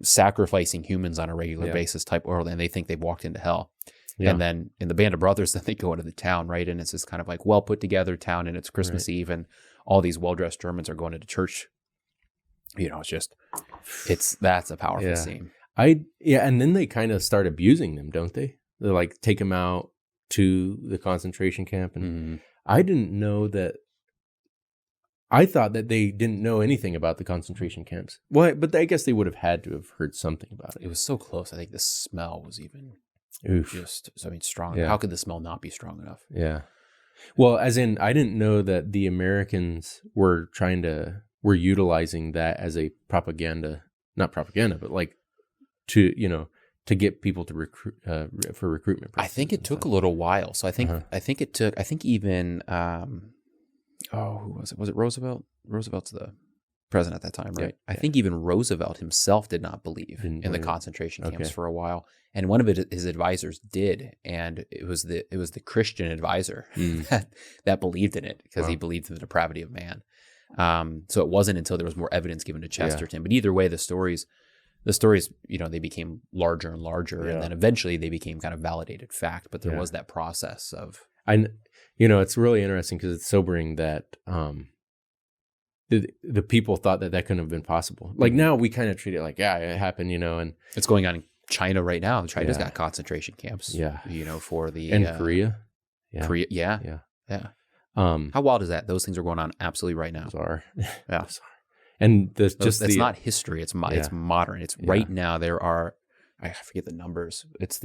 sacrificing humans on a regular basis type world, and they think they've walked into hell. Yeah. And then in the Band of Brothers, then they go into the town, right? And it's this kind of like well put together town, and it's Christmas Eve, and all these well dressed Germans are going into church. That's a powerful scene. And then they kind of start abusing them, don't they? They like take them out to the concentration camp, and I didn't know that. I thought that they didn't know anything about the concentration camps. Well, but I guess they would have had to have heard something about it. It was so close. I think the smell was even. Oof. Strong. Yeah. How could the smell not be strong enough? Yeah. Well, as in, I didn't know that the Americans were trying to were utilizing that as a not propaganda, but like to, to get people to recruit for recruitment purposes. I think it took a little while. So I think even who was it? Was it Roosevelt? Roosevelt's the president at that time, right? Yeah. I think even Roosevelt himself did not believe in the concentration camps for a while. And one of his advisors did, and it was the Christian advisor that believed in it, because he believed in the depravity of man. So it wasn't until there was more evidence given to Chesterton. But either way, the stories, they became larger and larger, and then eventually they became kind of validated fact. But there was that process of, it's really interesting, because it's sobering that the people thought that couldn't have been possible. Like now we kind of treat it like, it happened, and it's going on in China right now. China's got concentration camps. Yeah. For the Korea. Yeah. Korea. Yeah. How wild is that? Those things are going on absolutely right now. Bizarre. Yeah. Bizarre. And that's not history. It's modern. It's right now. There are, I forget the numbers. It's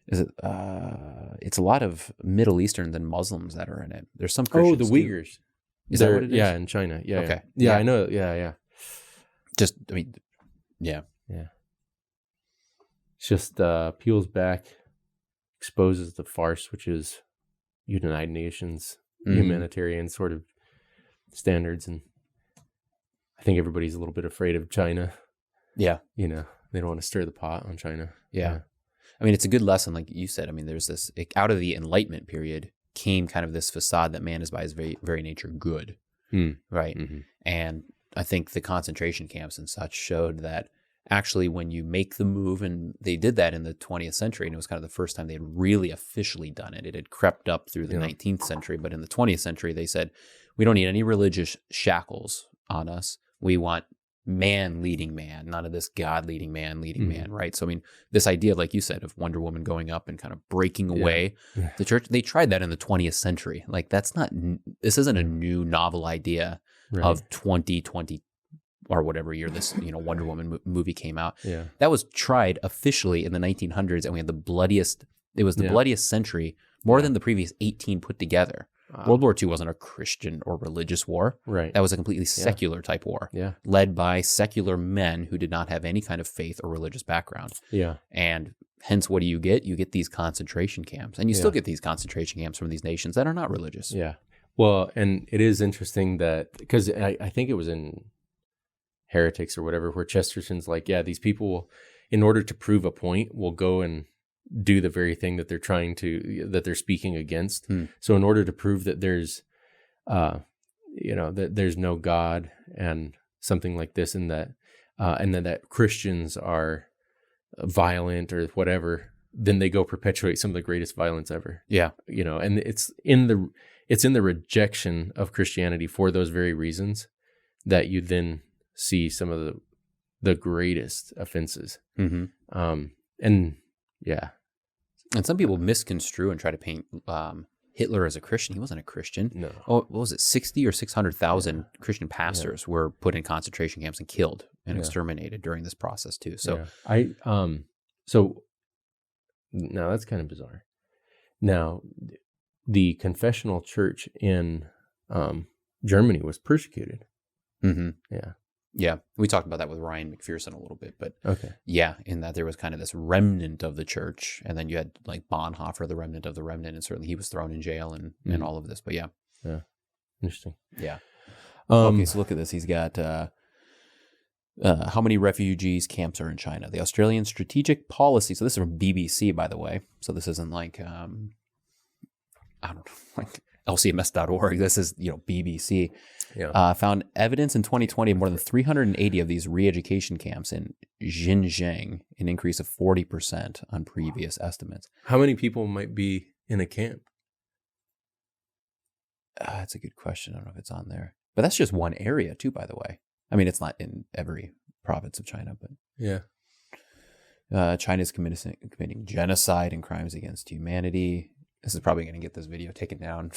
it's a lot of Middle Easterns and Muslims that are in it. There's some Christians. Oh, the Uyghurs. Too. Is that what it is? Yeah, in China. Yeah. Okay. Yeah, I know. Yeah. Just, Yeah. It's just peels back, exposes the farce, which is United Nations humanitarian sort of standards. And I think everybody's a little bit afraid of China. Yeah. They don't want to stir the pot on China. Yeah. I mean, it's a good lesson, like you said. I mean, there's this, out of the Enlightenment period came kind of this facade that man is by his very, very nature good, right? Mm-hmm. And I think the concentration camps and such showed that actually when you make the move, and they did that in the 20th century, and it was kind of the first time they had really officially done it. It had crept up through the 19th century, but in the 20th century, they said, we don't need any religious shackles on us. We want man leading man, none of this God leading man, right? So, I mean, this idea, like you said, of Wonder Woman going up and kind of breaking away the church, they tried that in the 20th century. Like, this isn't a new novel idea of 2020 or whatever year this, Wonder Woman movie came out. Yeah. That was tried officially in the 1900s, and we had the bloodiest century, more than the previous 18 put together. World War II wasn't a Christian or religious war. Right. That was a completely secular type war. Yeah. Led by secular men who did not have any kind of faith or religious background. Yeah. And hence, what do you get? You get these concentration camps. And you still get these concentration camps from these nations that are not religious. Yeah. Well, and it is interesting that, because I think it was in Heretics or whatever, where Chesterton's like, these people, in order to prove a point, will go and do the very thing that they're speaking against. So in order to prove that there's, that there's no God and something like this, and that Christians are violent or whatever, then they go perpetuate some of the greatest violence ever. Yeah. And it's in the rejection of Christianity for those very reasons that you then see some of the greatest offenses. And some people misconstrue and try to paint Hitler as a Christian. He wasn't a Christian. No. Oh, what was it? 60 or 600,000 Christian pastors were put in concentration camps and killed and exterminated during this process too. So so now that's kind of bizarre. Now, the confessional church in Germany was persecuted. Yeah, we talked about that with Ryan McPherson a little bit, but in that there was kind of this remnant of the church, and then you had like Bonhoeffer, the remnant of the remnant, and certainly he was thrown in jail and all of this. But yeah, interesting. Yeah. Okay, so look at this. He's got how many refugees camps are in China? The Australian Strategic Policy. So this is from BBC, by the way. So this isn't like I don't know, like LCMS.org. This is BBC. Found evidence in 2020 of more than 380 of these re-education camps in Xinjiang, an increase of 40% on previous estimates. How many people might be in a camp? That's a good question. I don't know if it's on there. But that's just one area too, by the way. I mean, it's not in every province of China, but China's committing genocide and crimes against humanity. This is probably going to get this video taken down.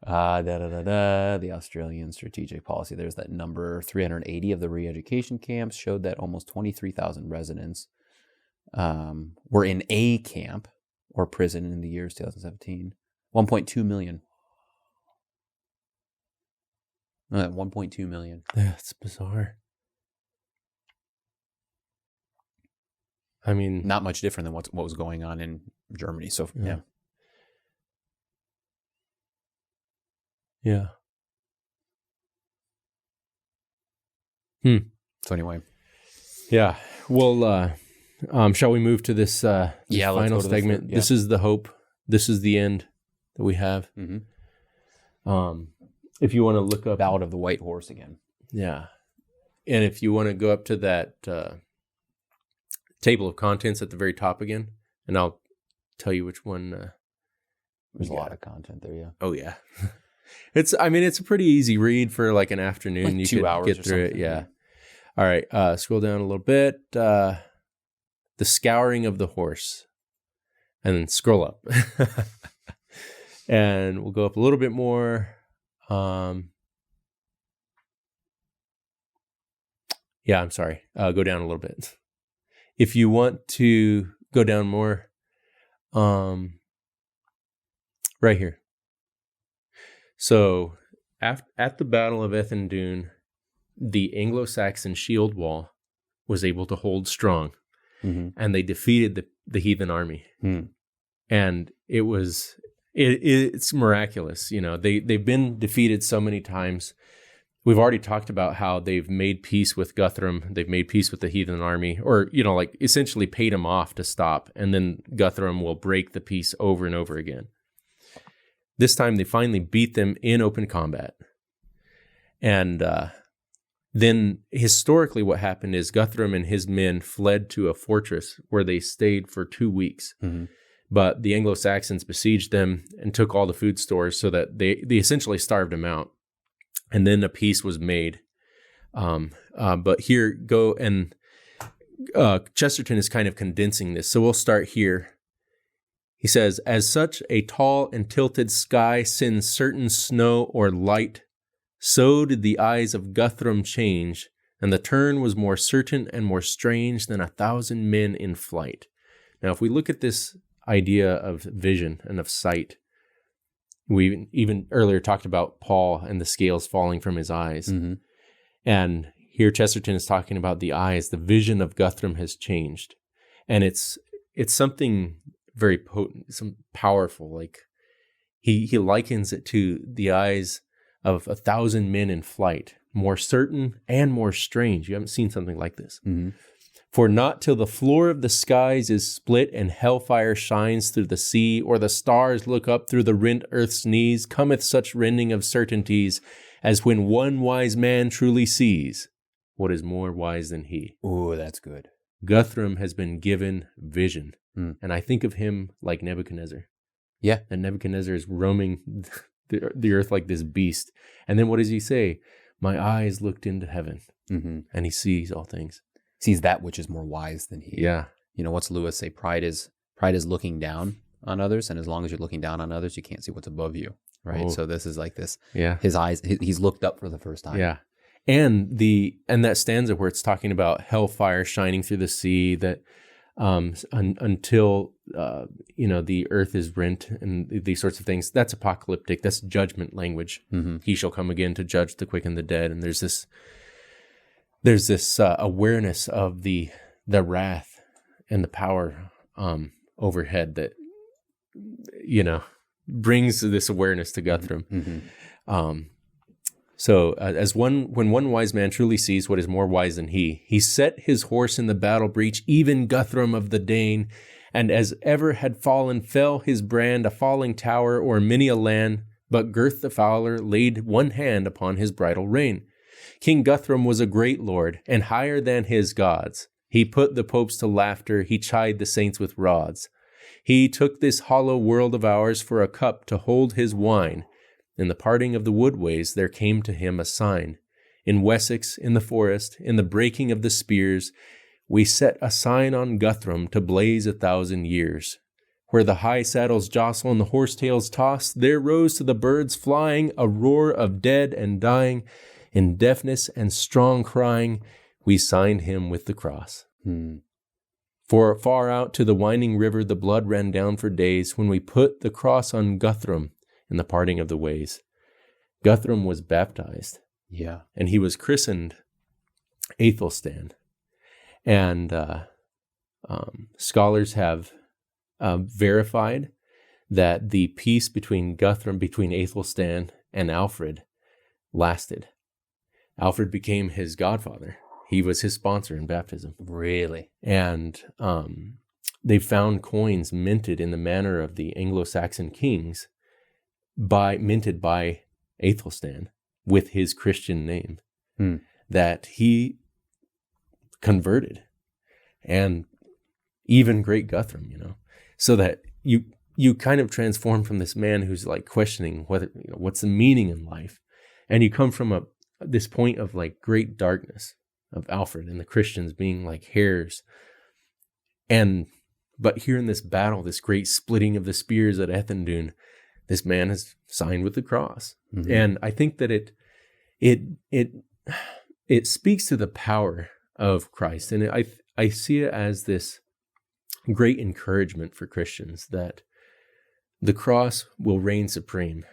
The Australian Strategic Policy. There's that number. 380 of the re-education camps showed that almost 23,000 residents were in a camp or prison in the years 2017. 1.2 million. 1.2 million. That's bizarre. I mean, not much different than what was going on in Germany. So yeah. Yeah. So anyway. Yeah. Well, shall we move to this final segment? This is the hope. This is the end that we have. Mm-hmm. If you want to look up Ballad of the White Horse again. Yeah. And if you want to go up to that table of contents at the very top again, and I'll tell you which one. There's a lot of content there, yeah. Oh, yeah. It's a pretty easy read for like an afternoon. Like you 2 could hours get through it. Yeah. All right. Scroll down a little bit. The scouring of the horse. And then scroll up. And we'll go up a little bit more. Yeah, I'm sorry. Go down a little bit. If you want to go down more, right here. So at the Battle of Ethandune, the Anglo-Saxon shield wall was able to hold strong, and they defeated the heathen army. And it's miraculous. You know, they've been defeated so many times. We've already talked about how they've made peace with Guthrum. They've made peace with the heathen army, or, you know, like essentially paid them off to stop. And then Guthrum will break the peace over and over again. This time they finally beat them in open combat. And then historically what happened is Guthrum and his men fled to a fortress where they stayed for 2 weeks. But the Anglo-Saxons besieged them and took all the food stores, so that they essentially starved them out. And then a peace was made. But here go, and Chesterton is kind of condensing this. So we'll start here. He says, as such a tall and tilted sky sends certain snow or light, so did the eyes of Guthrum change, and the turn was more certain and more strange than 1,000 men in flight. Now, if we look at this idea of vision and of sight, we even earlier talked about Paul and the scales falling from his eyes. And here Chesterton is talking about the eyes. The vision of Guthrum has changed. And it's something very potent, some powerful. Like he likens it to the eyes of 1,000 men in flight, more certain and more strange. You haven't seen something like this. For not till the floor of the skies is split and hellfire shines through the sea, or the stars look up through the rent earth's knees, cometh such rending of certainties as when one wise man truly sees what is more wise than he. Oh, that's good. Guthrum has been given vision. And I think of him like Nebuchadnezzar. Yeah. And Nebuchadnezzar is roaming the earth like this beast. And then what does he say? My eyes looked into heaven, and he sees all things. Sees that which is more wise than he. Yeah. You know, what's Lewis say? Pride is looking down on others, and as long as you're looking down on others, you can't see what's above you, right? Oh. So this is like this. Yeah. His eyes, he's looked up for the first time. Yeah. And that stanza where it's talking about hellfire shining through the sea, that until the earth is rent and these sorts of things, that's apocalyptic. That's judgment language. He shall come again to judge the quick and the dead. And there's this awareness of the wrath and the power overhead that, brings this awareness to Guthrum. So when one wise man truly sees what is more wise than he set his horse in the battle breach, even Guthrum of the Dane, and as ever had fallen, fell his brand, a falling tower or many a land, but Gurth the Fowler laid one hand upon his bridle rein. King Guthrum was a great lord, and higher than his gods. He put the popes to laughter, he chid the saints with rods. He took this hollow world of ours for a cup to hold his wine. In the parting of the woodways there came to him a sign. In Wessex, in the forest, in the breaking of the spears, we set a sign on Guthrum to blaze 1,000 years. Where the high saddles jostle and the horsetails toss, there rose to the birds flying a roar of dead and dying. In deafness and strong crying, we signed him with the cross. For far out to the winding river the blood ran down for days, when we put the cross on Guthrum in the parting of the ways. Guthrum was baptized, Yeah. And he was christened Aethelstan. And scholars have verified that the peace between Aethelstan and Alfred lasted. Alfred became his godfather. He was his sponsor in baptism. Really? And they found coins minted in the manner of the Anglo-Saxon kings, minted by Aethelstan with his Christian name, that he converted, and even great Guthrum, so that you kind of transform from this man who's like questioning whether, what's the meaning in life, and you come from this point of like great darkness of Alfred and the Christians being like hares, but here in this battle, this great splitting of the spears at Ethandune, this man has signed with the cross. Mm-hmm. And I think that it speaks to the power of Christ. And I see it as this great encouragement for Christians that the cross will reign supreme.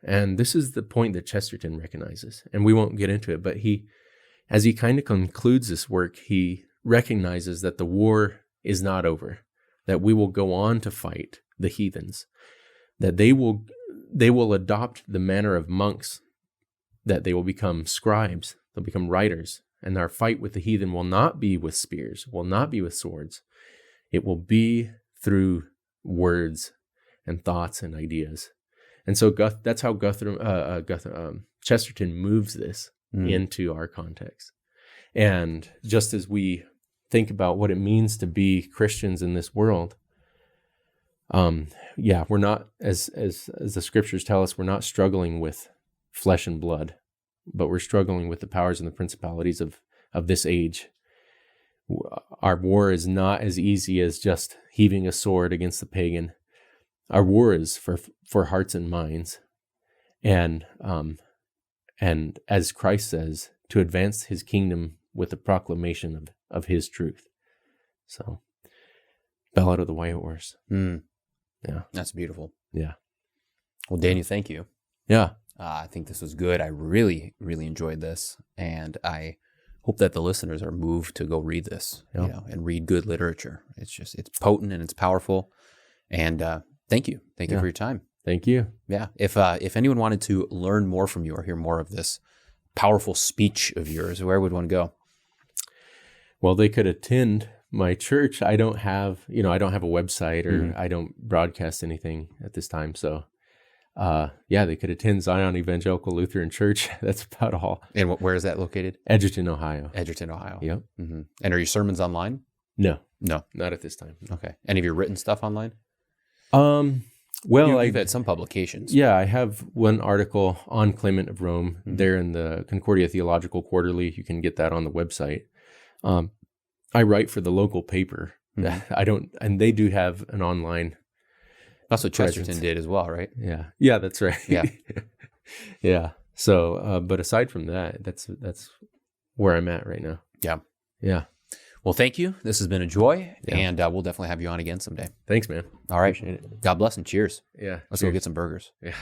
And this is the point that Chesterton recognizes. And we won't get into it, but as he kind of concludes this work, he recognizes that the war is not over, that we will go on to fight the heathens, that they will adopt the manner of monks, that they will become scribes, they'll become writers, and our fight with the heathen will not be with spears, will not be with swords. It will be through words and thoughts and ideas. And so that's how Chesterton moves this into our context. And just as we think about what it means to be Christians in this world, we're not, as the scriptures tell us, we're not struggling with flesh and blood, but we're struggling with the powers and the principalities of this age. Our war is not as easy as just heaving a sword against the pagan. Our war is for hearts and minds, and as Christ says, to advance his kingdom with the proclamation of his truth. So, Ballad of the White Horse. Yeah, that's beautiful. Yeah. Well, Daniel, thank you. Yeah. I think this was good. I really, really enjoyed this, and I hope that the listeners are moved to go read this, and read good literature. It's potent and it's powerful. And thank you for your time. Thank you. Yeah. If anyone wanted to learn more from you or hear more of this powerful speech of yours, where would one go? Well, they could attend my church. I don't have a website, or I don't broadcast anything at this time. So, they could attend Zion Evangelical Lutheran Church. That's about all. And where is that located? Edgerton, Ohio. Edgerton, Ohio. Yep. Mm-hmm. And are your sermons online? No, not at this time. Okay. Any of your written stuff online? Well, you've had some publications. Yeah, I have one article on Clement of Rome there in the Concordia Theological Quarterly. You can get that on the website. I write for the local paper. And they do have an online. That's what Chesterton did as well, right? Yeah. Yeah, that's right. Yeah. Yeah. So, but aside from that, that's where I'm at right now. Yeah. Yeah. Well, thank you. This has been a joy, and we'll definitely have you on again someday. Thanks, man. All right. Appreciate it. God bless and cheers. Yeah. Let's go get some burgers. Yeah.